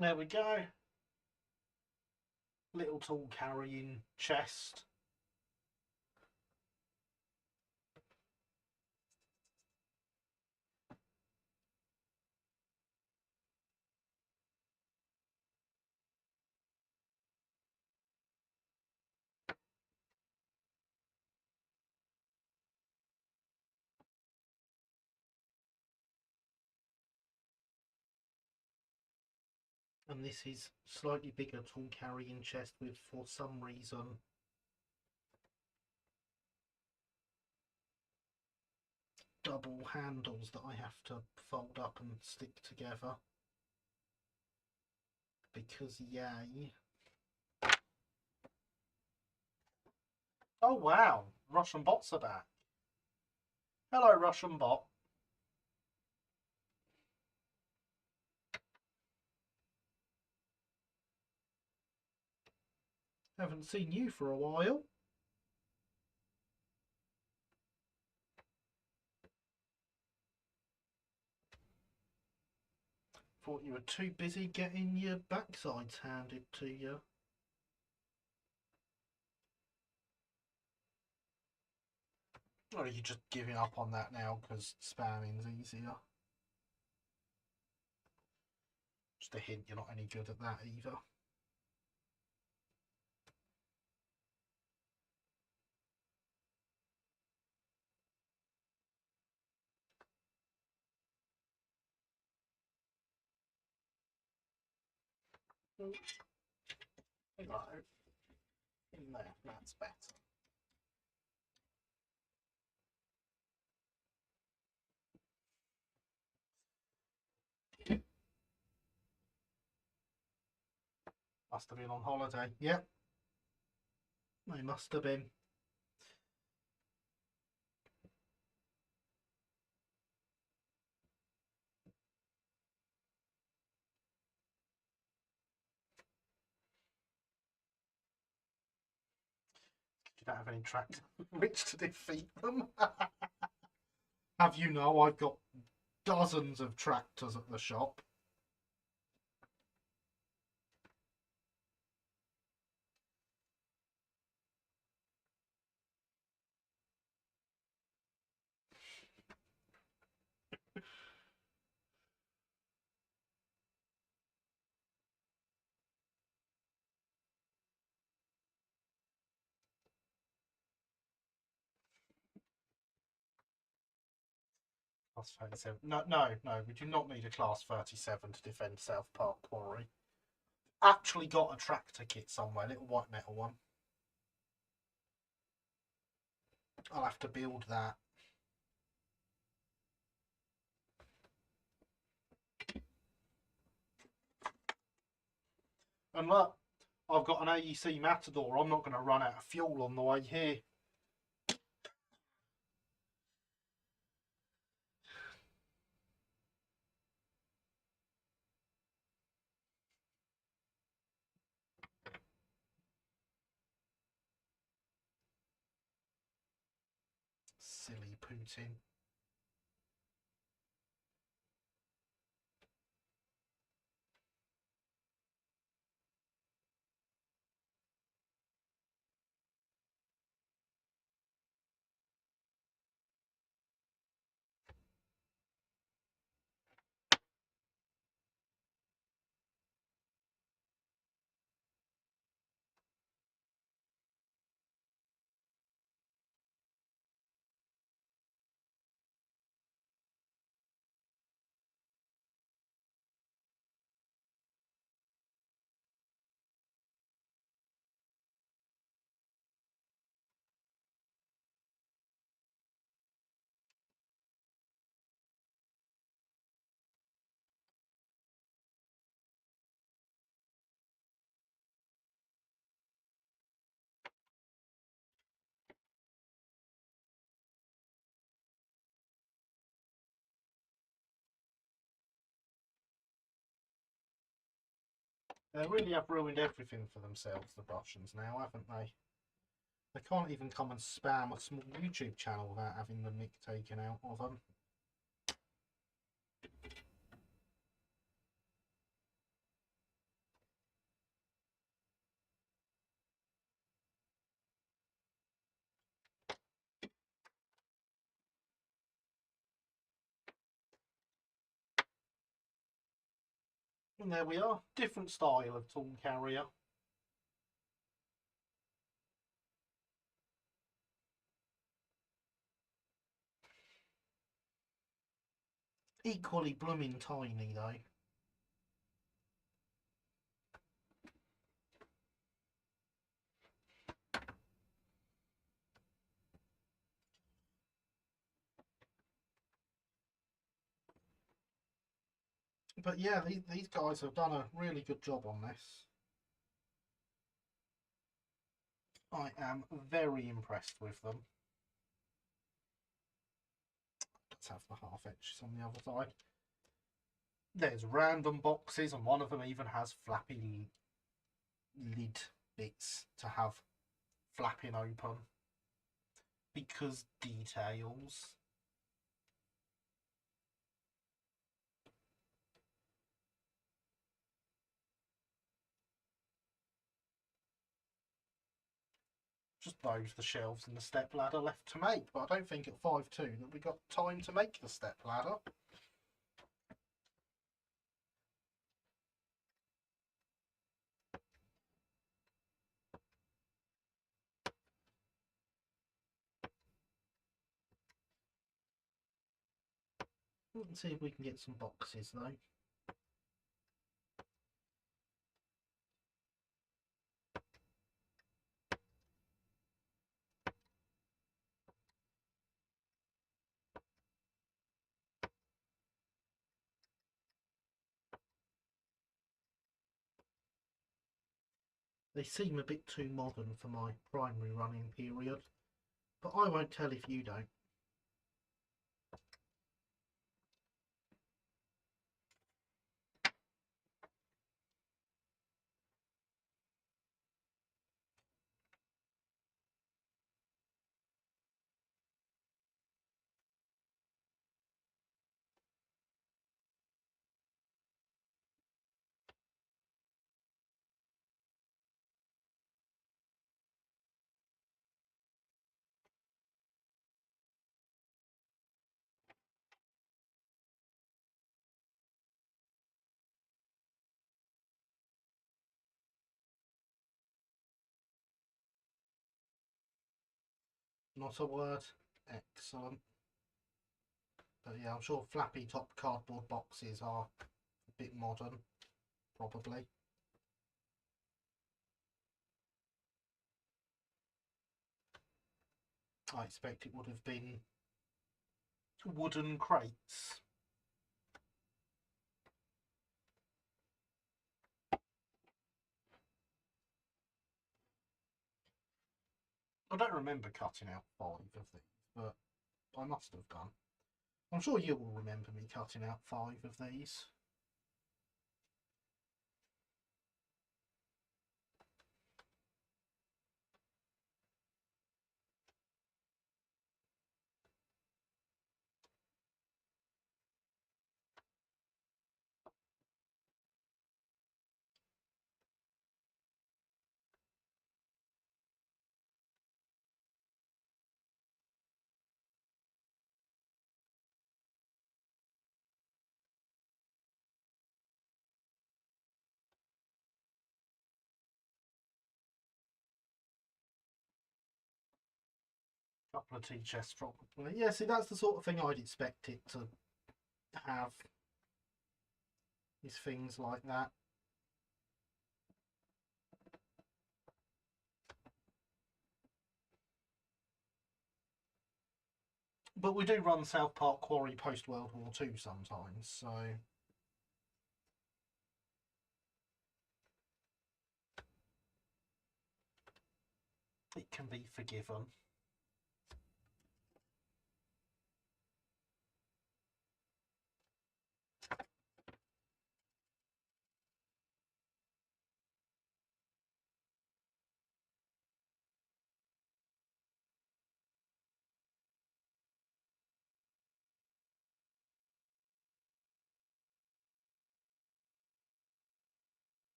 There we go. Little tool carrying chest. And this is slightly bigger tool carrying chest with, for some reason, double handles that I have to fold up and stick together. Because yay. Oh wow, Russian bots are back. Hello, Russian bot. Haven't seen you for a while. thought you were too busy getting your backsides handed to you. Or are you just giving up on that now because spamming's easier? Just a hint, you're not any good at that either. No. In there, that's better. Must have been on holiday. Yep. They must have been. You don't have any tracks which to defeat them. Have you know I've got dozens of tractors at the shop. Class 37. No, we do not need a class 37 to defend South Park Quarry. Actually got a tractor kit somewhere, little white metal one. I'll have to build that. And look, I've got an AEC Matador. I'm not going to run out of fuel on the way here. Silly Putin. They really have ruined everything for themselves, the Russians now, haven't they? They can't even come and spam a small YouTube channel without having the nick taken out of them. And there we are, different style of tool carrier. Equally blooming tiny though. But yeah, these guys have done a really good job on this. I am very impressed with them. Let's have the half edges on the other side. There's random boxes, and one of them even has flappy lid bits to have flapping open. Because details. just those, the shelves and the step ladder left to make. But I don't think at 5.2 that we got time to make the step ladder. Let's see if we can get some boxes though. They seem a bit too modern for my primary running period, but I won't tell if you don't. Not a word. Excellent. But yeah, I'm sure flappy top cardboard boxes are a bit modern, probably. I expect it would have been wooden crates. I don't remember cutting out 5 of these, but I must have done. I'm sure you will remember me cutting out 5 of these. Couple of tea chests probably. Yeah, see, that's the sort of thing I'd expect it to have. Is things like that. But we do run South Park Quarry post World War II sometimes, so it can be forgiven.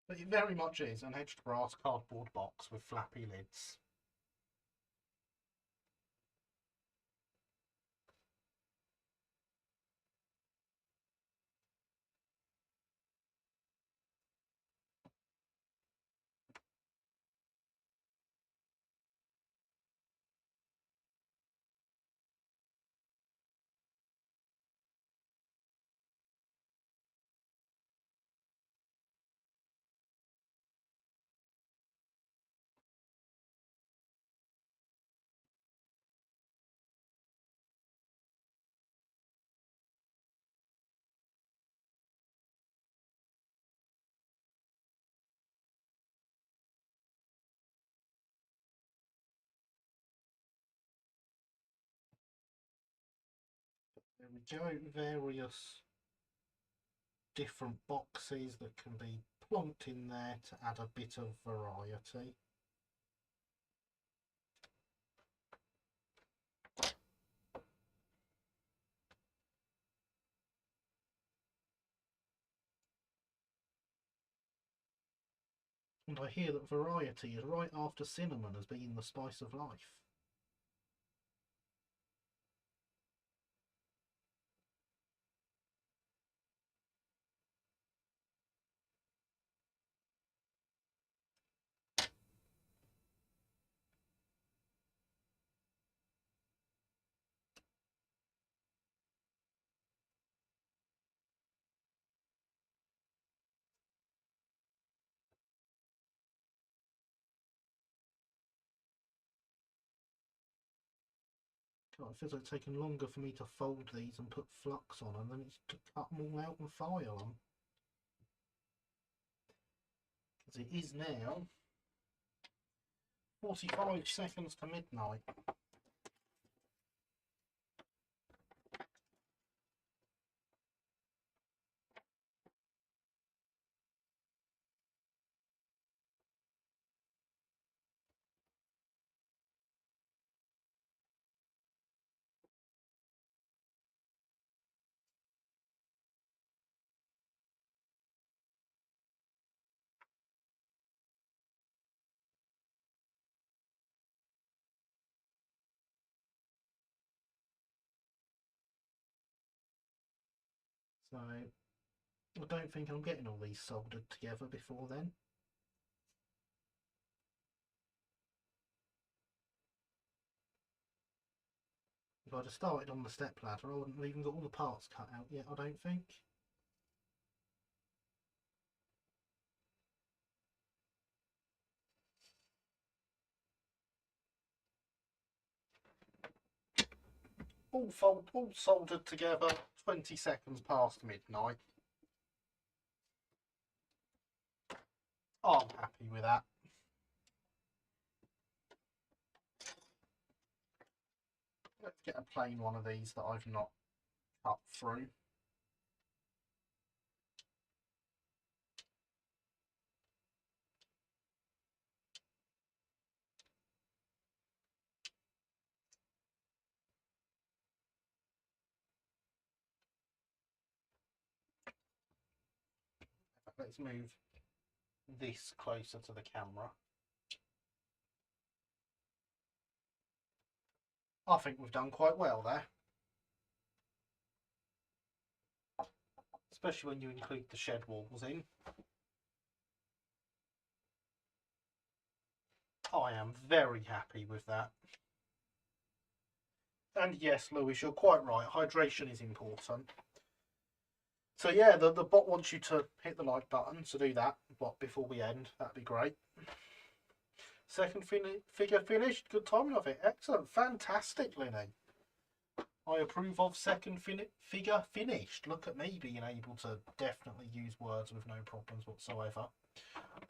But it very much is an edged brass cardboard box with flappy lids. There we go, various different boxes that can be plonked in there to add a bit of variety. And I hear that variety is right after cinnamon as being the spice of life. God, it feels like it's taken longer for me to fold these and put flux on them than it's to cut them all out and file them. Because it is now 45 seconds to midnight. So I don't think I'm getting all these soldered together before then. If I'd have started on the step ladder, I wouldn't have even got all the parts cut out yet, I don't think. All soldered together, 20 seconds past midnight. Oh, I'm happy with that. Let's get a plain one of these that I've not cut through. Let's move this closer to the camera. I think we've done quite well there. Especially when you include the shed walls in. I am very happy with that. And yes, Lewis, you're quite right. Hydration is important. So yeah, the bot wants you to hit the like button, so do that before we end. That'd be great. Second figure finished. Good timing of it. Excellent. Fantastic, Linny. I approve of second figure finished. Look at me being able to definitely use words with no problems whatsoever.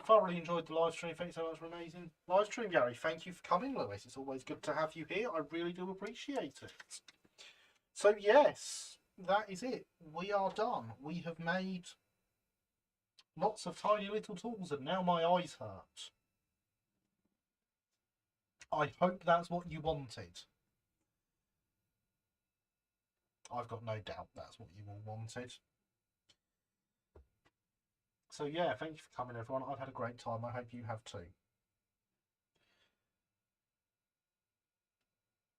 Thoroughly enjoyed the live stream. Thank you so much for an amazing live stream, Gary. Thank you for coming, Lewis. It's always good to have you here. I really do appreciate it. So yes, that is it. We are done. We have made lots of tiny little tools and now my eyes hurt. I hope that's what you wanted. I've got no doubt that's what you all wanted. So yeah, thank you for coming, everyone. I've had a great time. I hope you have too.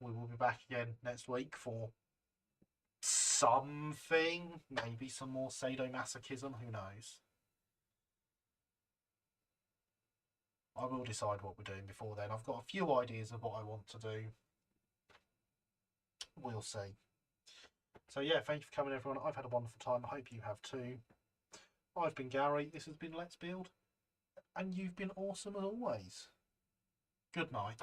We will be back again next week for something. Maybe some more sadomasochism. Who knows? I will decide what we're doing before then. I've got a few ideas of what I want to do. We'll see. So yeah, thank you for coming, everyone. I've had a wonderful time. I hope you have too. I've been Gary. This has been Let's Build. And you've been awesome as always. Good night.